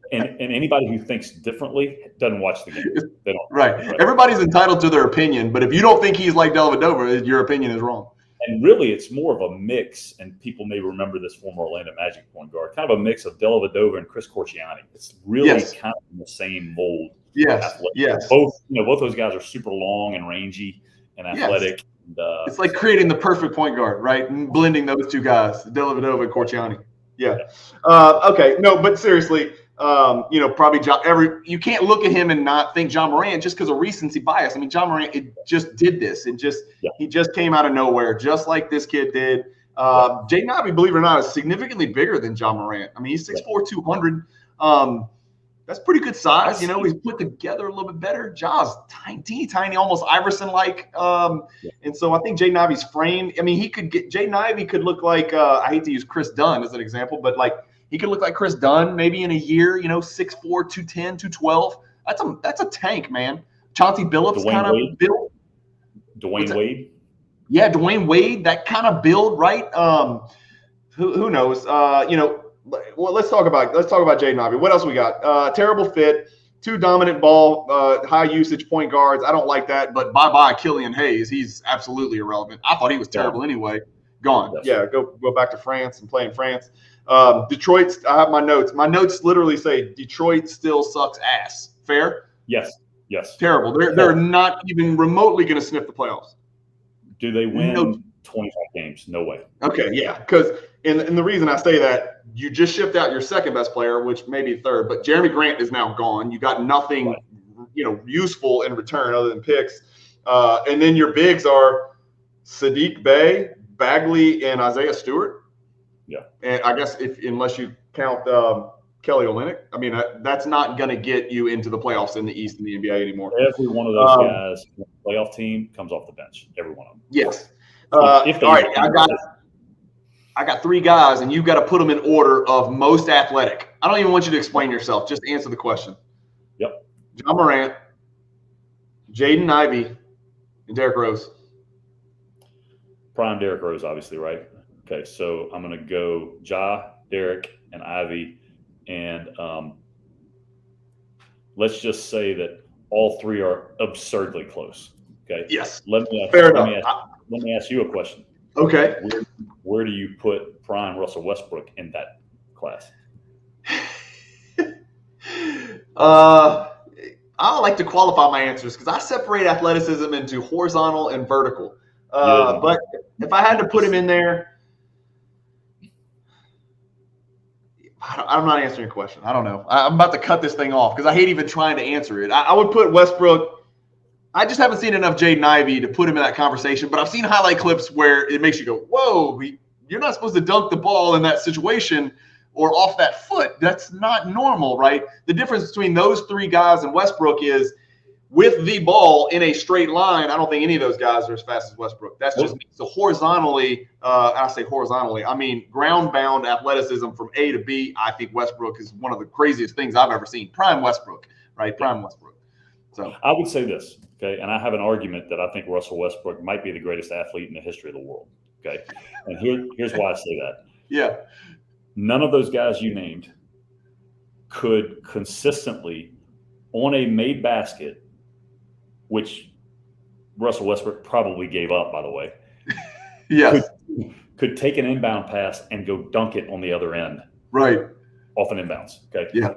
Speaker 2: And anybody who thinks differently doesn't watch the game. They don't.
Speaker 1: Right. Everybody's entitled to their opinion, but if you don't think he's like Dellavedova, your opinion is wrong.
Speaker 2: And really, it's more of a mix, and people may remember this former Orlando Magic point guard, kind of a mix of Dellavedova and Chris Corchiani. It's really kind of in the same mold.
Speaker 1: Yes.
Speaker 2: Both those guys are super long and rangy and athletic. And,
Speaker 1: it's like creating the perfect point guard, right? And blending those two guys, Dellavedova and Corchiani. Yeah. Okay. No, but seriously. Probably you can't look at him and not think John Morant just because of recency bias. John Morant just did this. He just came out of nowhere, just like this kid did. Jayden Ivy, believe it or not, is significantly bigger than John Morant. He's 6'4", 200. That's pretty good size. He's put together a little bit better. Jaw's tiny, almost Iverson-like. And so I think Jayden Ivy's frame. Jayden Ivy could look like I hate to use Chris Dunn as an example, but he could look like Chris Dunn maybe in a year, 6'4", 210, 212. That's a tank, man. Chauncey Billups kind of build.
Speaker 2: Dwayne Wade?
Speaker 1: Yeah, Dwayne Wade, that kind of build, right? Who knows? Well, let's talk about Jayden Ivy. What else we got? Terrible fit, 2 dominant ball, high usage point guards. I don't like that, but bye-bye Killian Hayes. He's absolutely irrelevant. I thought he was terrible anyway. Gone. Yeah, go back to France and play in France. Detroit, I have my notes. My notes literally say Detroit still sucks ass. Fair?
Speaker 2: Yes.
Speaker 1: Terrible. They're not even remotely going to sniff the playoffs.
Speaker 2: Do they win 25 games? No way.
Speaker 1: Okay, yeah. Because and the reason I say that, you just shipped out your second best player, which may be third, but Jeremy Grant is now gone. You got nothing, useful in return other than picks. And then your bigs are Sadiq Bey, Bagley, and Isaiah Stewart.
Speaker 2: Yeah.
Speaker 1: And I guess unless you count Kelly Olynyk, that's not going to get you into the playoffs in the East in the NBA anymore.
Speaker 2: Every one of those guys, playoff team, comes off the bench. Every one of them.
Speaker 1: Yes. All right. I got 3 guys, and you've got to put them in order of most athletic. I don't even want you to explain yourself. Just answer the question.
Speaker 2: Yep.
Speaker 1: John Morant, Jayden Ivy and Derrick Rose.
Speaker 2: Prime Derrick Rose, obviously, right? Okay, so I'm going to go Ja, Derrick, and Ivy. And let's just say that all three are absurdly close. Okay.
Speaker 1: Yes.
Speaker 2: Fair enough. Let me ask you a question.
Speaker 1: Okay.
Speaker 2: Where do you put prime Russell Westbrook in that class?
Speaker 1: I like to qualify my answers because I separate athleticism into horizontal and vertical. But if I had to put him in there, I'm not answering your question. I don't know. I'm about to cut this thing off because I hate even trying to answer it. I would put Westbrook. I just haven't seen enough Jayden Ivy to put him in that conversation, but I've seen highlight clips where it makes you go, whoa, you're not supposed to dunk the ball in that situation or off that foot. That's not normal, right? The difference between those three guys and Westbrook is with the ball in a straight line, I don't think any of those guys are as fast as Westbrook. That's just me. So horizontally, I say horizontally, I mean ground-bound athleticism from A to B, I think Westbrook is one of the craziest things I've ever seen. Prime Westbrook, right? Prime Westbrook. So
Speaker 2: I would say this, okay, and I have an argument that I think Russell Westbrook might be the greatest athlete in the history of the world, okay? And here's why I say that.
Speaker 1: Yeah.
Speaker 2: None of those guys you named could consistently, on a made basket, which Russell Westbrook probably gave up, by the way.
Speaker 1: Yes.
Speaker 2: Could take an inbound pass and go dunk it on the other end.
Speaker 1: Right.
Speaker 2: Off an inbounds. Okay.
Speaker 1: Yeah.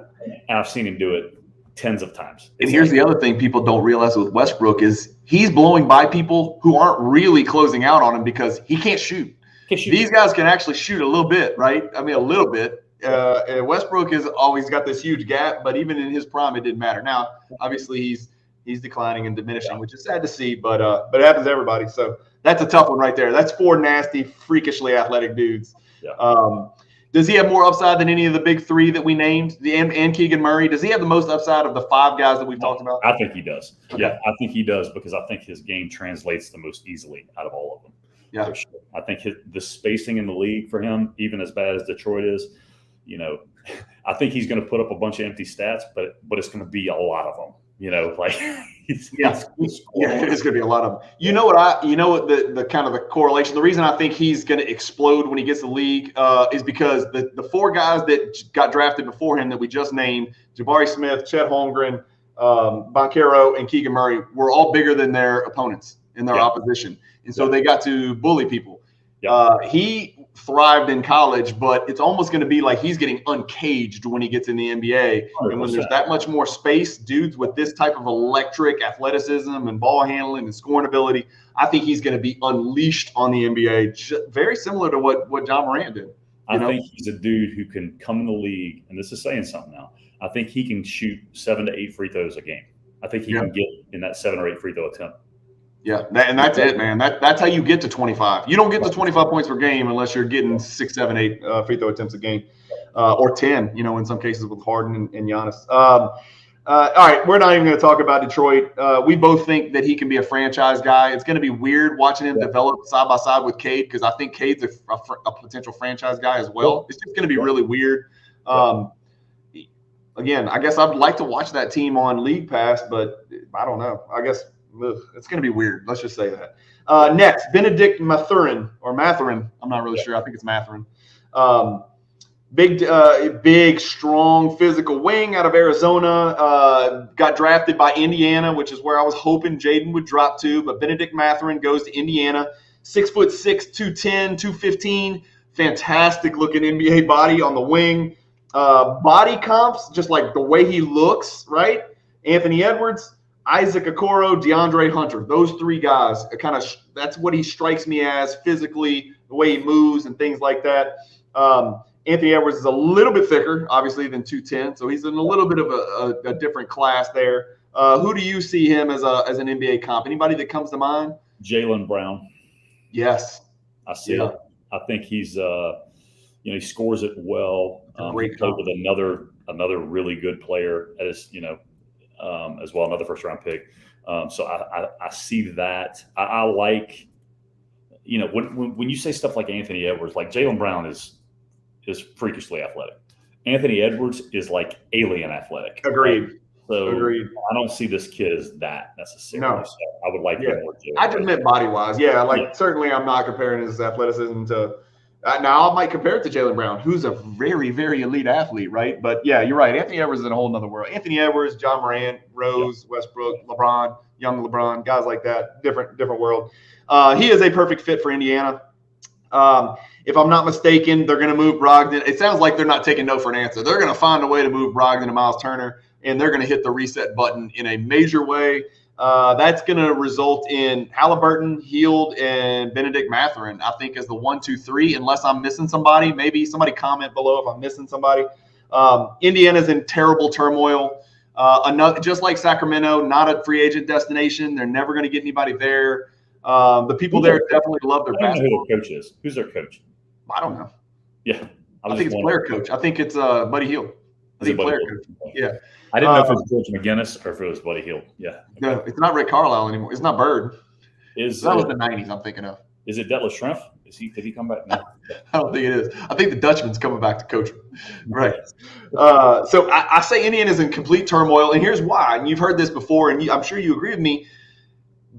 Speaker 2: And I've seen him do it tens of times.
Speaker 1: And here's the other thing people don't realize with Westbrook is he's blowing by people who aren't really closing out on him because he can't shoot. These guys can actually shoot a little bit, right? I mean, a little bit. And Westbrook has always got this huge gap, but even in his prime, it didn't matter. Now, obviously, he's declining and diminishing, which is sad to see, but it happens to everybody. So that's a tough one right there. That's four nasty, freakishly athletic dudes.
Speaker 2: Yeah.
Speaker 1: Does he have more upside than any of the big three that we named? And Keegan Murray? Does he have the most upside of the five guys that we've talked about?
Speaker 2: I think he does.
Speaker 1: Okay.
Speaker 2: Yeah, I think he does because I think his game translates the most easily out of all of them.
Speaker 1: Yeah.
Speaker 2: For sure. I think the spacing in the league for him, even as bad as Detroit is, I think he's going to put up a bunch of empty stats, but it's going to be a lot of them. It's going
Speaker 1: to be a lot of them. You know what the kind of the correlation, the reason I think he's going to explode when he gets the league is because the four guys that got drafted before him that we just named, Jabari Smith, Chet Holmgren, Boncaro, and Keegan Murray, were all bigger than their opponents in their opposition. And so they got to bully people. He thrived in college, but it's almost going to be like he's getting uncaged when he gets in the NBA. 100%. And when there's that much more space, dudes with this type of electric athleticism and ball handling and scoring ability, I think he's going to be unleashed on the NBA, very similar to what John Morant did.
Speaker 2: I think he's a dude who can come in the league, and this is saying something now. I think he can shoot 7 to 8 free throws a game. I think he can get in that 7 or 8 free throw attempt.
Speaker 1: Yeah, and that's it, man. That's how you get to 25. You don't get to 25 points per game unless you're getting 6, 7, 8 free throw attempts a game, or 10. In some cases with Harden and Giannis. All right, we're not even going to talk about Detroit. We both think that he can be a franchise guy. It's going to be weird watching him develop side by side with Cade because I think Cade's a potential franchise guy as well. It's just going to be really weird. Again, I guess I'd like to watch that team on League Pass, but I don't know. I guess. It's going to be weird. Let's just say that. Next, Benedict Matheran. I'm not really sure. I think it's Matheran. Big, strong, physical wing out of Arizona. Got drafted by Indiana, which is where I was hoping Jayden would drop to. But Benedict Matheran goes to Indiana. 6'6", 210, 215. Fantastic looking NBA body on the wing. Body comps, just like the way he looks, right? Anthony Edwards, Isaac Okoro, DeAndre Hunter. Those three guys, that's what he strikes me as physically, the way he moves and things like that. Anthony Edwards is a little bit thicker, obviously, than 210, so he's in a little bit of a different class there. Who do you see him as an NBA comp? Anybody that comes to mind?
Speaker 2: Jaylen Brown.
Speaker 1: Yes.
Speaker 2: I see it. I think he's he scores it well.
Speaker 1: Great comp.
Speaker 2: With another really good player as well, another first-round pick. So I see that. I like, when you say stuff like Anthony Edwards, like Jaylen Brown is freakishly athletic. Anthony Edwards is like alien athletic.
Speaker 1: Agreed.
Speaker 2: So
Speaker 1: Agreed.
Speaker 2: I don't see this kid as that necessarily.
Speaker 1: No.
Speaker 2: So I would like him more.
Speaker 1: I just meant body-wise. Certainly I'm not comparing his athleticism to now I might compare it to Jaylen Brown, who's a very, very elite athlete, right? But, yeah, you're right. Anthony Edwards is in a whole other world. Anthony Edwards, John Morant, Rose, Westbrook, LeBron, young LeBron, guys like that, different world. He is a perfect fit for Indiana. If I'm not mistaken, they're going to move Brogdon. It sounds like they're not taking no for an answer. They're going to find a way to move Brogdon and Miles Turner, and they're going to hit the reset button in a major way. That's going to result in Halliburton, Hield, and Benedict Matheran, I think, as the 1, 2, 3, unless I'm missing somebody. Maybe somebody comment below if I'm missing somebody. Indiana's in terrible turmoil. Just like Sacramento, not a free agent destination. They're never going to get anybody there. The people there definitely love their basketball.
Speaker 2: I don't know who their coach is. Who's their coach?
Speaker 1: I don't know.
Speaker 2: Yeah.
Speaker 1: I think it's player coach. I think it's Buddy Hield. I think player coach. Yeah.
Speaker 2: I didn't know if it was George McGinnis or if it was Buddy Hield. Yeah. Okay.
Speaker 1: No, it's not Rick Carlisle anymore. It's not Bird. That was the 90s I'm thinking of.
Speaker 2: Is it Detlef Schrempf? Did he come back? No.
Speaker 1: I don't think it is. I think the Dutchman's coming back to coach him. Right. So I say Indiana's in complete turmoil, and here's why. And you've heard this before, and I'm sure you agree with me.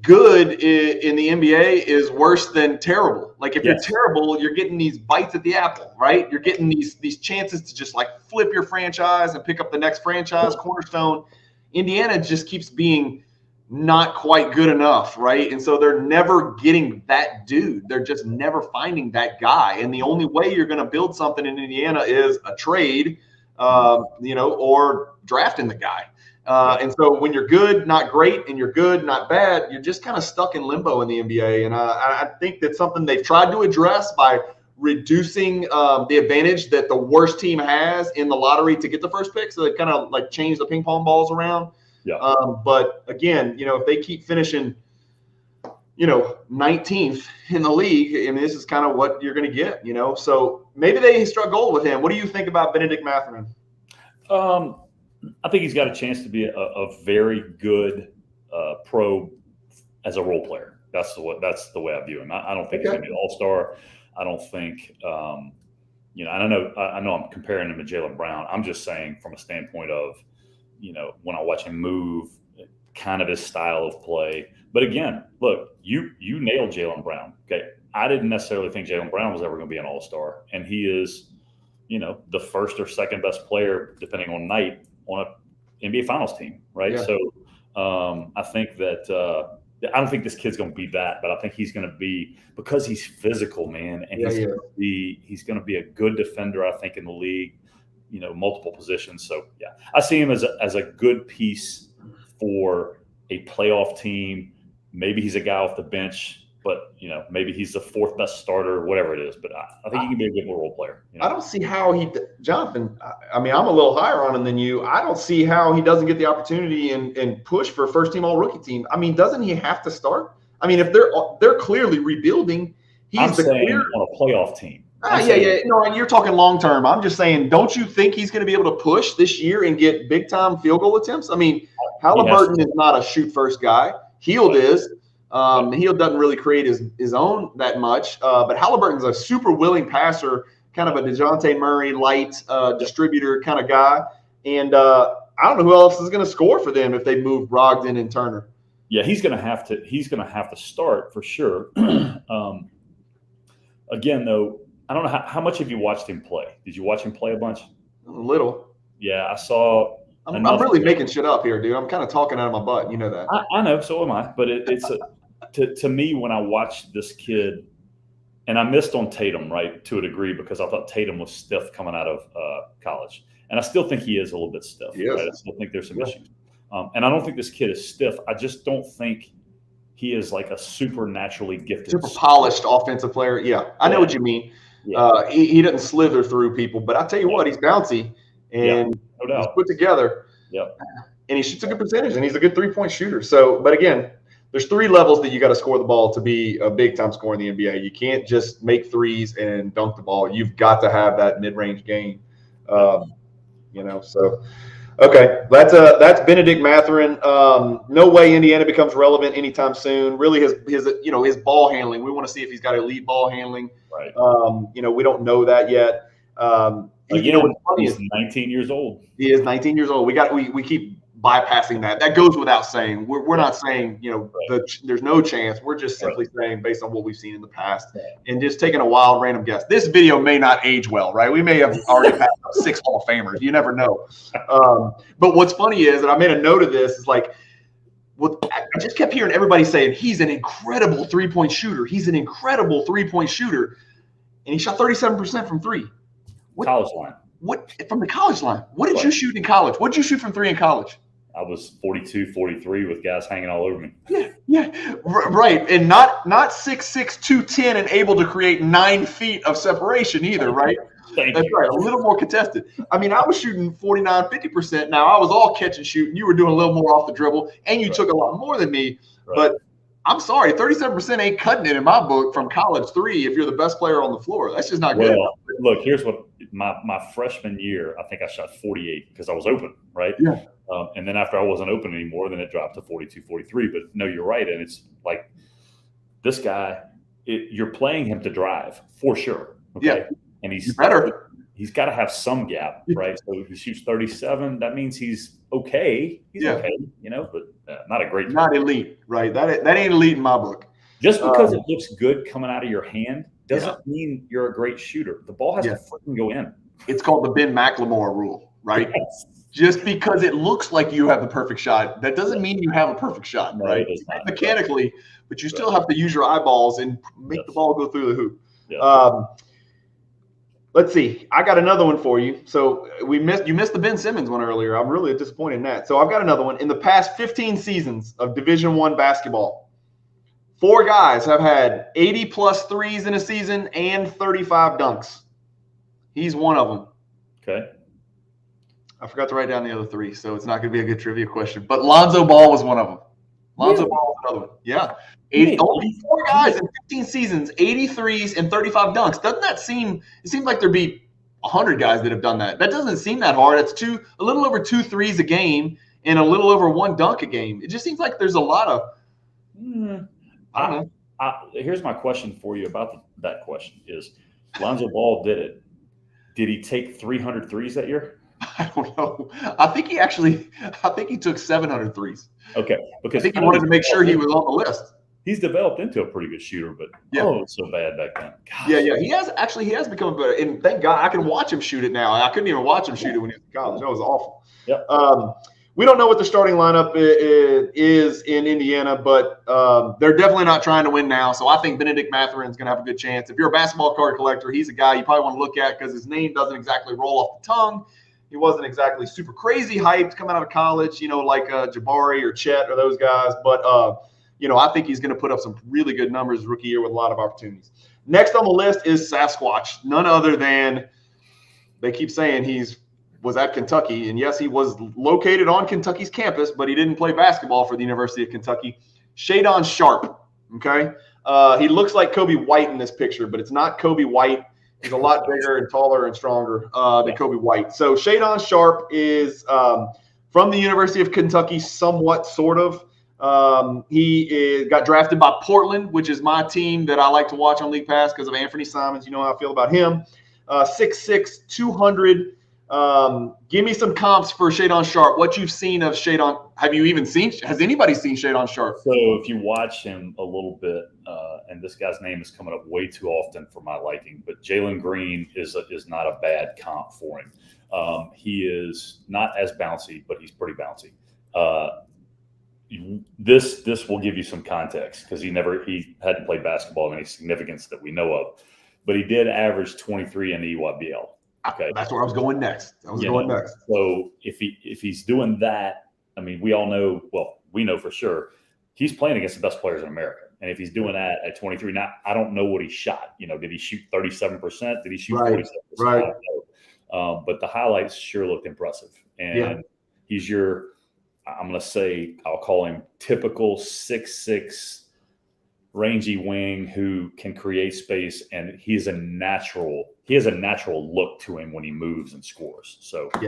Speaker 1: Good in the NBA is worse than terrible. Like if you're terrible, you're getting these bites at the apple, right? You're getting these chances to just like flip your franchise and pick up the next franchise cornerstone. Indiana just keeps being not quite good enough, right? And so they're never getting that dude. They're just never finding that guy. And the only way you're going to build something in Indiana is a trade, or drafting the guy. And so when you're good, not great, and you're good, not bad, you're just kind of stuck in limbo in the NBA. And I think that's something they've tried to address by reducing the advantage that the worst team has in the lottery to get the first pick. So they kind of like change the ping pong balls around.
Speaker 2: Yeah.
Speaker 1: But again, if they keep finishing, 19th in the league, I mean, this is kind of what you're going to get, So maybe they struck gold with him. What do you think about Benedict Matheran?
Speaker 2: I think he's got a chance to be a very good pro as a role player. That's the way I view him. I don't think he's going to be an all-star. I don't think I know I'm comparing him to Jaylen Brown. I'm just saying from a standpoint of when I watch him move, kind of his style of play. But again, look, you nailed Jaylen Brown. Okay, I didn't necessarily think Jaylen Brown was ever going to be an all-star, and he is the first or second best player depending on night on an NBA Finals team, right? Yeah. So I think that I don't think this kid's going to be that, but I think he's going to be, because he's physical, man, and he's going to be a good defender, I think, in the league, multiple positions. So yeah, I see him as a good piece for a playoff team. Maybe he's a guy off the bench, but maybe he's the fourth best starter, whatever it is. But I think he can be a good role player.
Speaker 1: I don't see how Jonathan. I mean, I'm a little higher on him than you. I don't see how he doesn't get the opportunity and push for first team all rookie team. I mean, doesn't he have to start? I mean, if they're clearly rebuilding,
Speaker 2: I'm saying on a playoff team.
Speaker 1: No, and you're talking long term. I'm just saying, don't you think he's going to be able to push this year and get big time field goal attempts? I mean, Halliburton is not a shoot first guy. Hield is. Hield doesn't really create his own that much, but Halliburton's a super willing passer, kind of a DeJounte Murray light distributor kind of guy. And I don't know who else is going to score for them if they move Brogdon and Turner.
Speaker 2: Yeah, he's going to have to start for sure. Again, though, I don't know how much have you watched him play? Did you watch him play a bunch?
Speaker 1: A little.
Speaker 2: Yeah, I saw.
Speaker 1: I'm really making shit up here, dude. I'm kind of talking out of my butt. You know that.
Speaker 2: I know, so am I. But it's to me, when I watched this kid, and I missed on Tatum, right, to a degree, because I thought Tatum was stiff coming out of college. And I still think he is a little bit stiff. Right? I still think there's some issues. And I don't think this kid is stiff. I just don't think he is like a supernaturally gifted,
Speaker 1: super polished offensive player. Yeah, I know what you mean. Yeah. He doesn't slither through people. But I tell you what, he's bouncy and he's put together.
Speaker 2: Yep.
Speaker 1: And he shoots a good percentage, and he's a good three-point shooter. So, but again, there's three levels that you got to score the ball to be a big-time scorer in the NBA. You can't just make threes and dunk the ball. You've got to have that mid-range game. So okay, that's Benedict Matheran. No way Indiana becomes relevant anytime soon. Really, his ball handling. We want to see if he's got elite ball handling.
Speaker 2: Right.
Speaker 1: We don't know that yet.
Speaker 2: He's 19 years old.
Speaker 1: He is 19 years old. We keep bypassing that. That goes without saying. We're not saying, there's no chance. We're just simply saying based on what we've seen in the past and just taking a wild random guess. This video may not age well, right? We may have already passed 6 Hall of Famers. You never know. But what's funny is, and I made a note of this, is like, I just kept hearing everybody saying he's an incredible three-point shooter. He's an incredible three-point shooter. And he shot 37% from three.
Speaker 2: College line.
Speaker 1: What from the college line? What did you shoot in college? What did you shoot from three in college?
Speaker 2: I was 42, 43 with guys hanging all over me.
Speaker 1: Yeah, right. And not 6'6", 210 and able to create 9 feet of separation either, right? That's right. A little more contested. I mean, I was shooting 49, 50%. Now, I was all catch and shoot. And you were doing a little more off the dribble, and you took a lot more than me. Right. But I'm sorry, 37% ain't cutting it in my book from college three if you're the best player on the floor. That's just not good.
Speaker 2: Well, look, here's what my freshman year, I think I shot 48 because I was open, right?
Speaker 1: Yeah.
Speaker 2: And then after I wasn't open anymore, then it dropped to 42, 43. But no, you're right. And it's like this guy, you're playing him to drive for sure. Okay? Yeah. And he's better. He's got to have some gap, right? So if he shoots 37, that means he's okay. He's okay, but not a great player.
Speaker 1: Not elite, right? That ain't elite in my book.
Speaker 2: Just because it looks good coming out of your hand doesn't mean you're a great shooter. The ball has to freaking go in.
Speaker 1: It's called the Ben McLemore rule, right? Yes. Just because it looks like you have the perfect shot, that doesn't mean you have a perfect shot, right? Mechanically, but you still have to use your eyeballs and make the ball go through the hoop. Yeah. Let's see. I got another one for you. So you missed the Ben Simmons one earlier. I'm really disappointed in that. So I've got another one. In the past 15 seasons of Division I basketball, 4 guys have had 80-plus threes in a season and 35 dunks. He's one of them. Okay. I forgot to write down the other 3, so it's not going to be a good trivia question. But Lonzo Ball was one of them. Lonzo Ball was another one. Yeah. Only 4 guys in 15 seasons, 83s and 35 dunks. Doesn't that seem – it seems like there'd be 100 guys that have done that. That doesn't seem that hard. It's a little over 2 threes a game and a little over 1 dunk a game. It just seems like there's a lot of I don't know.
Speaker 2: Here's my question for you about that question is Lonzo Ball did it. Did he take 300 threes that year?
Speaker 1: I don't know. I think he took 700 threes.
Speaker 2: Okay. Because
Speaker 1: I think he wanted to make sure he was on the list.
Speaker 2: He's developed into a pretty good shooter, but it was so bad back then.
Speaker 1: Gosh. Yeah. He has become better. And thank God I can watch him shoot it now. I couldn't even watch him shoot it when he was in college. That was awful. Yep. We don't know what the starting lineup is in Indiana, but they're definitely not trying to win now. So I think Benedict Matheran is going to have a good chance. If you're a basketball card collector, he's a guy you probably want to look at because his name doesn't exactly roll off the tongue. He wasn't exactly super crazy hyped coming out of college, like Jabari or Chet or those guys. But, I think he's going to put up some really good numbers rookie year with a lot of opportunities. Next on the list is Sasquatch, none other than they keep saying was at Kentucky. And, yes, he was located on Kentucky's campus, but he didn't play basketball for the University of Kentucky. Shadon Sharp, okay? He looks like Kobe White in this picture, but it's not Kobe White. He's a lot bigger and taller and stronger than Kobe White. So Shadon Sharp is from the University of Kentucky, somewhat, sort of. He got drafted by Portland, which is my team that I like to watch on League Pass because of Anthony Simons. You know how I feel about him. 6'6", 200. Give me some comps for Shadon Sharp. What you've seen of Shadon? Has anybody seen Shadon Sharp?
Speaker 2: So if you watch him a little bit, and this guy's name is coming up way too often for my liking, but Jalen Green is not a bad comp for him. He is not as bouncy, but he's pretty bouncy. This will give you some context because he hadn't played basketball of any significance that we know of, but he did average 23 in the EYBL. Okay,
Speaker 1: that's where I was going next.
Speaker 2: So if he's doing that, I mean, we know for sure he's playing against the best players in America. And if he's doing that at 23, now I don't know what he shot. Did he shoot 37%? Did he shoot 47%?
Speaker 1: Right.
Speaker 2: I don't know. But the highlights sure looked impressive. And he's I'm going to say, I'll call him typical 6'6", rangy wing who can create space, and he has a natural look to him when he moves and scores. So I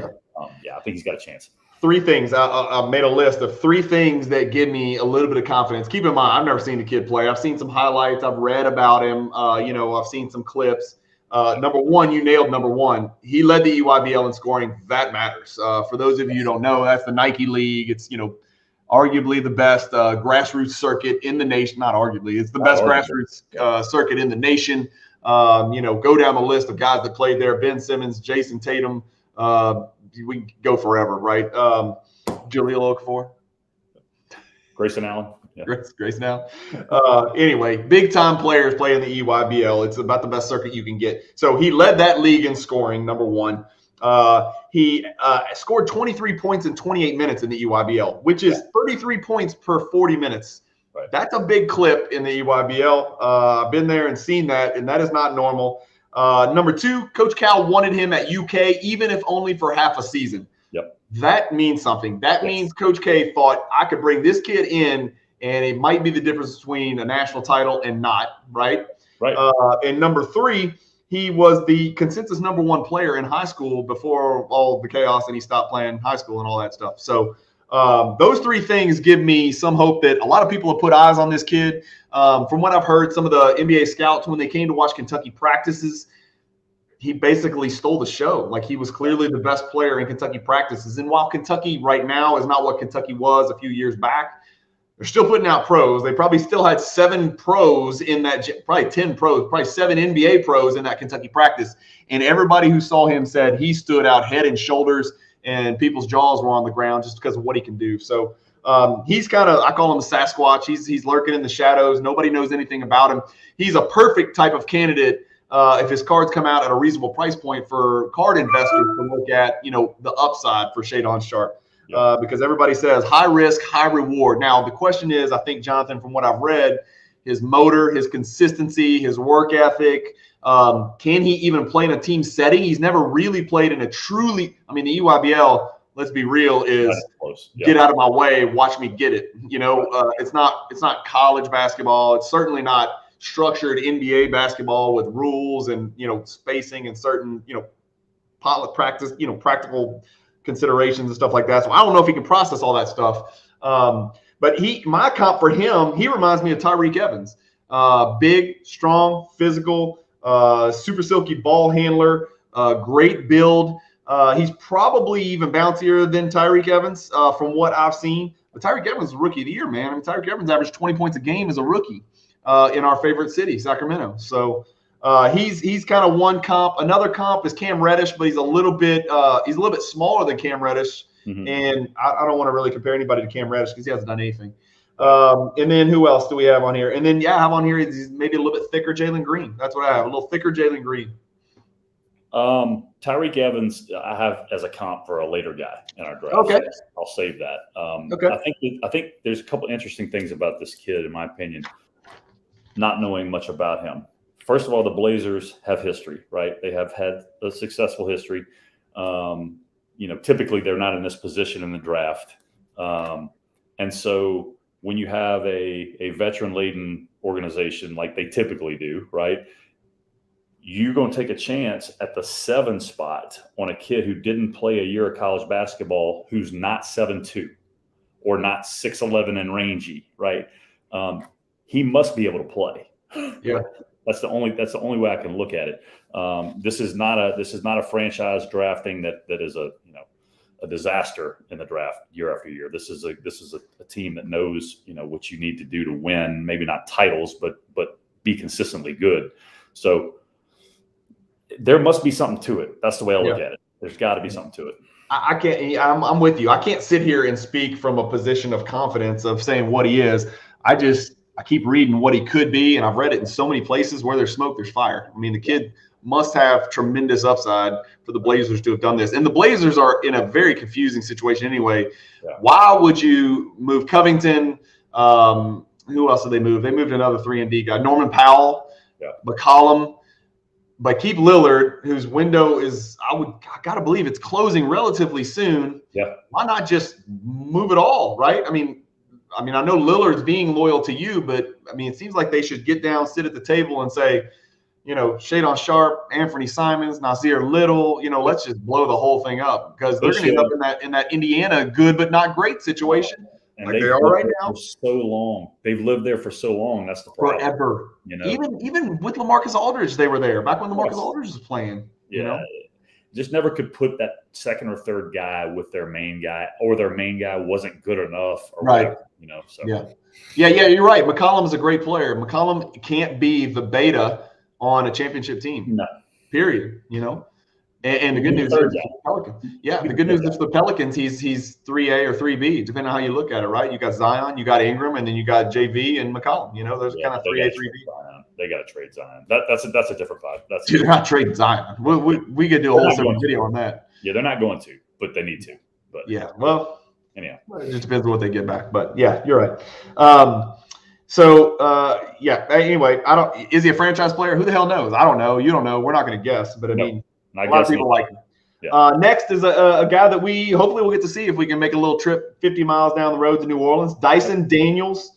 Speaker 2: think he's got a chance.
Speaker 1: 3 things. I made a list of 3 things that give me a little bit of confidence. Keep in mind, I've never seen the kid play. I've seen some highlights. I've read about him. I've seen some clips. Number one, you nailed number one. He led the EYBL in scoring. That matters. For those of you who don't know, that's the Nike League. It's, arguably the best grassroots circuit in the nation. Not arguably, it's the best grassroots circuit in the nation. Go down the list of guys that played there: Ben Simmons, Jason Tatum. We can go forever, right? Jaleel Okafor,
Speaker 2: Grayson Allen.
Speaker 1: Yeah. Grayson Allen. Anyway, big time players play in the EYBL. It's about the best circuit you can get. So he led that league in scoring. Number one. He scored 23 points in 28 minutes in the EYBL, which is 33 points per 40 minutes.
Speaker 2: Right.
Speaker 1: That's a big clip in the EYBL. I've been there and seen that, and that is not normal. Number two, Coach Cal wanted him at UK, even if only for half a season.
Speaker 2: Yep.
Speaker 1: That means something. That means Coach K thought, I could bring this kid in, and it might be the difference between a national title and not, right?
Speaker 2: Right.
Speaker 1: And number three, he was the consensus number one player in high school before all the chaos, and he stopped playing high school and all that stuff. So those three things give me some hope that a lot of people have put eyes on this kid. From what I've heard, some of the NBA scouts, when they came to watch Kentucky practices, he basically stole the show. Like, he was clearly the best player in Kentucky practices. And while Kentucky right now is not what Kentucky was a few years back, they're still putting out pros. They probably still had 7 pros in that, probably 10 pros, probably 7 NBA pros in that Kentucky practice. And everybody who saw him said he stood out head and shoulders, and people's jaws were on the ground just because of what he can do. So he's kind of, I call him a Sasquatch. He's lurking in the shadows. Nobody knows anything about him. He's a perfect type of candidate if his cards come out at a reasonable price point for card investors to look at, the upside for Shadon Sharp. Because everybody says high risk, high reward. Now, the question is, I think, Jonathan, from what I've read, his motor, his consistency, his work ethic, can he even play in a team setting? He's never really played in a truly – the EYBL, let's be real, is get out of my way, watch me get it. It's not college basketball. It's certainly not structured NBA basketball with rules and, spacing and certain, pilot practice, practical – considerations and stuff like that. So I don't know if he can process all that stuff. But my comp for him, he reminds me of Tyreek Evans. Big, strong, physical, super silky ball handler, great build. He's probably even bouncier than Tyreek Evans from what I've seen. But Tyreek Evans is rookie of the year, man. Tyreek Evans averaged 20 points a game as a rookie in our favorite city, Sacramento. So he's kind of one comp. Another comp is Cam Reddish, but he's a little bit smaller than Cam Reddish. Mm-hmm. And I don't want to really compare anybody to Cam Reddish because he hasn't done anything. And then who else do we have on here? And then I have on here he's maybe a little bit thicker Jalen Green. That's what I have, a little thicker Jalen Green.
Speaker 2: Tyreek Evans I have as a comp for a later guy in our draft.
Speaker 1: Okay.
Speaker 2: So I'll save that.
Speaker 1: Okay.
Speaker 2: I think there's a couple interesting things about this kid, in my opinion, not knowing much about him. First of all, the Blazers have history, right? They have had a successful history. Typically they're not in this position in the draft. And so when you have a veteran-laden organization like they typically do, right, you're going to take a chance at the 7 spot on a kid who didn't play a year of college basketball, who's not 7'2" or not 6'11" and rangy, right? He must be able to play.
Speaker 1: Yeah.
Speaker 2: That's the only way I can look at it. This is not a franchise drafting that is a disaster in the draft year after year. This is a team that knows what you need to do to win, maybe not titles, but be consistently good. So there must be something to it. That's the way I look at it. There's got to be something to it.
Speaker 1: I can't. I'm with you. I can't sit here and speak from a position of confidence of saying what he is. I keep reading what he could be, and I've read it in so many places. Where there's smoke, there's fire. The kid must have tremendous upside for the Blazers to have done this. And the Blazers are in a very confusing situation anyway. Yeah. Why would you move Covington? Who else did they move? They moved another 3-and-D guy, Norman Powell, McCollum. But keep Lillard, whose window is, I got to believe it's closing relatively soon.
Speaker 2: Yeah. Why
Speaker 1: not just move it all, right? I know Lillard's being loyal to you, but it seems like they should get down, sit at the table, and say, Shadon Sharp, Anthony Simons, Nasir Little, let's just blow the whole thing up because they're going to end up in that Indiana good but not great situation.
Speaker 2: And
Speaker 1: like they are right now.
Speaker 2: For so long. They've lived there for so long. That's the problem.
Speaker 1: Forever.
Speaker 2: You know?
Speaker 1: Even with LaMarcus Aldridge, they were there back when LaMarcus Aldridge was playing.
Speaker 2: Yeah.
Speaker 1: You know?
Speaker 2: Just never could put that second or third guy with their main guy, or their main guy wasn't good enough. Or
Speaker 1: right.
Speaker 2: Whatever, you know. So
Speaker 1: Yeah, you're right. McCollum is a great player. McCollum can't be the beta on a championship team.
Speaker 2: No.
Speaker 1: Period. You know? And the good news is for the Pelicans. Yeah, the good news is for the Pelicans, he's 3A or 3B, depending on how you look at it, right? You got Zion, you got Ingram, and then you got JV and McCollum. You know, those kind of 3A, 3B.
Speaker 2: They got to trade Zion. That's a different vibe.
Speaker 1: Dude, they're not trading Zion. We could do a whole separate video on that.
Speaker 2: Yeah, they're not going to, but they need to. But
Speaker 1: yeah, well,
Speaker 2: anyhow,
Speaker 1: it just depends on what they get back. But yeah, you're right. Anyway, is he a franchise player? Who the hell knows? I don't know. You don't know. We're not going to guess. But I mean, a lot of people like him. Yeah. Next is a guy that we hopefully will get to see if we can make a little trip 50 miles down the road to New Orleans. Dyson Daniels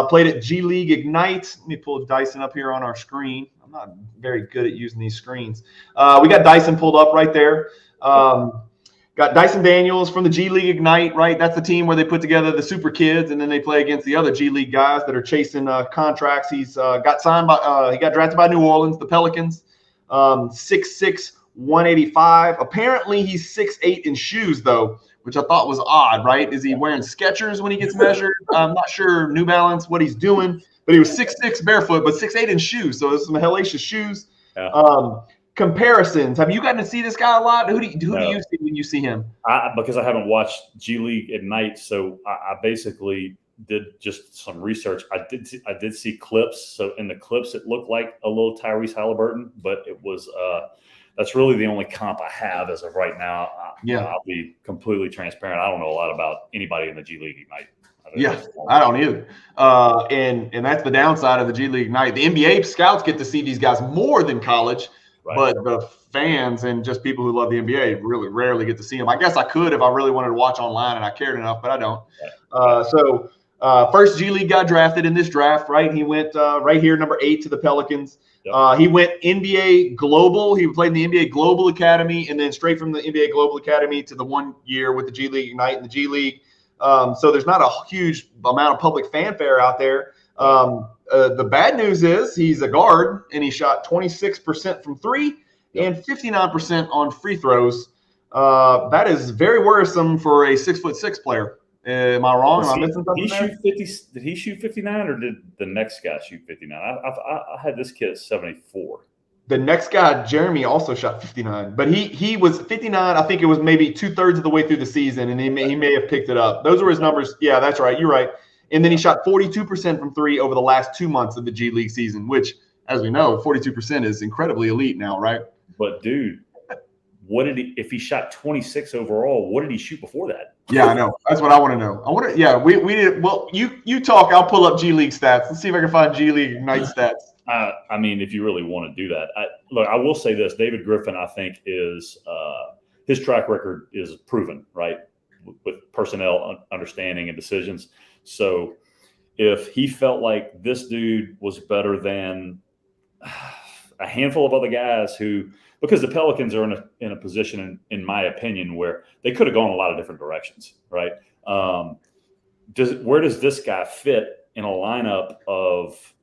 Speaker 1: played at G League Ignite. Let me pull Dyson up here on our screen. I'm not very good at using these screens. We got Dyson pulled up right there. Got Dyson Daniels from the G League Ignite, right? That's the team where they put together the super kids, and then they play against the other G League guys that are chasing contracts. He's got signed by he got drafted by New Orleans, the Pelicans. 6'6", 185. Apparently he's 6'8" in shoes though, which I thought was odd, right? Is he wearing Skechers when he gets measured? I'm not sure New Balance, what he's doing, but he was 6'6" barefoot, but 6'8" in shoes. So there's some hellacious shoes. Yeah. Comparisons. Have you gotten to see this guy a lot? Who do you see when you see him?
Speaker 2: Because I haven't watched G League Ignite, so I basically did just some research. I did see clips. So in the clips, it looked like a little Tyrese Halliburton, but it was that's really the only comp I have as of right now. I'll be completely transparent. I don't know a lot about anybody in the G League Ignite.
Speaker 1: I don't either. And that's the downside of the G League Ignite. The NBA scouts get to see these guys more than college, right. But the fans and just people who love the NBA really rarely get to see them. I guess I could if I really wanted to watch online and I cared enough, but I don't. Right. First G League got drafted in this draft, right? He went right here, number 8 to the Pelicans. Yep. He went NBA Global. He played in the NBA Global Academy, and then straight from the NBA Global Academy to the 1 year with the G League Ignite and the G League. So there's not a huge amount of public fanfare out there. The bad news is he's a guard, and he shot 26% from 3 and 59% on free throws. That is very worrisome for a 6'6" player. Am I wrong? Am I missing something there?
Speaker 2: Did he shoot 59 or did the next guy shoot 59? I had this kid at 74.
Speaker 1: The next guy, Jeremy, also shot 59, but he was 59. I think it was maybe 2/3 of the way through the season, and he may have picked it up. Those were his numbers. Yeah, that's right. You're right. And then he shot 42% from 3 over the last 2 months of the G League season, which, as we know, 42% is incredibly elite now, right?
Speaker 2: But dude, if he shot 26 overall, what did he shoot before that?
Speaker 1: Yeah, I know. That's what I want to know. Yeah, we did. Well, you talk. I'll pull up G League stats. Let's see if I can find G League Ignite stats.
Speaker 2: I mean, if you really want to do that, I will say this: David Griffin, I think, is his track record is proven, right, with personnel understanding and decisions. So, if he felt like this dude was better than a handful of other guys because the Pelicans are in a position, in my opinion, where they could have gone a lot of different directions, right? Where does this guy fit in a lineup of,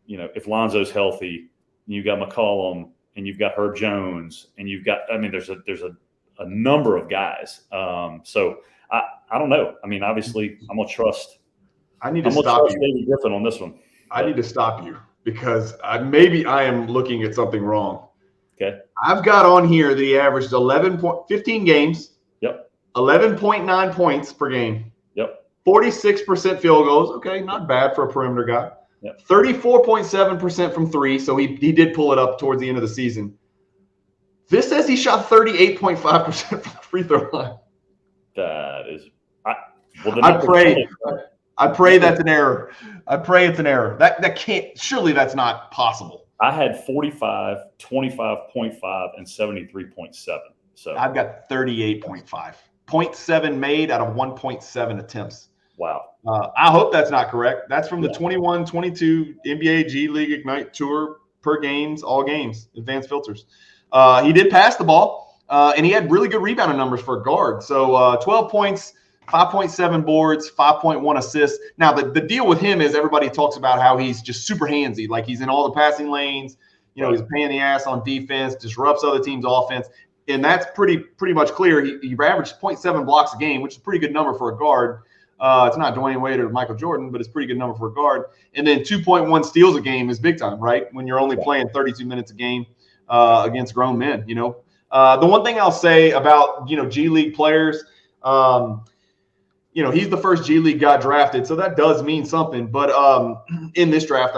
Speaker 2: if Lonzo's healthy, you've got McCollum and you've got Herb Jones and you've got, there's a number of guys. So I don't know. I mean, obviously I'm going to trust.
Speaker 1: I need to stop you.
Speaker 2: David Griffin on this one.
Speaker 1: I need to stop you because maybe I am looking at something wrong.
Speaker 2: Okay.
Speaker 1: I've got on here that he averaged 15 games.
Speaker 2: Yep.
Speaker 1: 11.9 points per game.
Speaker 2: Yep.
Speaker 1: 46% field goals. Okay, not bad for a perimeter guy.
Speaker 2: Yep.
Speaker 1: 34.7% from 3, so he did pull it up towards the end of the season. This says he shot 38.5% from the free throw line.
Speaker 2: That is
Speaker 1: I pray that's an error. I pray it's an error. That can't, surely that's not possible.
Speaker 2: I had 45, 25.5, and 73.7. So
Speaker 1: I've got 38.5. 0.7 made out of 1.7 attempts.
Speaker 2: Wow.
Speaker 1: I hope that's not correct. That's from the 21-22 NBA G League Ignite Tour per games, all games, advanced filters. He did pass the ball, and he had really good rebounding numbers for a guard. So 12 points, 5.7 boards, 5.1 assists. Now, the deal with him is everybody talks about how he's just super handsy, like he's in all the passing lanes. He's a pain in the ass on defense, disrupts other teams' offense. And that's pretty much clear. He averaged 0.7 blocks a game, which is a pretty good number for a guard. It's not Dwayne Wade or Michael Jordan, but it's a pretty good number for a guard. And then 2.1 steals a game is big time, right? When you're only playing 32 minutes a game against grown men, The one thing I'll say about, G League players, he's the first G League guy drafted, so that does mean something. But in this draft,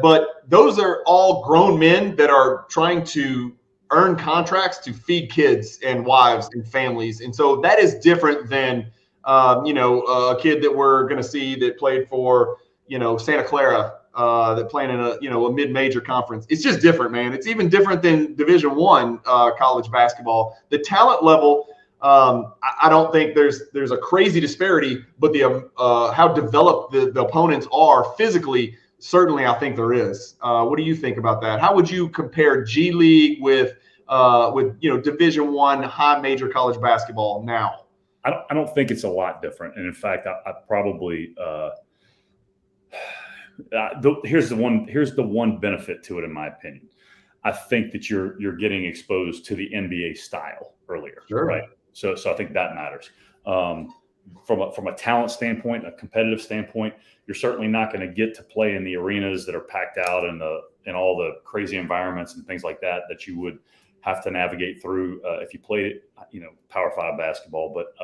Speaker 1: but those are all grown men that are trying to earn contracts to feed kids and wives and families, and so that is different than a kid that we're going to see that played for Santa Clara, that playing in a mid-major conference. It's just different, man. It's even different than Division I college basketball. The talent level. I don't think there's a crazy disparity, but the how developed the opponents are physically, certainly I think there is. What do you think about that? How would you compare G League with Division I high major college basketball now?
Speaker 2: I don't think it's a lot different, and in fact, I probably here's the one benefit to it, in my opinion. I think that you're getting exposed to the NBA style earlier,
Speaker 1: sure.
Speaker 2: Right? So I think that matters. From a talent standpoint, a competitive standpoint, you're certainly not going to get to play in the arenas that are packed out and in all the crazy environments and things like that you would have to navigate through if you played Power 5 basketball. But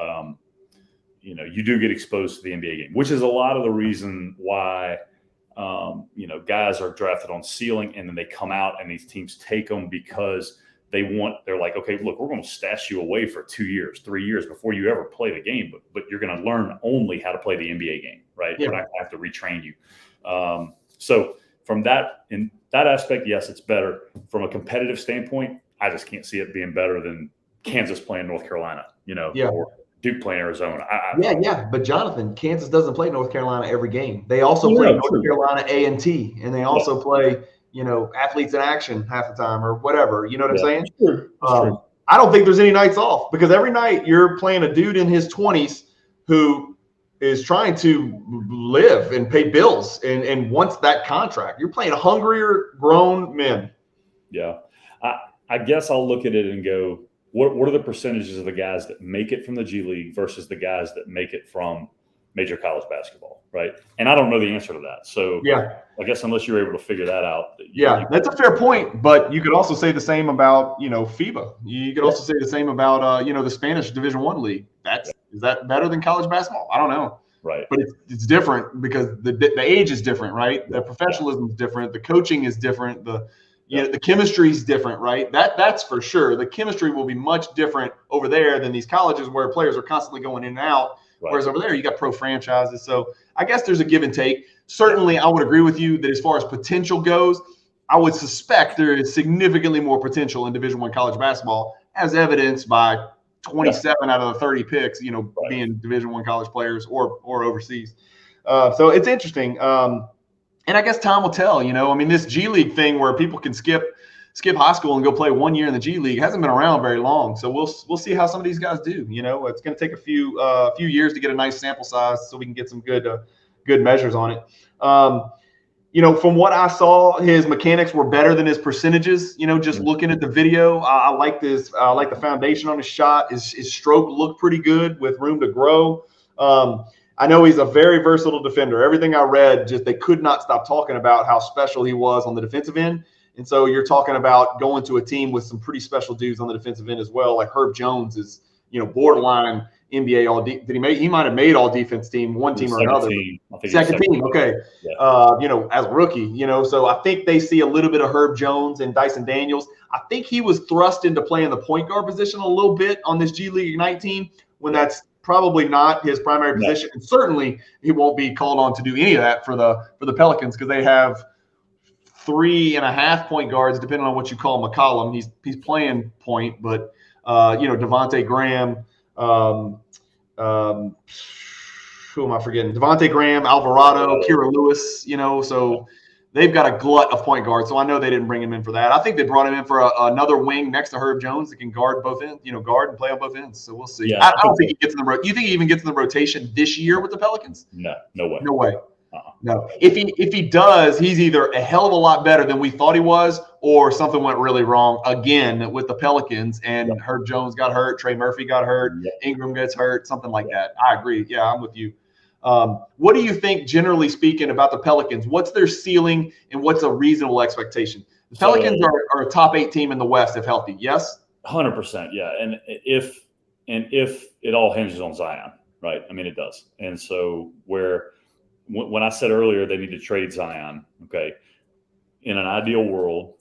Speaker 2: you do get exposed to the NBA game, which is a lot of the reason why guys are drafted on ceiling and then they come out and these teams take them because they're like, okay, look, we're going to stash you away for 2 years, 3 years before you ever play the game, but you're going to learn only how to play the NBA game, right?
Speaker 1: Yeah.
Speaker 2: We're not going to have to retrain you. So from that, in that aspect, yes, it's better. From a competitive standpoint, I just can't see it being better than Kansas playing North Carolina, or Duke playing Arizona.
Speaker 1: But Jonathan, Kansas doesn't play North Carolina every game. They also play North Carolina A&T, and they also play athletes in action half the time or whatever. You know what I'm saying?
Speaker 2: True.
Speaker 1: I don't think there's any nights off because every night you're playing a dude in his 20s who is trying to live and pay bills and wants that contract. You're playing hungrier grown men.
Speaker 2: Yeah. I guess I'll look at it and go, what are the percentages of the guys that make it from the G League versus the guys that make it from major college basketball, right? And I don't know the answer to that. So I guess unless you're able to figure that out.
Speaker 1: That's a fair point. But you could also say the same about, FIBA. You could also say the same about, the Spanish Division I league. Is that better than college basketball? I don't know.
Speaker 2: Right.
Speaker 1: But it's different because the age is different, right? The professionalism is different. The coaching is different. The chemistry is different, right? That's for sure. The chemistry will be much different over there than these colleges where players are constantly going in and out. Right. Whereas over there, you got pro franchises. So I guess there's a give and take. Certainly, I would agree with you that as far as potential goes, I would suspect there is significantly more potential in Division I college basketball, as evidenced by 27 out of the 30 picks, being Division I college players or overseas. So it's interesting. And I guess time will tell, this G League thing where people can skip high school and go play 1 year in the G League hasn't been around very long. So we'll see how some of these guys do. It's going to take a few years to get a nice sample size so we can get some good measures on it. From what I saw, his mechanics were better than his percentages. Just looking at the video, I like this. I like the foundation on his shot. His stroke looked pretty good with room to grow. I know he's a very versatile defender. Everything I read, they could not stop talking about how special he was on the defensive end. And so you're talking about going to a team with some pretty special dudes on the defensive end as well. Like Herb Jones is, borderline NBA all. Did he make? He might have made all defense team, one team or another. Second team. Okay. Yeah. As a rookie, so I think they see a little bit of Herb Jones and Dyson Daniels. I think he was thrust into playing the point guard position a little bit on this G League Ignite team when that's probably not his primary position. And certainly he won't be called on to do any of that for the Pelicans because they have 3.5 point guards, depending on what you call McCollum. He's playing point, but Devontae Graham, who am I forgetting? Devontae Graham, Alvarado, Kira Lewis, so they've got a glut of point guards, so I know they didn't bring him in for that. I think they brought him in for another wing next to Herb Jones that can guard both ends, guard and play on both ends. So we'll see.
Speaker 2: Yeah,
Speaker 1: I don't think he gets in the. You think he even gets in the rotation this year with the Pelicans?
Speaker 2: No way.
Speaker 1: No way. No. If he does, he's either a hell of a lot better than we thought he was, or something went really wrong again with the Pelicans, and Herb Jones got hurt, Trey Murphy got hurt, Ingram gets hurt, something like that. I agree. Yeah, I'm with you. What do you think, generally speaking, about the Pelicans? What's their ceiling and what's a reasonable expectation? The Pelicans are a top 8 team in the West if healthy. Yes?
Speaker 2: 100%. Yeah. And if it all hinges on Zion, right? I mean, it does. And so when I said earlier they need to trade Zion, okay, in an ideal world,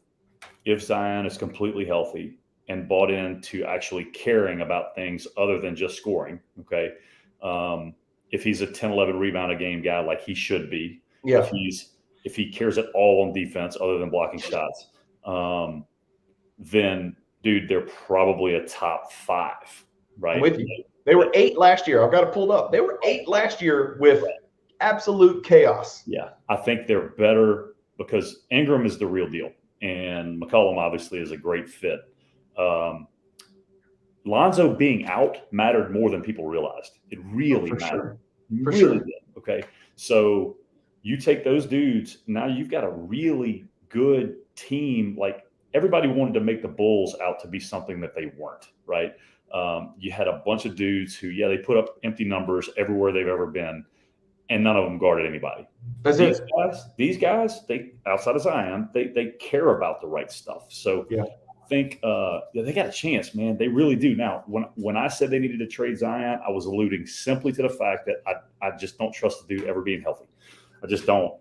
Speaker 2: if Zion is completely healthy and bought into actually caring about things other than just scoring, okay, if he's a 10, 11 rebound a game guy like he should be, if he cares at all on defense other than blocking shots, then, dude, they're probably a top 5, right?
Speaker 1: I'm with you. They were 8 last year. I've got it pulled up. They were 8 last year with absolute chaos.
Speaker 2: Yeah, I think they're better because Ingram is the real deal, and McCollum obviously is a great fit. Lonzo being out mattered more than people realized. It really mattered. Sure. Did. Okay, so you take those dudes, now you've got a really good team. Like, everybody wanted to make the Bulls out to be something that they weren't, right? You had a bunch of dudes who, they put up empty numbers everywhere they've ever been, and none of them guarded anybody. These guys, they, outside of Zion, they care about the right stuff. So I think they got a chance, man. They really do. Now, when I said they needed to trade Zion, I was alluding simply to the fact that I just don't trust the dude ever being healthy. I just don't.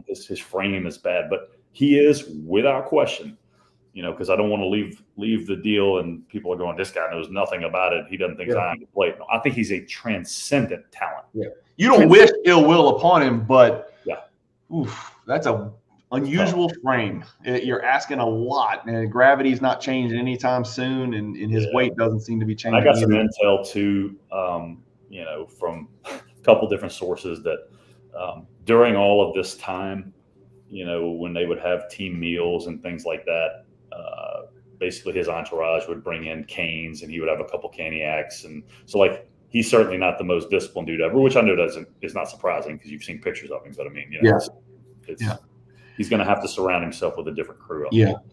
Speaker 2: His frame is bad, but he is without question. Because I don't want to leave the deal and people are going, this guy knows nothing about it. He doesn't think Zion can play. No, I think he's a transcendent talent. Yeah.
Speaker 1: You don't wish ill will upon him, but that's a unusual frame. You're asking a lot, and gravity's not changing anytime soon, and his weight doesn't seem to be changing.
Speaker 2: I got some intel too, from a couple different sources that during all of this time, when they would have team meals and things like that, basically his entourage would bring in canes, and he would have a couple caniacs, and so he's certainly not the most disciplined dude ever, which I know is not surprising because you've seen pictures of him. But I mean, he's going to have to surround himself with a different crew.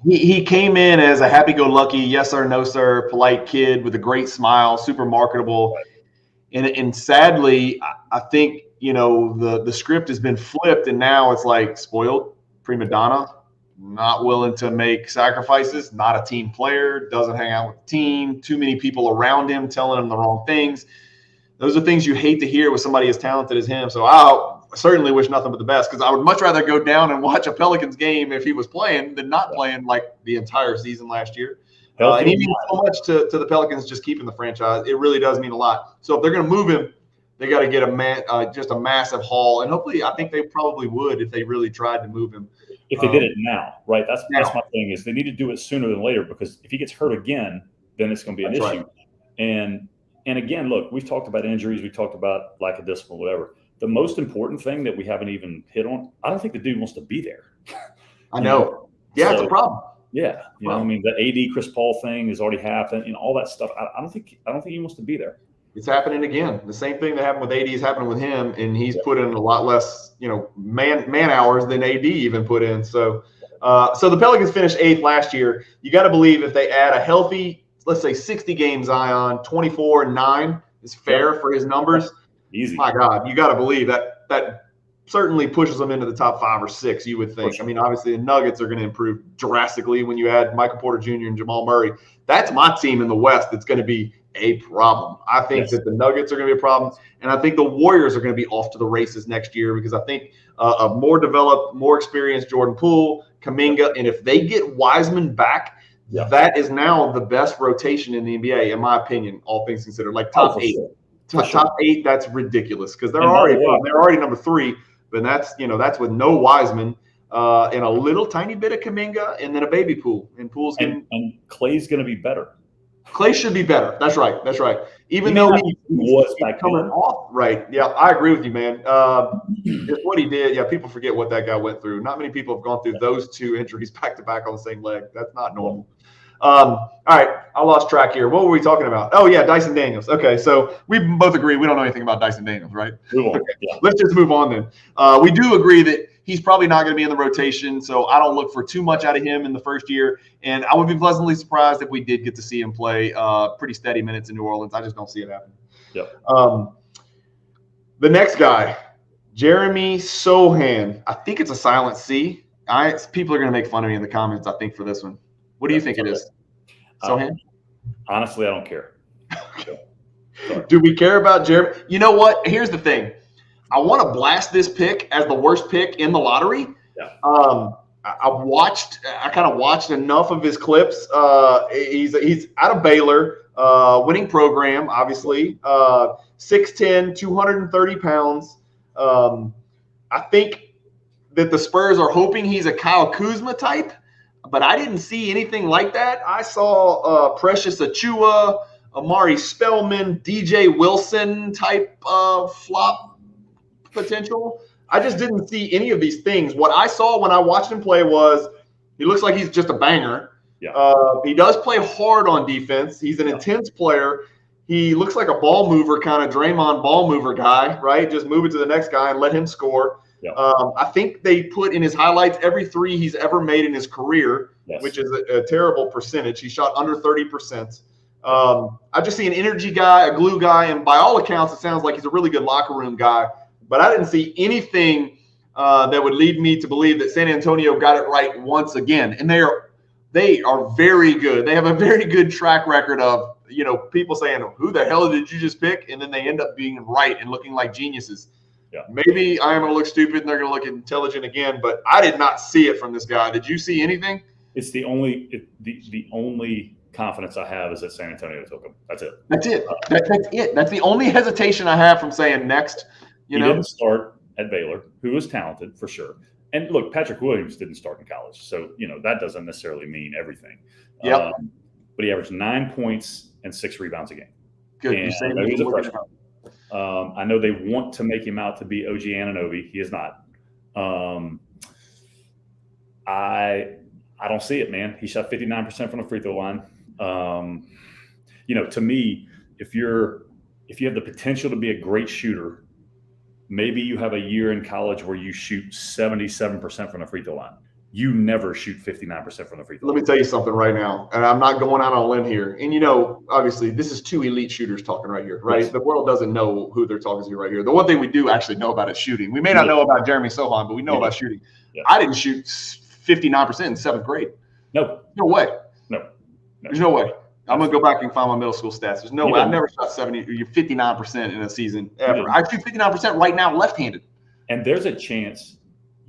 Speaker 1: He came in as a happy-go-lucky, yes sir, no sir, polite kid with a great smile, super marketable, and sadly, I think the script has been flipped, and now it's like spoiled prima donna, not willing to make sacrifices, not a team player, doesn't hang out with the team, too many people around him telling him the wrong things. Those are things you hate to hear with somebody as talented as him. So I certainly wish nothing but the best, because I would much rather go down and watch a Pelicans game if he was playing than not playing like the entire season last year. And he means so much to the Pelicans just keeping the franchise. It really does mean a lot. So if they're going to move him, they got to get just a massive haul. And hopefully, I think they probably would if they really tried to move him.
Speaker 2: If they did it now, right? That's my thing, is they need to do it sooner than later, because if he gets hurt again, then it's going to be an issue. Right. And again, look, we've talked about injuries, we talked about lack of discipline, whatever. The most important thing that we haven't even hit on, I don't think the dude wants to be there.
Speaker 1: I know. Yeah, it's a problem.
Speaker 2: Yeah, you know, I mean, the AD Chris Paul thing has already happened, all that stuff. I don't think he wants to be there.
Speaker 1: It's happening again. The same thing that happened with AD is happening with him, and he's put in a lot less, man hours than AD even put in. So, so the Pelicans finished 8th last year. You got to believe if they add a healthy, let's say 60 games Zion, 24-9 is fair for his numbers.
Speaker 2: Easy.
Speaker 1: My God, you got to believe that certainly pushes them into the top 5 or 6. You would think. Sure. I mean, obviously the Nuggets are going to improve drastically when you add Michael Porter Jr. and Jamal Murray. That's my team in the West that's going to be a problem. I think that the Nuggets are going to be a problem, and I think the Warriors are going to be off to the races next year, because I think a more developed, more experienced Jordan Poole, Kuminga, and if they get Wiseman back, that is now the best rotation in the NBA, in my opinion, all things considered. Like top 8. Top 8, that's ridiculous, because they're already number 3, but that's with no Wiseman and a little tiny bit of Kuminga and then a baby Poole. And Poole's
Speaker 2: and Clay's going to be better.
Speaker 1: Clay should be better. That's right. That's right. Even
Speaker 2: He
Speaker 1: though
Speaker 2: was
Speaker 1: he's
Speaker 2: back
Speaker 1: coming
Speaker 2: then.
Speaker 1: off. Right. Yeah, I agree with you, man. It's what he did. Yeah, people forget what that guy went through. Not many people have gone through those two injuries back to back on the same leg. That's not normal. All right, I lost track here. What were we talking about? Oh, yeah, Dyson Daniels. Okay, so we both agree we don't know anything about Dyson Daniels, right?
Speaker 2: Move on.
Speaker 1: Okay,
Speaker 2: Yeah.
Speaker 1: let's just move on then. We do agree that he's probably not going to be in the rotation, so I don't look for too much out of him in the first year. And I would be pleasantly surprised if we did get to see him play pretty steady minutes in New Orleans. I just don't see it happening.
Speaker 2: Yep.
Speaker 1: The next guy, Jeremy Sohan. I think it's a silent C. People are going to make fun of me in the comments, I think, for this one. What do you think it is? Sohan?
Speaker 2: Honestly, I don't care.
Speaker 1: Do we care about Jeremy? You know what? Here's the thing. I want to blast this pick as the worst pick in the lottery.
Speaker 2: Yeah.
Speaker 1: I kind of watched enough of his clips. He's out of Baylor, winning program, obviously. 6'10", 230 pounds. I think that the Spurs are hoping he's a Kyle Kuzma type, but I didn't see anything like that. I saw Precious Achua, Amari Spellman, DJ Wilson type flop potential. I just didn't see any of these things. What I saw when I watched him play was he looks like he's just a banger.
Speaker 2: Yeah.
Speaker 1: He does play hard on defense. He's an intense player. He looks like a ball mover, kind of Draymond ball mover guy, right? Just move it to the next guy and let him score.
Speaker 2: Yeah.
Speaker 1: I think they put in his highlights every three he's ever made in his career, which is a terrible percentage. He shot under 30%. I just see an energy guy, a glue guy, and by all accounts, it sounds like he's a really good locker room guy. But I didn't see anything that would lead me to believe that San Antonio got it right once again. And they are very good. They have a very good track record of, people saying, who the hell did you just pick? And then they end up being right and looking like geniuses.
Speaker 2: Yeah.
Speaker 1: Maybe I am going to look stupid and they're going to look intelligent again, but I did not see it from this guy. Did you see anything?
Speaker 2: It's the only confidence I have is that San Antonio took him. That's it.
Speaker 1: That's it. That's it. That's the only hesitation I have from saying next.
Speaker 2: He didn't start at Baylor, who was talented for sure. And look, Patrick Williams didn't start in college, so that doesn't necessarily mean everything.
Speaker 1: Yep.
Speaker 2: But he averaged 9 points and 6 rebounds a game.
Speaker 1: Good.
Speaker 2: And he's a freshman. I know they want to make him out to be OG Anunoby. He is not. I don't see it, man. He shot 59% from the free throw line. To me, if you have the potential to be a great shooter, maybe you have a year in college where you shoot 77% from the free throw line. You never shoot 59% from the free throw line.
Speaker 1: Let me tell you something right now, and I'm not going out on a limb here. And, obviously, this is two elite shooters talking right here, right? Yes. The world doesn't know who they're talking to right here. The one thing we do actually know about is shooting. We may not know about Jeremy Sohan, but we know about shooting. Yeah. I didn't shoot 59% in 7th grade.
Speaker 2: No
Speaker 1: way.
Speaker 2: No.
Speaker 1: There's no way. I'm going to go back and find my middle school stats. There's no way. I never shot 59% in a season ever. I shoot 59% right now left-handed.
Speaker 2: And there's a chance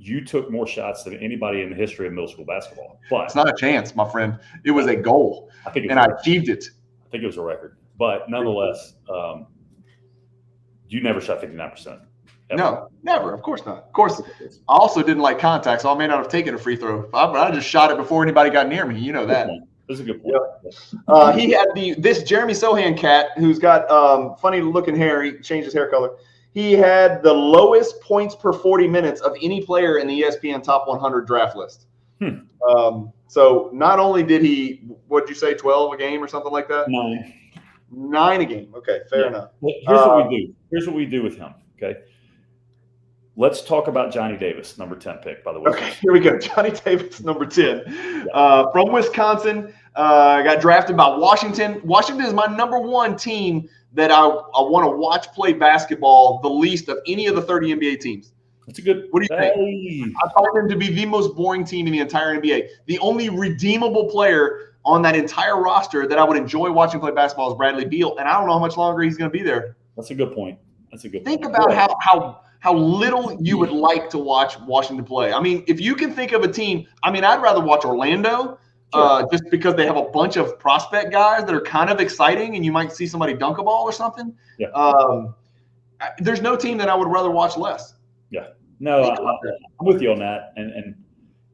Speaker 2: you took more shots than anybody in the history of middle school basketball. But
Speaker 1: it's not a chance, my friend. It was a goal, I achieved it.
Speaker 2: I think it was a record. But nonetheless, you never shot 59%. Ever.
Speaker 1: No, never. Of course not. Of course. I also didn't like contact, so I may not have taken a free throw. But I just shot it before anybody got near me. You know that.
Speaker 2: That's a good point.
Speaker 1: Yeah. He had this Jeremy Sohan cat who's got funny looking hair. He changed his hair color. He had the lowest points per 40 minutes of any player in the ESPN Top 100 draft list. So not only did he, what did you say, 12 a game or something like that? 9 a game. Okay, fair enough.
Speaker 2: Well, here's what we do. Here's what we do with him. Okay. Let's talk about Johnny Davis, number 10 pick, by the way.
Speaker 1: Okay, here we go. Johnny Davis, number 10. From Wisconsin, got drafted by Washington. Washington is my number 1 team that I want to watch play basketball the least of any of the 30 NBA teams.
Speaker 2: That's a good.
Speaker 1: What do you think? I find them to be the most boring team in the entire NBA. The only redeemable player on that entire roster that I would enjoy watching play basketball is Bradley Beal, and I don't know how much longer he's going to be there.
Speaker 2: That's a good point.
Speaker 1: Think about how little you would like to watch Washington play. I mean, if you can think of a team, I'd rather watch Orlando. Sure. Just because they have a bunch of prospect guys that are kind of exciting and you might see somebody dunk a ball or something.
Speaker 2: Yeah.
Speaker 1: There's no team that I would rather watch less.
Speaker 2: Yeah. No, I'm with you on that. And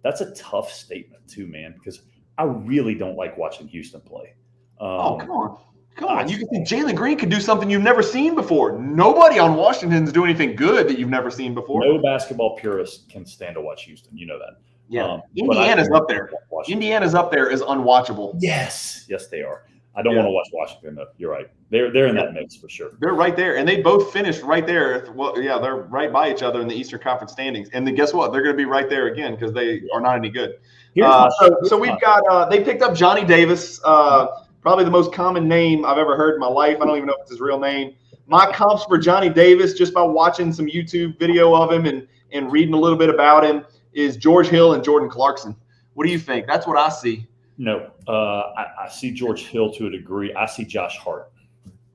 Speaker 2: that's a tough statement too, man, because I really don't like watching Houston play.
Speaker 1: Oh, come on. Come on. You can think Jalen Green could do something you've never seen before. Nobody on Washington's doing anything good that you've never seen before.
Speaker 2: No basketball purist can stand to watch Houston. You know that.
Speaker 1: Yeah. Indiana's up there. Indiana's up there is unwatchable.
Speaker 2: Yes, they are. I don't want to watch Washington, though. You're right. They're in that mix for sure.
Speaker 1: They're right there, and they both finished right there. Well, yeah, they're right by each other in the Eastern Conference standings. And then guess what? They're going to be right there again because they are not any good. So we've got they picked up Johnny Davis, probably the most common name I've ever heard in my life. I don't even know if it's his real name. My comps for Johnny Davis, just by watching some YouTube video of him and reading a little bit about him, is George Hill and Jordan Clarkson. What do you think? That's what I see.
Speaker 2: No, I see George Hill to a degree. I see Josh Hart.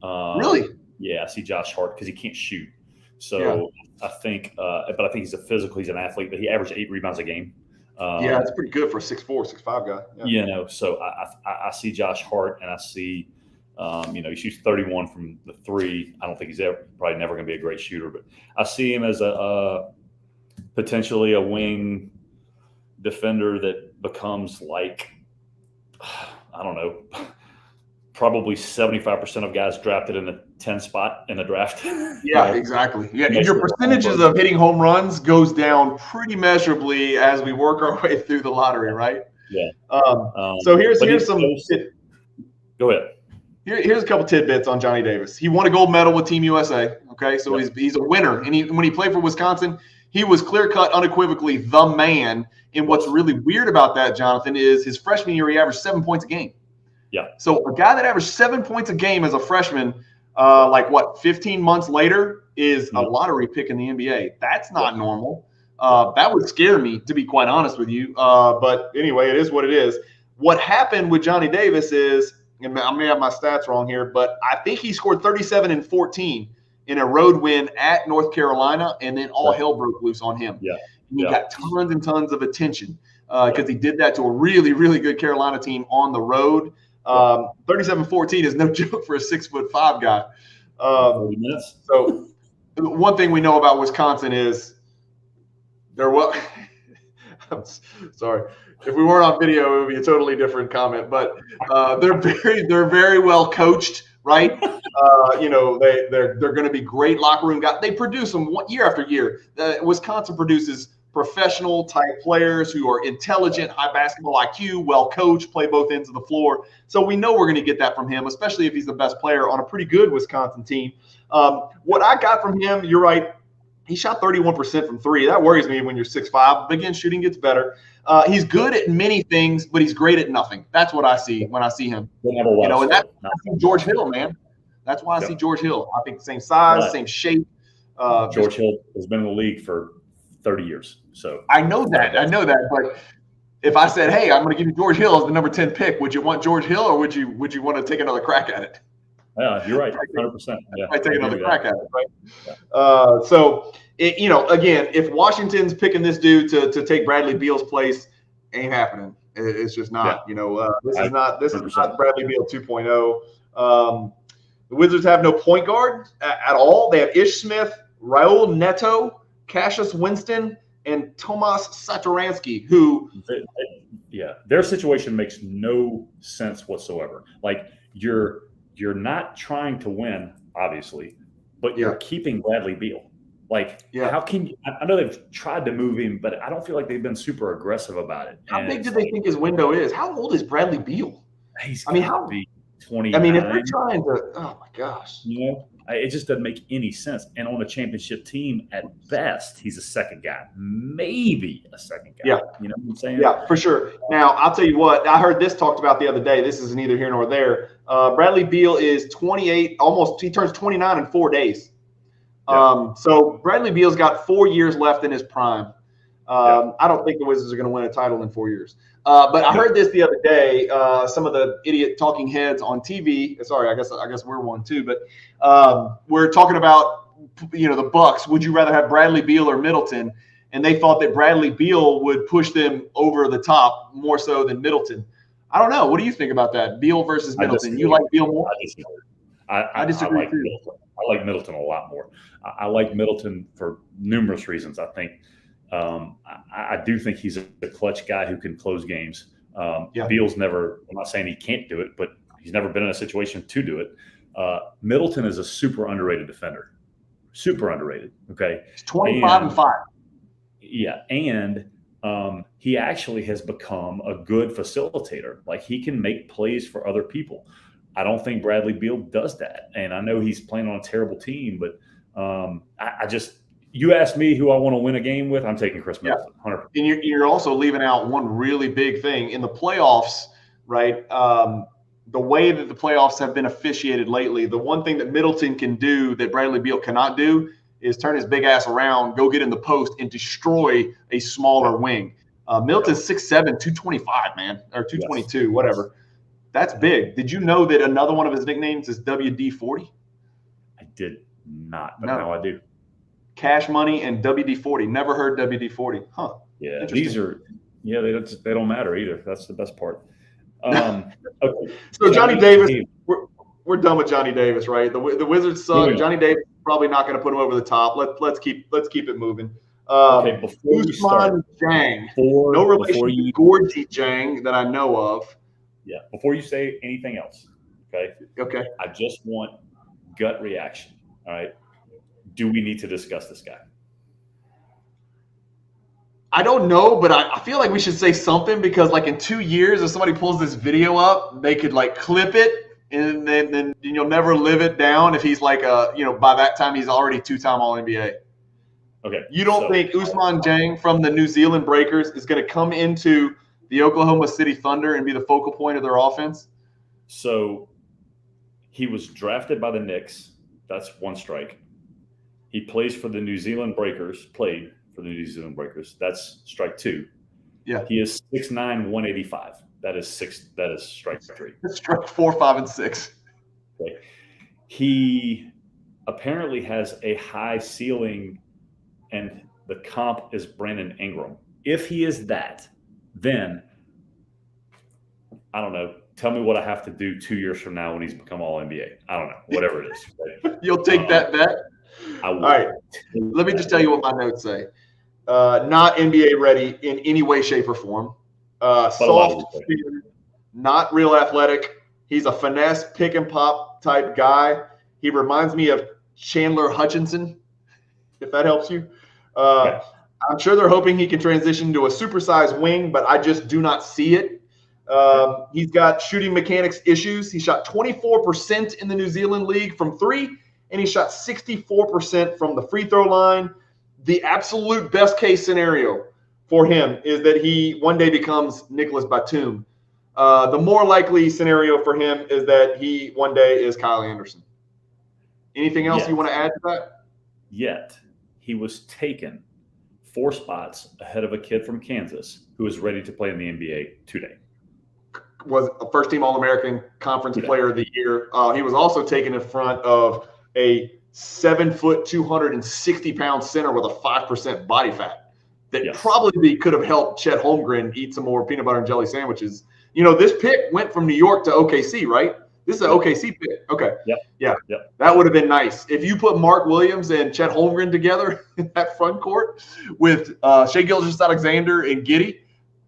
Speaker 1: Really?
Speaker 2: Yeah, I see Josh Hart because he can't shoot. So I think, but I think he's he's an athlete. But he averaged 8 rebounds a game.
Speaker 1: That's pretty good for a 6'4", 6'5" guy. Yeah.
Speaker 2: So I see Josh Hart, and I see, he shoots 31 from the 3. I don't think he's probably never going to be a great shooter, but I see him as potentially a wing defender that becomes like, I don't know, probably 75% of guys drafted in the 10 spot in the draft.
Speaker 1: Yeah, exactly. Yeah, and your percentages of hitting home runs goes down pretty measurably as we work our way through the lottery, right?
Speaker 2: Yeah.
Speaker 1: So here's some.
Speaker 2: Go ahead.
Speaker 1: Here's a couple tidbits on Johnny Davis. He won a gold medal with Team USA. Okay, so he's a winner, and when he played for Wisconsin, he was clear-cut, unequivocally the man. And what's really weird about that, Jonathan, is his freshman year he averaged 7 points a game.
Speaker 2: Yeah. So
Speaker 1: a guy that averaged 7 points a game as a freshman, 15 months later, is a lottery pick in the NBA. That's not normal. That would scare me, to be quite honest with you. But anyway, it is what it is. What happened with Johnny Davis is, and I may have my stats wrong here, but I think he scored 37 and 14 in a road win at North Carolina, and then all hell broke loose on him.
Speaker 2: Yeah.
Speaker 1: And he got tons and tons of attention because he did that to a really, really good Carolina team on the road. 37-14 is no joke for a 6'5" guy.
Speaker 2: 40 minutes.
Speaker 1: So one thing we know about Wisconsin is I'm sorry. If we weren't on video, it would be a totally different comment. But they're very well coached, right? They're going to be great locker room guys. They produce them year after year. Wisconsin produces professional type players who are intelligent, high basketball IQ, well coached, play both ends of the floor. So we know we're going to get that from him, especially if he's the best player on a pretty good Wisconsin team. What I got from him, you're right, he shot 31% from 3. That worries me when you're 6'5". But again, shooting gets better. He's good at many things, but he's great at nothing. That's what I see when I see him. And that's George Hill, man. That's why I see George Hill. I think same size, same shape.
Speaker 2: George Hill has been in the league for 30 years. So
Speaker 1: I know that. But if I said, hey, I'm going to give you George Hill as the number 10 pick, would you want George Hill or would you want to take another crack at it?
Speaker 2: Yeah, you're right. 100%. Yeah,
Speaker 1: I take another crack at it, right? Yeah. Again, if Washington's picking this dude to take Bradley Beal's place, ain't happening. It's just not. Yeah. This is not Bradley Beal 2.0. The Wizards have no point guard at all. They have Ish Smith, Raul Neto, Cassius Winston, and Tomas Satoransky, who
Speaker 2: their situation makes no sense whatsoever. Like you're not trying to win, obviously, but you're keeping Bradley Beal. Like, how can you? I know they've tried to move him, but I don't feel like they've been super aggressive about it.
Speaker 1: How big do they think his window is? How old is Bradley Beal?
Speaker 2: How be 20?
Speaker 1: I mean, if they're trying to, oh my gosh,
Speaker 2: it just doesn't make any sense. And on a championship team, at best, he's a second guy, maybe a second guy.
Speaker 1: Yeah,
Speaker 2: you know what I'm saying?
Speaker 1: Yeah, for sure. Now, I'll tell you what, I heard this talked about the other day. This is neither here nor there. Bradley Beal is 28, he turns 29 in 4 days. So Bradley Beal's got 4 years left in his prime. I don't think the Wizards are going to win a title in 4 years. But I heard this the other day. Some of the idiot talking heads on TV. Sorry, I guess we're one too. But we're talking about the Bucks. Would you rather have Bradley Beal or Middleton? And they thought that Bradley Beal would push them over the top more so than Middleton. I don't know. What do you think about that? Beal versus Middleton. You like Beal more?
Speaker 2: I disagree. I like Middleton a lot more. I like Middleton for numerous reasons. I think I do think he's a clutch guy who can close games. Beal's never. I'm not saying he can't do it, but he's never been in a situation to do it. Middleton is a super underrated defender. Super underrated. Okay.
Speaker 1: He's 25-5.
Speaker 2: Yeah. And he actually has become a good facilitator. Like, he can make plays for other people. I don't think Bradley Beal does that. And I know he's playing on a terrible team, but you asked me who I want to win a game with, I'm taking Chris Middleton, 100%.
Speaker 1: And you're also leaving out one really big thing in the playoffs, right? The way that the playoffs have been officiated lately, the one thing that Middleton can do that Bradley Beal cannot do is turn his big ass around, go get in the post, and destroy a smaller wing. Middleton's 6'7", 225, man, or 222, whatever. That's big. Did you know that another one of his nicknames is WD-40?
Speaker 2: I did not, but now I do.
Speaker 1: Cash Money and WD-40. Never heard WD-40. Huh.
Speaker 2: Yeah, these are – they don't matter either. That's the best part. Okay.
Speaker 1: So Johnny Davis, we're done with Johnny Davis, right? The Wizards suck. Johnny Davis probably not going to put him over the top. Let's keep it moving.
Speaker 2: Okay, before we start,
Speaker 1: Jang, no relation to Gorgie Jang that I know of.
Speaker 2: Yeah. Before you say anything else, okay?
Speaker 1: Okay.
Speaker 2: I just want gut reaction. All right. Do we need to discuss this guy?
Speaker 1: I don't know, but I feel like we should say something because, like, in 2 years, if somebody pulls this video up, they could, like, clip it, and then you'll never live it down if he's like by that time he's already two-time All-NBA.
Speaker 2: Okay.
Speaker 1: You don't think Ousmane Dieng from the New Zealand Breakers is going to come into the Oklahoma City Thunder and be the focal point of their offense?
Speaker 2: So he was drafted by the Knicks. That's one strike. He plays for the New Zealand Breakers, played for the New Zealand Breakers. That's strike two.
Speaker 1: Yeah.
Speaker 2: He is 6'9", 185. That is strike three.
Speaker 1: That's strike 4, 5, and 6.
Speaker 2: Okay. He apparently has a high ceiling, and the comp is Brandon Ingram. If he is that, then I don't know. Tell me what I have to do 2 years from now when he's become All NBA. I don't know. Whatever it is. Right?
Speaker 1: You'll take that bet? All right. Let me just tell you what my notes say. Not NBA ready in any way, shape, or form. Soft, not real athletic. He's a finesse, pick and pop type guy. He reminds me of Chandler Hutchinson, if that helps you.
Speaker 2: Okay.
Speaker 1: I'm sure they're hoping he can transition to a supersized wing, but I just do not see it. He's got shooting mechanics issues. He shot 24% in the New Zealand League from three, and he shot 64% from the free throw line. The absolute best case scenario for him is that he one day becomes Nicholas Batum. The more likely scenario for him is that he one day is Kyle Anderson. Anything else you want to add to that?
Speaker 2: Yet he was taken 4 spots ahead of a kid from Kansas who is ready to play in the NBA today.
Speaker 1: Was a first-team All-American Conference Player of the Year. He was also taken in front of a 7-foot, 260-pound center with a 5% body fat that probably could have helped Chet Holmgren eat some more peanut butter and jelly sandwiches. You know, this pick went from New York to OKC, right? This is an OKC pick. Okay.
Speaker 2: Yep.
Speaker 1: That would have been nice. If you put Mark Williams and Chet Holmgren together in that front court with Shai Gilgeous-Alexander and Giddey,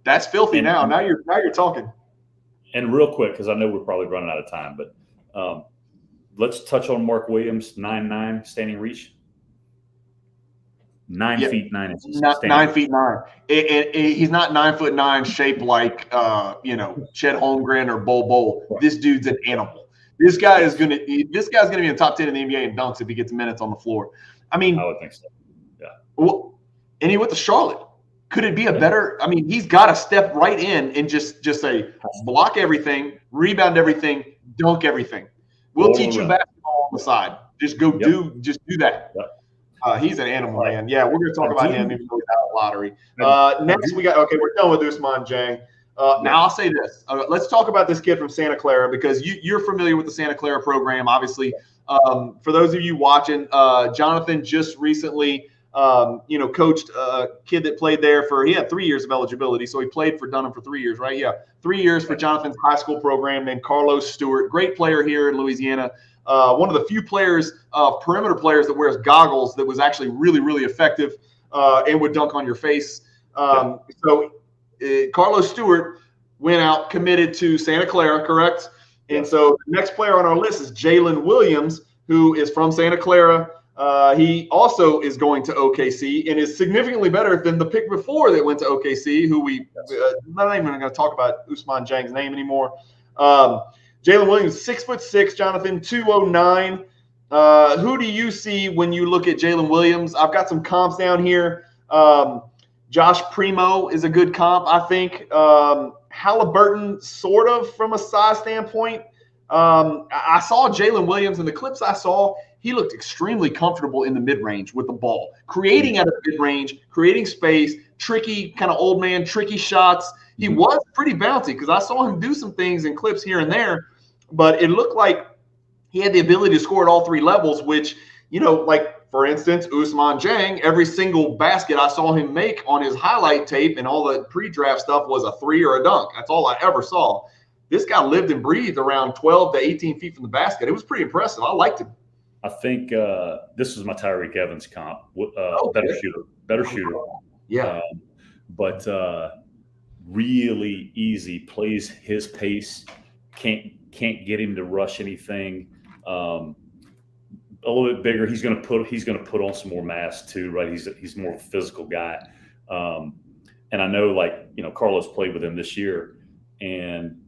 Speaker 1: that's filthy now. Now you're talking.
Speaker 2: And real quick, because I know we're probably running out of time, but let's touch on Mark Williams, 9'9", standing reach. 9 feet 9 inches.
Speaker 1: 9 feet 9. He's not 9'9", shaped like Chet Holmgren or Bol.
Speaker 2: Right.
Speaker 1: This dude's an animal. This guy's gonna be in the top 10 in the NBA in dunks if he gets minutes on the floor. I mean,
Speaker 2: I would think so. Yeah.
Speaker 1: Well, and he went to Charlotte. Could it be a better? I mean, he's got to step right in and just say, block everything, rebound everything, dunk everything. We'll teach you basketball on the side. Just go do that.
Speaker 2: Yep.
Speaker 1: He's an animal, man. Yeah, we're going to talk about him even though he's out of lottery. Next, we're done with Ousmane Dieng. Now, I'll say this. Let's talk about this kid from Santa Clara because you're familiar with the Santa Clara program, obviously. For those of you watching, Jonathan just recently coached a kid that played there he had 3 years of eligibility. So he played for Dunham for 3 years, right? Yeah. 3 years for Jonathan's high school program named Carlos Stewart. Great player here in Louisiana. One of the few perimeter players that wears goggles that was actually really, really effective and would dunk on your face. So Carlos Stewart went out, committed to Santa Clara, correct? And so the next player on our list is Jalen Williams, who is from Santa Clara. He also is going to OKC and is significantly better than the pick before that went to OKC, who we not even going to talk about Usman Jang's name anymore. Jalen Williams, 6'6", Jonathan, 209. Who do you see when you look at Jalen Williams? I've got some comps down here. Josh Primo is a good comp, I think. Halliburton, sort of from a size standpoint. I saw Jalen Williams in the clips I saw. He looked extremely comfortable in the mid-range with the ball, creating at the mid-range, creating space, tricky, kind of old man, tricky shots. He was pretty bouncy because I saw him do some things in clips here and there, but it looked like he had the ability to score at all three levels, which, like, for instance, Usman Jang, every single basket I saw him make on his highlight tape and all the pre-draft stuff was a three or a dunk. That's all I ever saw. This guy lived and breathed around 12 to 18 feet from the basket. It was pretty impressive. I liked him.
Speaker 2: I think this was my Tyreek Evans comp. Better shooter.
Speaker 1: Yeah.
Speaker 2: But really easy, plays his pace, can't get him to rush anything. A little bit bigger. He's going to put on some more mass too, right? He's more of a physical guy. And I know, Carlos played with him this year, and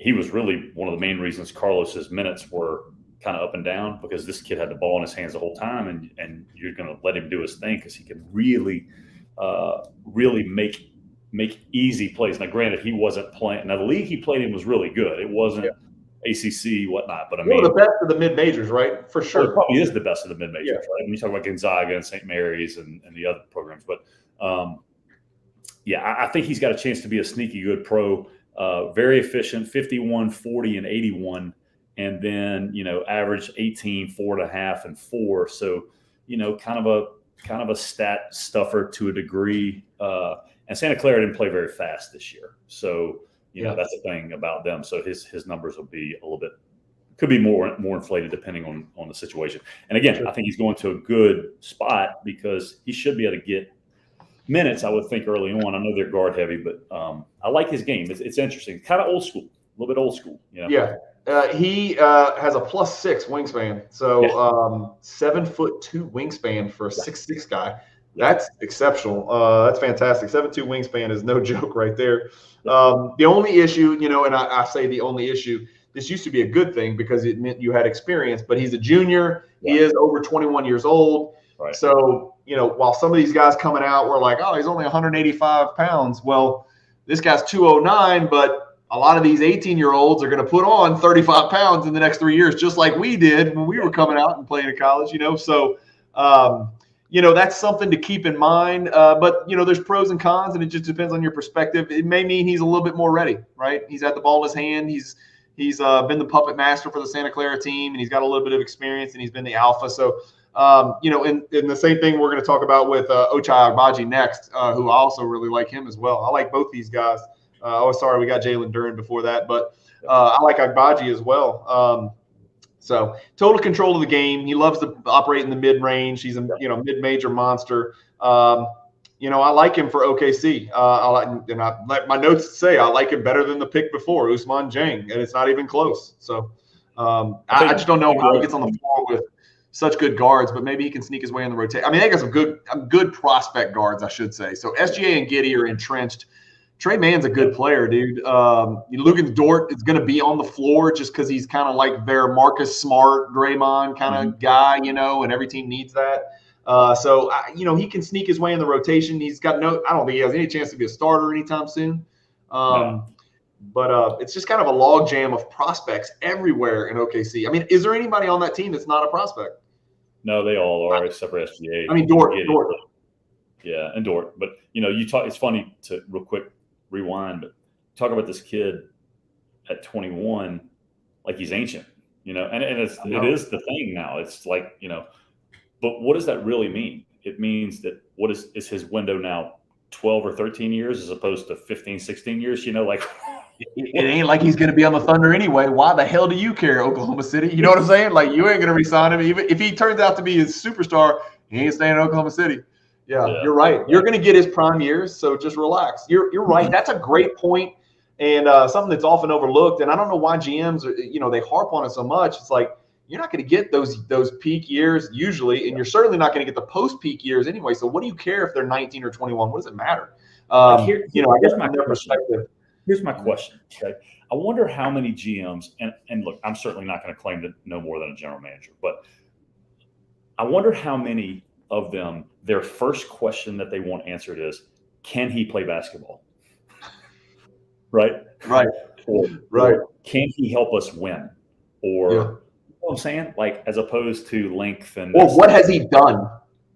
Speaker 2: he was really one of the main reasons Carlos's minutes were kind of up and down, because this kid had the ball in his hands the whole time, and you're going to let him do his thing because he can really make easy plays. Now, granted, he wasn't playing. Now, the league he played in was really good. It wasn't ACC, whatnot. But I mean,
Speaker 1: the best of the mid majors, right? For sure.
Speaker 2: Well, it probably is the best of the mid majors, right? When you talk about Gonzaga and St. Mary's and the other programs, but I think he's got a chance to be a sneaky good pro. Very efficient, 51, 40, and 81, and then average 18, 4.5, and 4. So kind of a stat stuffer to a degree. And Santa Clara didn't play very fast this year, so. That's the thing about them. So his numbers will be a little bit, could be more inflated depending on the situation. And again, I think he's going to a good spot because he should be able to get minutes, I would think, early on. I know they're guard heavy, but I like his game. It's interesting, kind of old school, a little bit old school.
Speaker 1: Yeah. He has a +6 wingspan. So 7'2" wingspan for a 6'6" guy. That's exceptional. That's fantastic. 7'2" wingspan is no joke right there. The only issue, and I say the only issue, this used to be a good thing because it meant you had experience, but he's a junior. Yeah. He is over 21 years old. Right. So, while some of these guys coming out were like, oh, he's only 185 pounds. Well, this guy's 209, but a lot of these 18-year-olds are going to put on 35 pounds in the next 3 years, just like we did when we were coming out and playing in college, So, that's something to keep in mind. But, there's pros and cons, and it just depends on your perspective. It may mean he's a little bit more ready, right? He's had the ball in his hand. He's been the puppet master for the Santa Clara team, and he's got a little bit of experience, and he's been the alpha. So, and the same thing we're going to talk about with Ochai Agbaji next, who I also really like him as well. I like both these guys. Sorry, we got Jalen Duren before that, but I like Agbaji as well. So total control of the game. He loves to operate in the mid-range. He's a mid-major monster. I like him for OKC. My notes say I like him better than the pick before, Usman Jang, and it's not even close. So I just don't know how he gets on the floor with such good guards, but maybe he can sneak his way in the rotation. I mean, they got some good prospect guards, I should say. So SGA and Giddey are entrenched. Trey Mann's a good player, dude. Lugan Dort is going to be on the floor just because he's kind of like their Marcus Smart, Draymond kind of guy, and every team needs that. So he can sneak his way in the rotation. He's got I don't think he has any chance to be a starter anytime soon. But it's just kind of a log jam of prospects everywhere in OKC. I mean, is there anybody on that team that's not a prospect?
Speaker 2: No, they all are except for SGA.
Speaker 1: I mean, Dort.
Speaker 2: Yeah, and Dort. But, you talk. It's funny to real quick rewind, but talk about this kid at 21 like he's ancient, and it is the thing now. It's like, but what does that really mean? It means that what is his window now 12 or 13 years as opposed to 15, 16 years, like
Speaker 1: it ain't like he's going to be on the Thunder anyway. Why the hell do you care, Oklahoma City? You know what I'm saying? Like, you ain't going to re-sign him. Even if he turns out to be a superstar, he ain't staying in Oklahoma City. Yeah, you're right. You're going to get his prime years, so just relax. You're right. That's a great point. And something that's often overlooked, and I don't know why GMs, they harp on it so much. It's like you're not going to get those peak years usually, and you're certainly not going to get the post-peak years anyway. So what do you care if they're 19 or 21? What does it matter? I guess from their perspective.
Speaker 2: Here's my question. Okay, I wonder how many GMs, and look, I'm certainly not going to claim to know more than a general manager, but I wonder how many of them, their first question that they want answered is, can he play basketball? Right. Or can he help us win? Or, you know what I'm saying? Like, as opposed to length and.
Speaker 1: Or what has he done?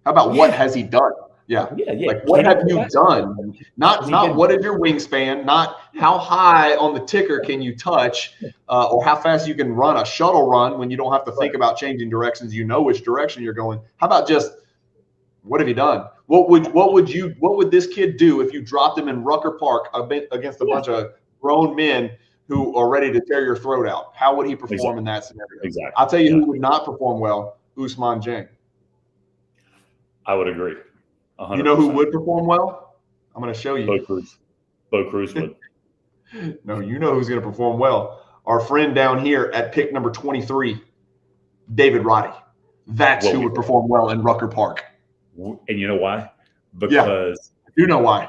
Speaker 1: How about what has he done? Yeah. Like, what have you done? Not what is your wingspan, not how high on the ticker can you touch, or how fast you can run a shuttle run when you don't have to think about changing directions. You know which direction you're going. How about just what have you done? What would this kid do if you dropped him in Rucker Park against a bunch of grown men who are ready to tear your throat out? How would he perform in that scenario?
Speaker 2: Exactly.
Speaker 1: I'll tell you who would not perform well, Ousmane Dieng.
Speaker 2: I would agree. 100%.
Speaker 1: You know who would perform well? I'm going to show you.
Speaker 2: Bo Cruz would.
Speaker 1: No, you know who's going to perform well. Our friend down here at pick number 23, David Roddy. That's who would perform well in Rucker Park.
Speaker 2: And you know why? Because
Speaker 1: you know why.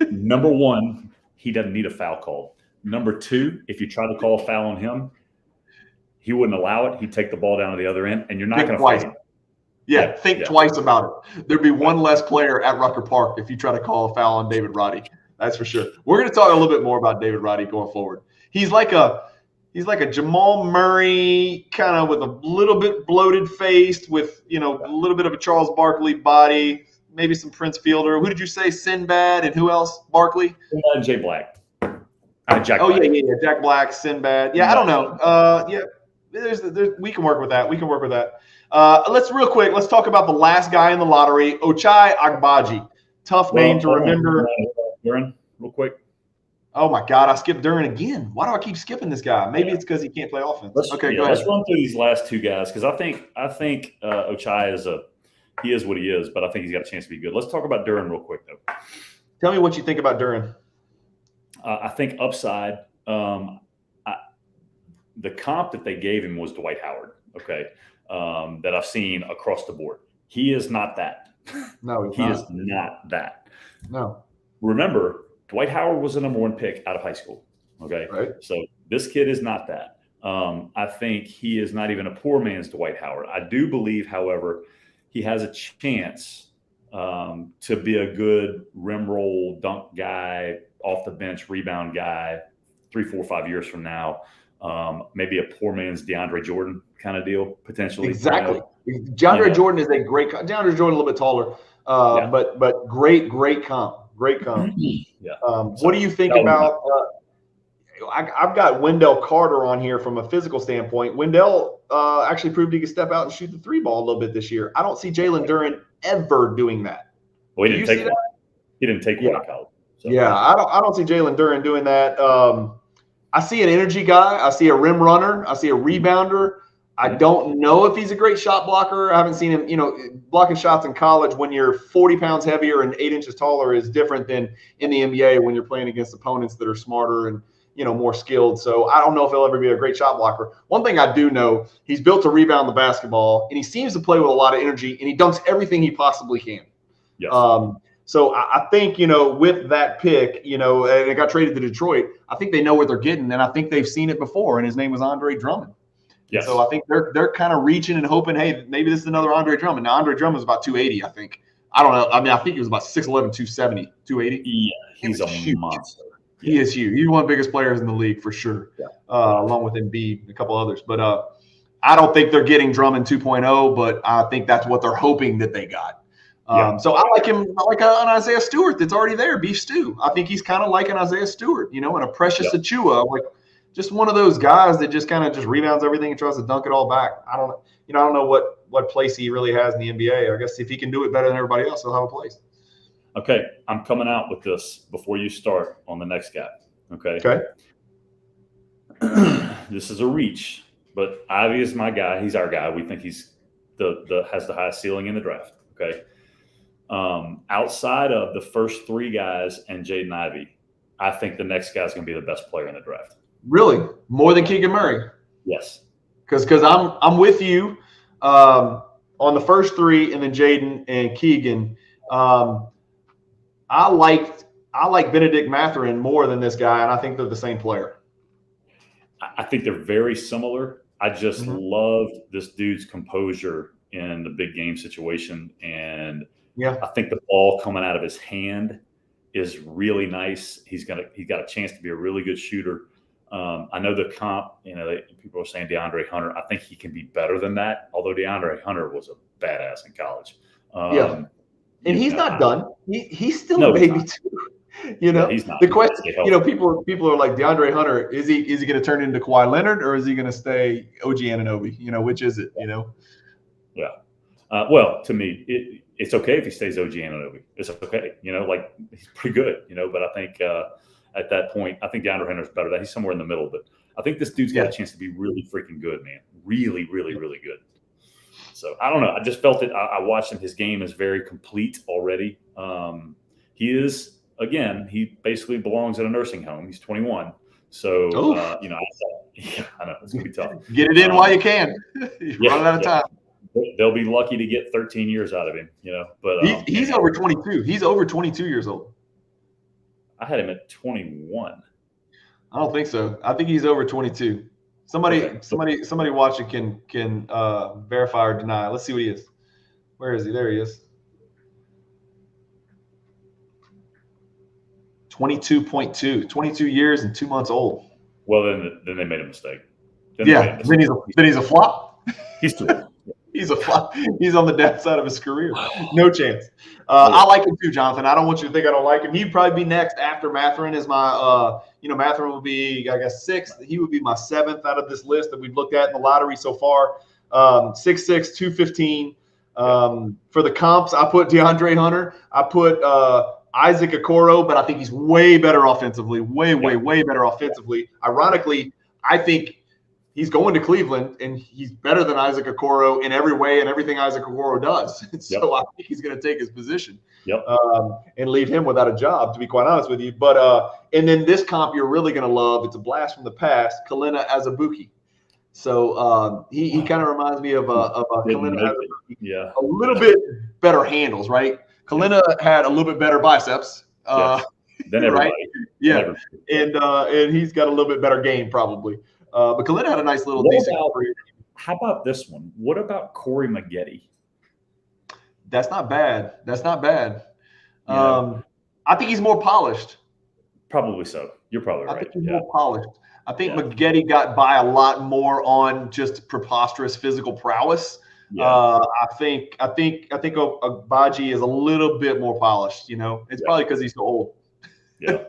Speaker 2: Number one, he doesn't need a foul call. Number two, if you try to call a foul on him, he wouldn't allow it. He'd take the ball down to the other end, and you're not going to fight him.
Speaker 1: Think twice about it. There'd be one less player at Rucker Park if you try to call a foul on David Roddy. That's for sure. We're going to talk a little bit more about David Roddy going forward. He's like a Jamal Murray, kind of with a little bit bloated face, with a little bit of a Charles Barkley body, maybe some Prince Fielder. Who did you say? Sinbad, and who else? Barkley?
Speaker 2: Jay Black.
Speaker 1: Jack Black. Jack Black, Sinbad. Yeah, I don't know. We can work with that. Let's talk about the last guy in the lottery, Ochai Agbaji. Tough name to remember.
Speaker 2: Duren, real quick.
Speaker 1: Oh my God, I skipped Duren again. Why do I keep skipping this guy? Maybe it's because he can't play offense. Go ahead.
Speaker 2: Let's run through these last two guys because I think Ochai is what he is, but I think he's got a chance to be good. Let's talk about Duren real quick though.
Speaker 1: Tell me what you think about Duren.
Speaker 2: I think upside. The comp that they gave him was Dwight Howard. Okay. That I've seen across the board. He is not that.
Speaker 1: No,
Speaker 2: he is not that.
Speaker 1: No.
Speaker 2: Remember, Dwight Howard was the number one pick out of high school. Okay.
Speaker 1: Right.
Speaker 2: So this kid is not that. I think he is not even a poor man's Dwight Howard. I do believe, however, he has a chance to be a good rim roll dunk guy, off the bench rebound guy 3, 4, 5 years from now. Maybe a poor man's DeAndre Jordan kind of deal, potentially.
Speaker 1: Exactly. DeAndre Jordan is a great – DeAndre Jordan a little bit taller, but great comp. Great comp. What do you think about I've got Wendell Carter on here from a physical standpoint. Wendell actually proved he could step out and shoot the three ball a little bit this year. I don't see Jalen Duren ever doing that.
Speaker 2: Well, he didn't take one. He didn't take one in college. So.
Speaker 1: Yeah, I don't see Jalen Duren doing that. I see an energy guy. I see a rim runner. I see a rebounder. I don't know if he's a great shot blocker. I haven't seen him, blocking shots in college when you're 40 pounds heavier and 8 inches taller is different than in the NBA when you're playing against opponents that are smarter and, more skilled. So I don't know if he'll ever be a great shot blocker. One thing I do know, he's built to rebound the basketball, and he seems to play with a lot of energy, and he dunks everything he possibly can.
Speaker 2: Yes.
Speaker 1: So I think, with that pick, and it got traded to Detroit, I think they know what they're getting, and I think they've seen it before, and his name was Andre Drummond.
Speaker 2: Yes.
Speaker 1: So I think they're kind of reaching and hoping, hey, maybe this is another Andre Drummond. Now, Andre Drummond is about 280, I think. I don't know. I mean, I think he was about 6'11", 270, 280.
Speaker 2: Yeah, he's a monster.
Speaker 1: He is huge. He's one of the biggest players in the league for sure, along with Embiid and a couple others. But I don't think they're getting Drummond 2.0, but I think that's what they're hoping that they got. So I like him. I like an Isaiah Stewart that's already there, Beef Stew. I think he's kind of like an Isaiah Stewart, and a Precious Achua, like just one of those guys that just kind of just rebounds everything and tries to dunk it all back. I don't know what place he really has in the NBA. I guess if he can do it better than everybody else, he'll have a place.
Speaker 2: Okay, I'm coming out with this before you start on the next guy. Okay. This is a reach, but Ivy is my guy. He's our guy. We think he's has the highest ceiling in the draft. Okay. Outside of the first three guys and Jayden Ivy, I think the next guy's going to be the best player in the draft.
Speaker 1: Really? More than Keegan Murray?
Speaker 2: Yes.
Speaker 1: Because I'm with you on the first three, and then Jayden and Keegan. I like Benedict Matheran more than this guy, and I think they're the same player.
Speaker 2: I think they're very similar. I just loved this dude's composure in the big game situation, and I think the ball coming out of his hand is really nice. He's got a chance to be a really good shooter. I know the comp, people are saying DeAndre Hunter. I think he can be better than that, although DeAndre Hunter was a badass in college.
Speaker 1: And he's not done. He's still a baby too.
Speaker 2: He's not.
Speaker 1: The question, people are like, DeAndre Hunter, is he going to turn into Kawhi Leonard, or is he going to stay OG Anunoby? Which is it?
Speaker 2: Yeah. Well, to me, it's okay if he stays OG Anunoby. It's okay. He's pretty good. But I think at that point, I think DeAndre Hunter's better. He's somewhere in the middle. But I think this dude's got a chance to be really freaking good, man. Really, really, really good. So I don't know. I just felt it. I watched him. His game is very complete already. He is, again, he basically belongs in a nursing home. He's 21. So, I know it's going to be tough.
Speaker 1: Get it in while you can. You're running out of time.
Speaker 2: They'll be lucky to get 13 years out of him, But
Speaker 1: he's over 22. He's over 22 years old.
Speaker 2: I had him at 21.
Speaker 1: I don't think so. I think he's over 22. Somebody watching can verify or deny. Let's see what he is. Where is he? There he is. 22.2. 22 years and 2 months old.
Speaker 2: Well, then they made a mistake.
Speaker 1: Then he's a flop.
Speaker 2: He's too old.
Speaker 1: He's a flop. He's on the downside of his career. No chance. I like him too, Jonathan. I don't want you to think I don't like him. He'd probably be next after Matheran is my Matheran would be, I guess, sixth. He would be my seventh out of this list that we've looked at in the lottery so far. 6'6", 215. For the comps, I put DeAndre Hunter. I put Isaac Okoro, but I think he's way better offensively. Way better offensively. Ironically, I think he's going to Cleveland, and he's better than Isaac Okoro in every way and everything Isaac Okoro does. So I think he's going to take his position and leave him without a job, to be quite honest with you. But and then this comp you're really going to love. It's a blast from the past, Kalina Azubuike. So he kind of reminds me of Kalina Azubuike. Yeah. A little bit better handles, right? Kalina had a little bit better biceps.
Speaker 2: Than everybody.
Speaker 1: Right? Yeah. And he's got a little bit better game probably. But Kalina had a nice little decent career.
Speaker 2: How about this one? What about Corey Maggette?
Speaker 1: That's not bad. I think he's more polished.
Speaker 2: Probably so. You're probably right.
Speaker 1: I think he's more polished. I think Maggette got by a lot more on just preposterous physical prowess. I think Agbaji is a little bit more polished. It's probably because he's so old.
Speaker 2: Yeah.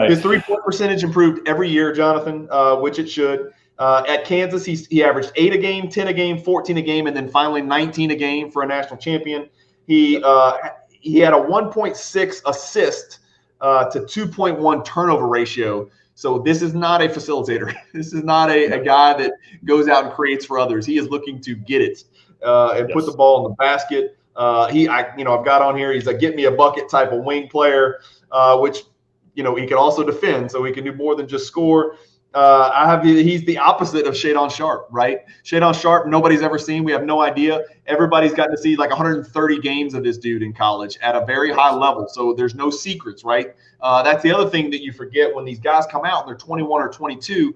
Speaker 1: His 3-point percentage improved every year, Jonathan, which it should. At Kansas, he averaged 8 a game, 10 a game, 14 a game, and then finally 19 a game for a national champion. He had a 1.6 assist to 2.1 turnover ratio. So this is not a facilitator. This is not a guy that goes out and creates for others. He is looking to get it and put the ball in the basket. I've got on here. He's a get me a bucket type of wing player, which he can also defend, so he can do more than just score. He's the opposite of Shadon Sharp, right? Shadon Sharp, nobody's ever seen. We have no idea. Everybody's gotten to see like 130 games of this dude in college at a very high level. So there's no secrets, right? That's the other thing that you forget when these guys come out and they're 21 or 22.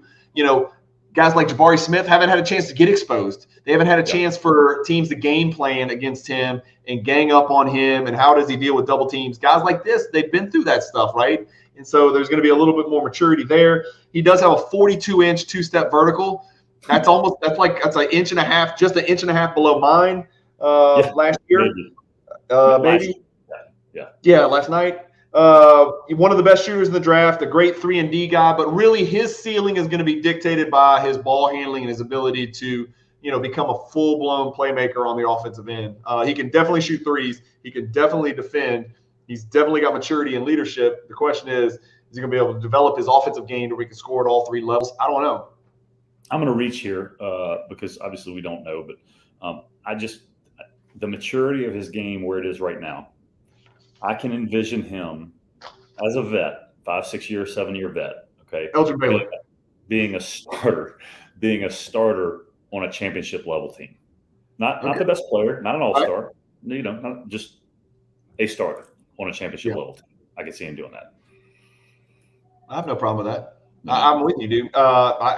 Speaker 1: Guys like Jabari Smith haven't had a chance to get exposed. They haven't had a chance for teams to game plan against him and gang up on him. And how does he deal with double teams? Guys like this, they've been through that stuff, right? And so there's going to be a little bit more maturity there. He does have a 42-inch two-step vertical. That's an inch and a half, just an inch and a half below mine last year. Maybe. Yeah, last night. One of the best shooters in the draft, a great 3-and-D guy, but really his ceiling is going to be dictated by his ball handling and his ability to, become a full-blown playmaker on the offensive end. He can definitely shoot threes. He can definitely defend. He's definitely got maturity and leadership. The question is he going to be able to develop his offensive game to where he can score at all 3 levels? I don't know.
Speaker 2: I'm going to reach here because obviously we don't know, but the maturity of his game where it is right now, I can envision him as a vet, 5, 6 year, 7-year vet. Okay,
Speaker 1: Elgin Baylor.
Speaker 2: Being a starter on a championship level team, not the best player, not an all-star, not just a starter on a championship level team. I could see him doing that.
Speaker 1: I have no problem with that. I'm with you, dude.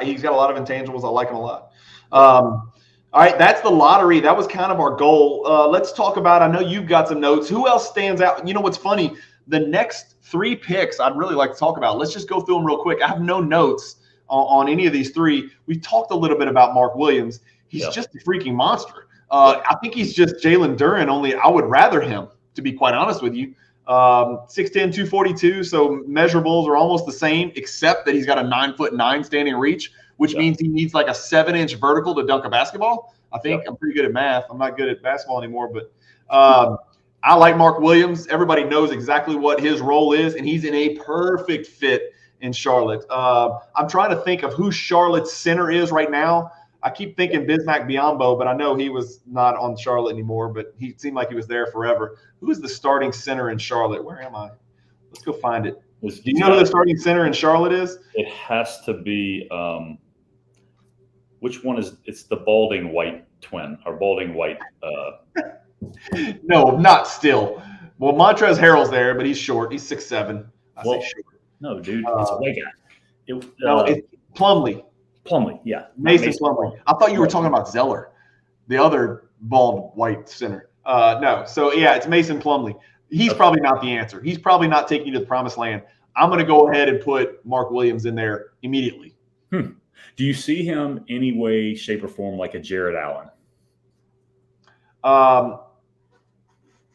Speaker 1: He's got a lot of intangibles. I like him a lot. All right, that's the lottery. That was kind of our goal. Let's talk about, I know you've got some notes. Who else stands out? You know what's funny? The next 3 picks I'd really like to talk about. Let's just go through them real quick. I have no notes on any of these 3. We talked a little bit about Mark Williams. He's just a freaking monster. I think he's just Jalen Duren, only I would rather him, to be quite honest with you. 6'10", 242, so measurables are almost the same, except that he's got a 9'9" standing reach, which means he needs like a 7-inch vertical to dunk a basketball. I think I'm pretty good at math. I'm not good at basketball anymore, but I like Mark Williams. Everybody knows exactly what his role is, and he's in a perfect fit in Charlotte. I'm trying to think of who Charlotte's center is right now. I keep thinking Bismack Biyombo, but I know he was not on Charlotte anymore, but he seemed like he was there forever. Who is the starting center in Charlotte? Where am I? Let's go find it. Do you know who the starting center in Charlotte is?
Speaker 2: It has to be which one is – it's the balding white twin or balding white
Speaker 1: No, not still. Well, Montrezl Harrell's there, but he's short. He's 6'7". I say short.
Speaker 2: No, dude, it's a white guy.
Speaker 1: It's Plumlee.
Speaker 2: Plumlee, yeah.
Speaker 1: Mason Plumlee. I thought you were talking about Zeller, the other bald white center. No. So, yeah, it's Mason Plumlee. He's probably not the answer. He's probably not taking you to the promised land. I'm going to go ahead and put Mark Williams in there immediately.
Speaker 2: Do you see him any way, shape, or form like a Jared Allen?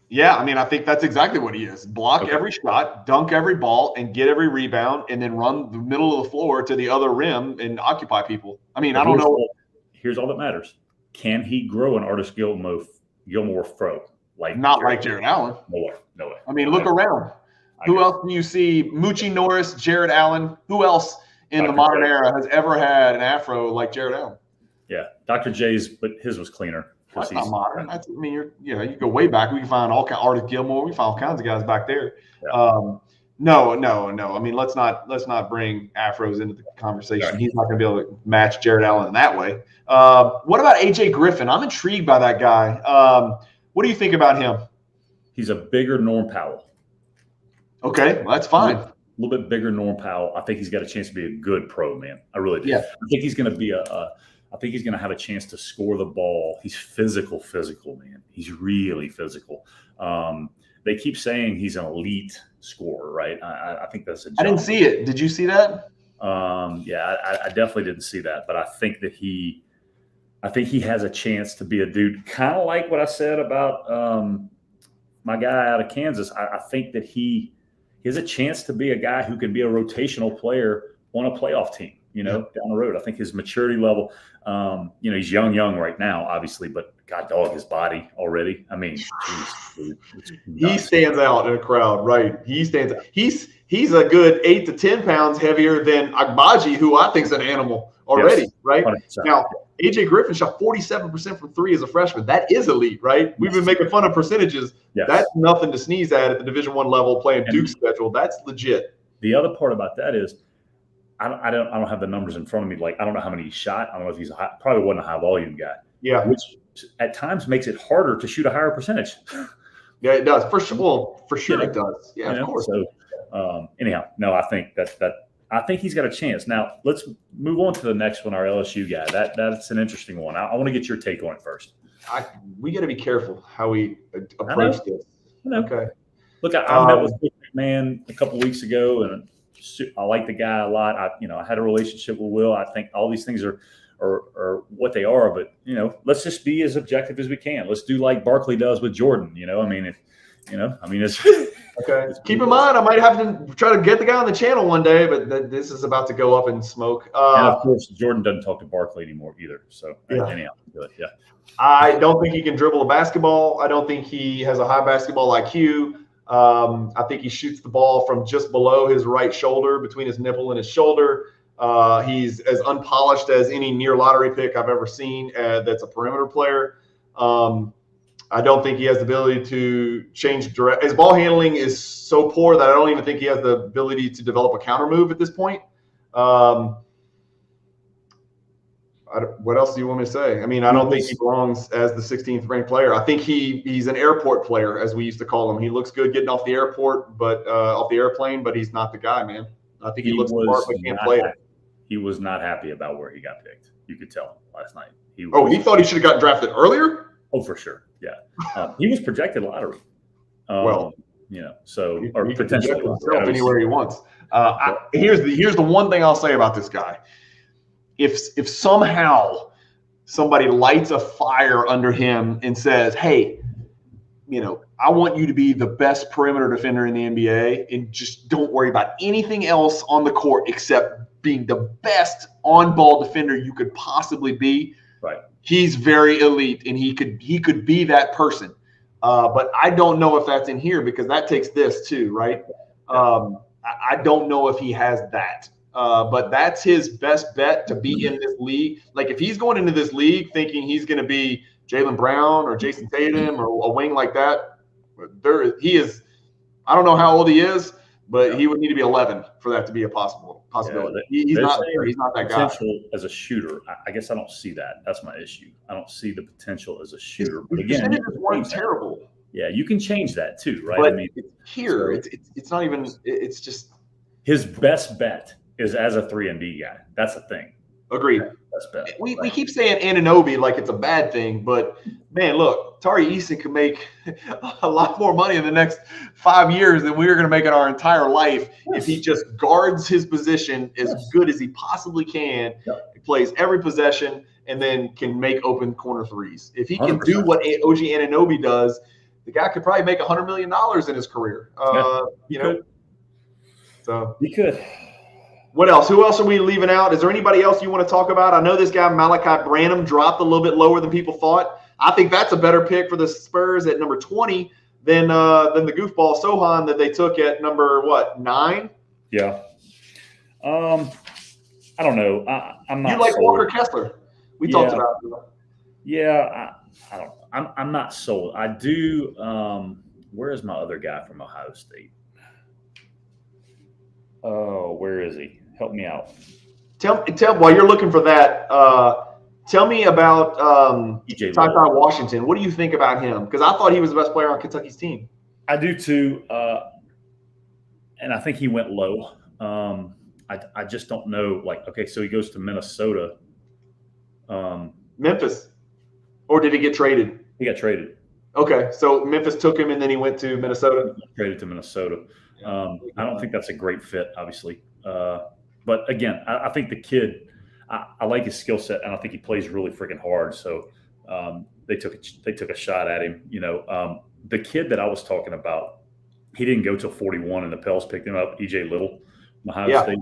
Speaker 1: Yeah, I mean, I think that's exactly what he is. Block every shot, dunk every ball, and get every rebound, and then run the middle of the floor to the other rim and occupy people. I mean, I don't know.
Speaker 2: Here's all that matters. Can he grow an Artis Gilmore throw?
Speaker 1: Not like Jared Allen.
Speaker 2: No way.
Speaker 1: I mean, look around. Who else do you see? Moochie Norris, Jared Allen. Who else in the modern era has ever had an afro like Jared Allen?
Speaker 2: Yeah, Dr. J's, but his was cleaner.
Speaker 1: That's not modern. You go way back. We can find all kinds. Artis Gilmore. We can find all kinds of guys back there. Yeah. No. I mean, let's not bring afros into the conversation. Right. He's not going to be able to match Jared Allen in that way. What about AJ Griffin? I'm intrigued by that guy. What do you think about him?
Speaker 2: He's a bigger Norm Powell.
Speaker 1: Okay, well, that's fine.
Speaker 2: A little bit bigger Norm Powell. I think he's got a chance to be a good pro, man. I really do.
Speaker 1: Yeah.
Speaker 2: I think he's going to be I think he's going to have a chance to score the ball. He's physical, man. He's really physical. They keep saying he's an elite scorer, right? I think that's a jump.
Speaker 1: I didn't see it. Did you see that?
Speaker 2: I definitely didn't see that, but I think that he has a chance to be a dude, kind of like what I said about my guy out of Kansas. I think that he has a chance to be a guy who can be a rotational player on a playoff team, down the road. I think his maturity level, he's young right now, obviously, but God dog his body already. I mean, geez,
Speaker 1: he stands out in a crowd, right? He stands out. He's a good 8 to 10 pounds heavier than Agbaji, who I think is an animal already, right? 100%. Now, AJ Griffin shot 47% from 3 as a freshman. That is elite, right? We've been making fun of percentages. Yes. That's nothing to sneeze at the Division I level playing Duke schedule. That's legit.
Speaker 2: The other part about that is I don't have the numbers in front of me. Like, I don't know how many he shot. I don't know if he's probably wasn't a high volume guy.
Speaker 1: Yeah.
Speaker 2: Which at times makes it harder to shoot a higher percentage.
Speaker 1: Yeah, it does. For sure it does. Yeah, of course.
Speaker 2: So anyhow, no, I think I think he's got a chance. Now let's move on to the next one, our LSU guy. That's an interesting one. I want to get your take on it first.
Speaker 1: We got to be careful how we approach this. Okay.
Speaker 2: Look, I met with McMahon a couple weeks ago, and I like the guy a lot. I had a relationship with Will. I think all these things are what they are, but let's just be as objective as we can. Let's do like Barkley does with Jordan. It's
Speaker 1: okay. Keep in mind, I might have to try to get the guy on the channel one day, but this is about to go up in smoke.
Speaker 2: And of course, Jordan doesn't talk to Barkley anymore either. So anyhow, good. Yeah.
Speaker 1: I don't think he can dribble a basketball. I don't think he has a high basketball IQ. I think he shoots the ball from just below his right shoulder, between his nipple and his shoulder. He's as unpolished as any near lottery pick I've ever seen that's a perimeter player. I don't think he has the ability to change direct. His ball handling is so poor that I don't even think he has the ability to develop a counter move at this point. What else do you want me to say? I mean, I don't think he belongs as the 16th ranked player. I think he's an airport player, as we used to call him. He looks good getting off the airport, but off the airplane, but he's not the guy, man. I think he looks smart, but can't play it.
Speaker 2: He was not happy about where he got picked. You could tell last night.
Speaker 1: He thought he should have got drafted earlier?
Speaker 2: Oh, for sure. Yeah. He was projected lottery. Or potentially
Speaker 1: himself anywhere he wants. Here's the one thing I'll say about this guy. If somehow somebody lights a fire under him and says, hey, I want you to be the best perimeter defender in the NBA and just don't worry about anything else on the court except being the best on-ball defender you could possibly be.
Speaker 2: Right.
Speaker 1: He's very elite, and he could be that person. But I don't know if that's in here because that takes this too, right? I don't know if he has that. But that's his best bet to be in this league. Like if he's going into this league thinking he's going to be Jaylen Brown or Jason Tatum or a wing like that, he is. I don't know how old he is, but he would need to be 11 for that to be a possibility. He's not that guy.
Speaker 2: Potential as a shooter, I guess I don't see that. That's my issue. I don't see the potential as a shooter. But again,
Speaker 1: percentages weren't terrible.
Speaker 2: Yeah, you can change that too, right?
Speaker 1: But it's not even. It's just
Speaker 2: his best bet is as a 3-and-D guy. That's the thing.
Speaker 1: Agreed.
Speaker 2: Best bet.
Speaker 1: We keep saying Anunoby like it's a bad thing, but man, look, Tari Eason could make a lot more money in the next 5 years than we're going to make in our entire life if he just guards his position as good as he possibly can. He plays every possession and then can make open corner threes. If he can 100%. Do what OG Anunoby does, the guy could probably make $100 million in his career. So
Speaker 2: he could.
Speaker 1: What else? Who else are we leaving out? Is there anybody else you want to talk about? I know this guy Malachi Branham dropped a little bit lower than people thought. I think that's a better pick for the Spurs at number 20 than the goofball Sohan that they took at number 9?
Speaker 2: Yeah. I don't know. I'm not.
Speaker 1: You like sold. Walker Kessler? We talked about it.
Speaker 2: Yeah, I don't. I'm not sold. I do. Where is my other guy from Ohio State? Oh, where is he? Help me out.
Speaker 1: Tell while you're looking for that. Tell me about Ty Washington. What do you think about him? Because I thought he was the best player on Kentucky's team.
Speaker 2: I do too, and I think he went low. I just don't know. So he goes to Minnesota.
Speaker 1: Memphis, or did he get traded?
Speaker 2: He got traded.
Speaker 1: Okay, so Memphis took him, and then he went to Minnesota.
Speaker 2: Traded to Minnesota. I don't think that's a great fit, obviously. But again, I think the kid. I like his skill set, and I think he plays really freaking hard. So they took a shot at him. The kid that I was talking about, he didn't go till 41, and the Pels picked him up. EJ Little, Ohio State.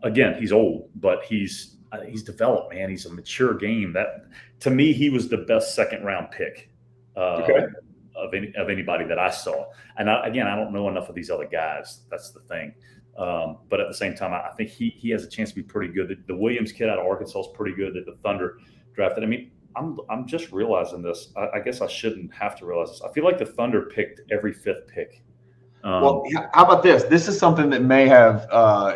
Speaker 2: Again, he's old, but he's developed, man. He's a mature game. That to me, he was the best second-round pick of anybody that I saw. And I don't know enough of these other guys. That's the thing. But at the same time, I think he has a chance to be pretty good. The Williams kid out of Arkansas is pretty good that the Thunder drafted. I mean, I'm just realizing this. I guess I shouldn't have to realize this. I feel like the Thunder picked every fifth pick.
Speaker 1: Well, how about this? This is something that may have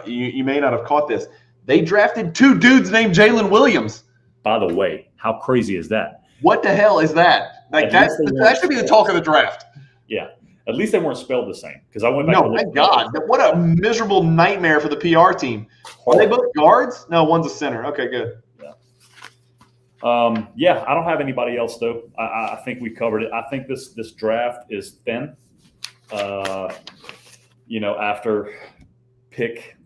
Speaker 1: you may not have caught this. They drafted 2 dudes named Jalen Williams.
Speaker 2: By the way, how crazy is that?
Speaker 1: What the hell is that? That should be the talk of the draft.
Speaker 2: Yeah. At least they weren't spelled the same because I went back.
Speaker 1: No, thank God. What a miserable nightmare for the PR team. Are they both guards? No, one's a center. Okay, good.
Speaker 2: Yeah. I don't have anybody else though. I think we covered it. I think this draft is thin. After pick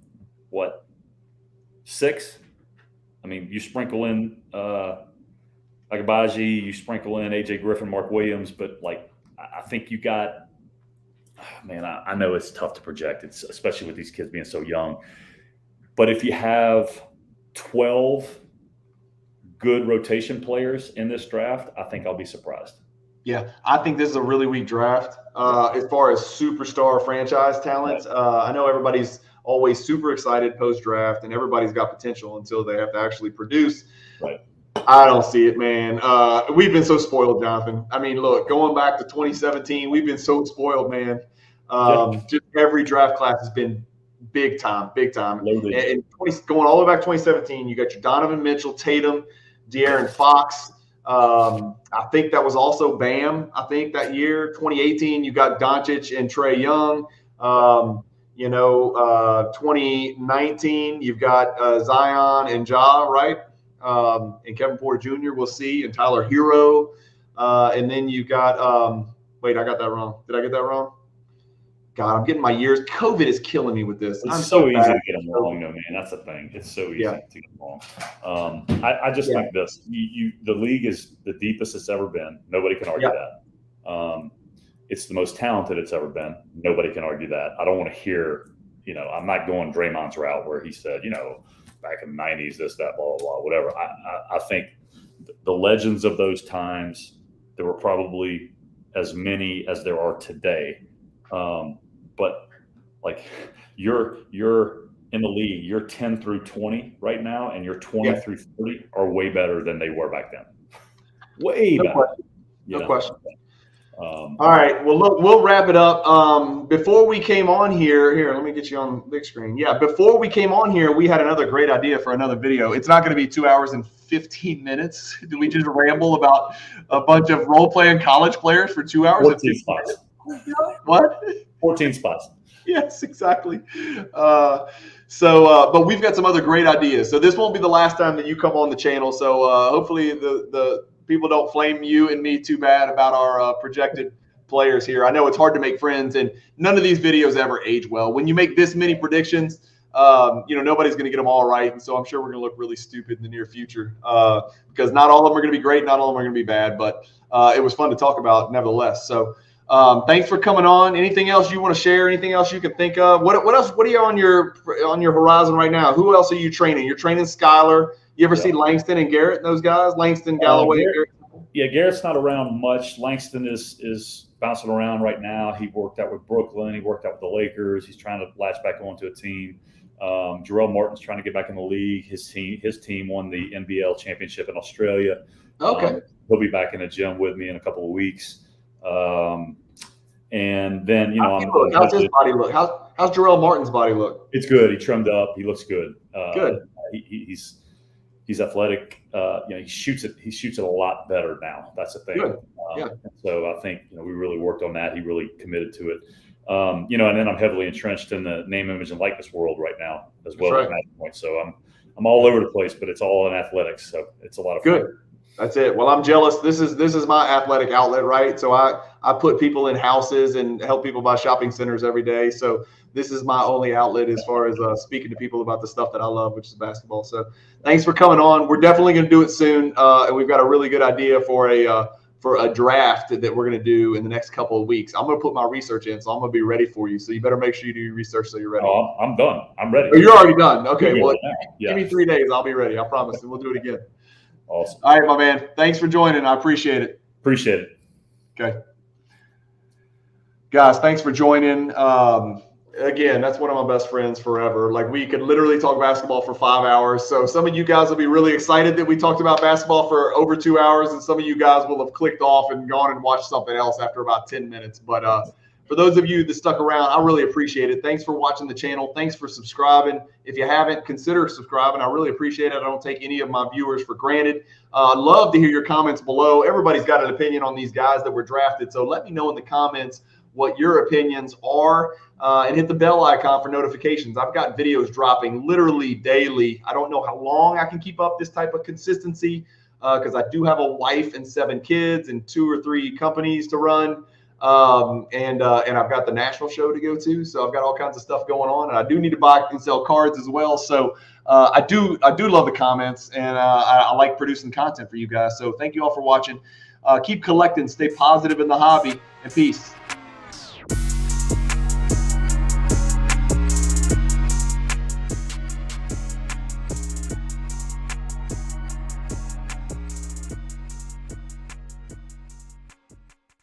Speaker 2: 6. I mean, you sprinkle in Agabaji, you sprinkle in AJ Griffin, Mark Williams, but I think you got. Man, I know it's tough to project, especially with these kids being so young. But if you have 12 good rotation players in this draft, I think I'll be surprised.
Speaker 1: Yeah, I think this is a really weak draft as far as superstar franchise talent. I know everybody's always super excited post-draft, and everybody's got potential until they have to actually produce.
Speaker 2: Right.
Speaker 1: I don't see it, man. We've been so spoiled, Jonathan. I mean, look, going back to 2017, we've been so spoiled, man. Just every draft class has been big time, big time. And going all the way back to 2017, you got your Donovan Mitchell, Tatum, De'Aaron Fox. I think that was also Bam. I think that year, 2018, you got Doncic and Trae Young. 2019, you've got Zion and Ja, right? And Kevin Porter Jr. We'll see, and Tyler Hero. And then you got wait, I got that wrong. Did I get that wrong? God, I'm getting my years. COVID is killing me with this.
Speaker 2: It's so easy to get them wrong, though, man. That's the thing. It's so easy to get them wrong. I just think this: the league is the deepest it's ever been. Nobody can argue that. It's the most talented it's ever been. Nobody can argue that. I don't want to hear, I'm not going Draymond's route where he said, back in the 90s, this, that, blah, blah, blah, whatever. I think the legends of those times, there were probably as many as there are today. But like you're in the league, you're 10 through 20 right now, and you're 20 through 30 are way better than they were back then. Way better.
Speaker 1: No question. All right. Well, look, we'll wrap it up. Before we came on here, let me get you on the big screen. Yeah, before we came on here, we had another great idea for another video. It's not going to be 2 hours and 15 minutes. Do we just ramble about a bunch of role-playing college players for 2 hours?
Speaker 2: 14 spots.
Speaker 1: What?
Speaker 2: 14 spots.
Speaker 1: Yes, exactly. But we've got some other great ideas. So this won't be the last time that you come on the channel. So hopefully the people don't flame you and me too bad about our projected players here. I know it's hard to make friends, and none of these videos ever age well. When you make this many predictions, nobody's going to get them all right. And so I'm sure we're going to look really stupid in the near future because not all of them are going to be great. Not all of them are going to be bad, but it was fun to talk about nevertheless. So thanks for coming on. Anything else you want to share? Anything else you can think of? What else? What are you on your horizon right now? Who else are you training? You're training Skylar. You ever see Langston and Garrett? Those guys, Langston, Galloway.
Speaker 2: Garrett's not around much. Langston is bouncing around right now. He worked out with Brooklyn. He worked out with the Lakers. He's trying to latch back onto a team. Jarrell Martin's trying to get back in the league. His team won the NBL championship in Australia.
Speaker 1: Okay.
Speaker 2: He'll be back in the gym with me in a couple of weeks. And then
Speaker 1: how's his body look? How's Jarrell Martin's body look?
Speaker 2: It's good. He trimmed up. He looks good.
Speaker 1: Good.
Speaker 2: He's athletic. He shoots it a lot better now. That's the thing.
Speaker 1: Good.
Speaker 2: So I think we really worked on that. He really committed to it. And then I'm heavily entrenched in the name, image, and likeness world right now as well. At that point. So I'm all over the place, but it's all in athletics. So it's a lot of fun.
Speaker 1: Good. That's it. Well, I'm jealous. This is my athletic outlet, right? So I put people in houses and help people buy shopping centers every day. So this is my only outlet as far as speaking to people about the stuff that I love, which is basketball. So thanks for coming on. We're definitely going to do it soon, and we've got a really good idea for a draft that we're going to do in the next couple of weeks. I'm going to put my research in, so I'm going to be ready for you. So you better make sure you do your research so you're ready.
Speaker 2: Oh, I'm done. I'm ready.
Speaker 1: Oh, you're already done. Okay. Well, give me 3 days. I'll be ready. I promise, and we'll do it again.
Speaker 2: Awesome.
Speaker 1: All right, my man. Thanks for joining. I appreciate it.
Speaker 2: Appreciate it.
Speaker 1: Okay. Guys, thanks for joining. Again, that's one of my best friends forever. Like, we could literally talk basketball for 5 hours. So some of you guys will be really excited that we talked about basketball for over 2 hours, and some of you guys will have clicked off and gone and watched something else after about 10 minutes. But for those of you that stuck around, I really appreciate it. Thanks for watching the channel. Thanks for subscribing. If you haven't, consider subscribing. I really appreciate it. I don't take any of my viewers for granted. I'd love to hear your comments below. Everybody's got an opinion on these guys that were drafted, so let me know in the comments what your opinions are, and hit the bell icon for notifications. I've got videos dropping literally daily. I don't know how long I can keep up this type of consistency because I do have a wife and 7 kids and 2 or 3 companies to run. And I've got the national show to go to, so I've got all kinds of stuff going on, and I do need to buy and sell cards as well. So I do love the comments, and I like producing content for you guys. So thank you all for watching. Keep collecting, stay positive in the hobby, and peace.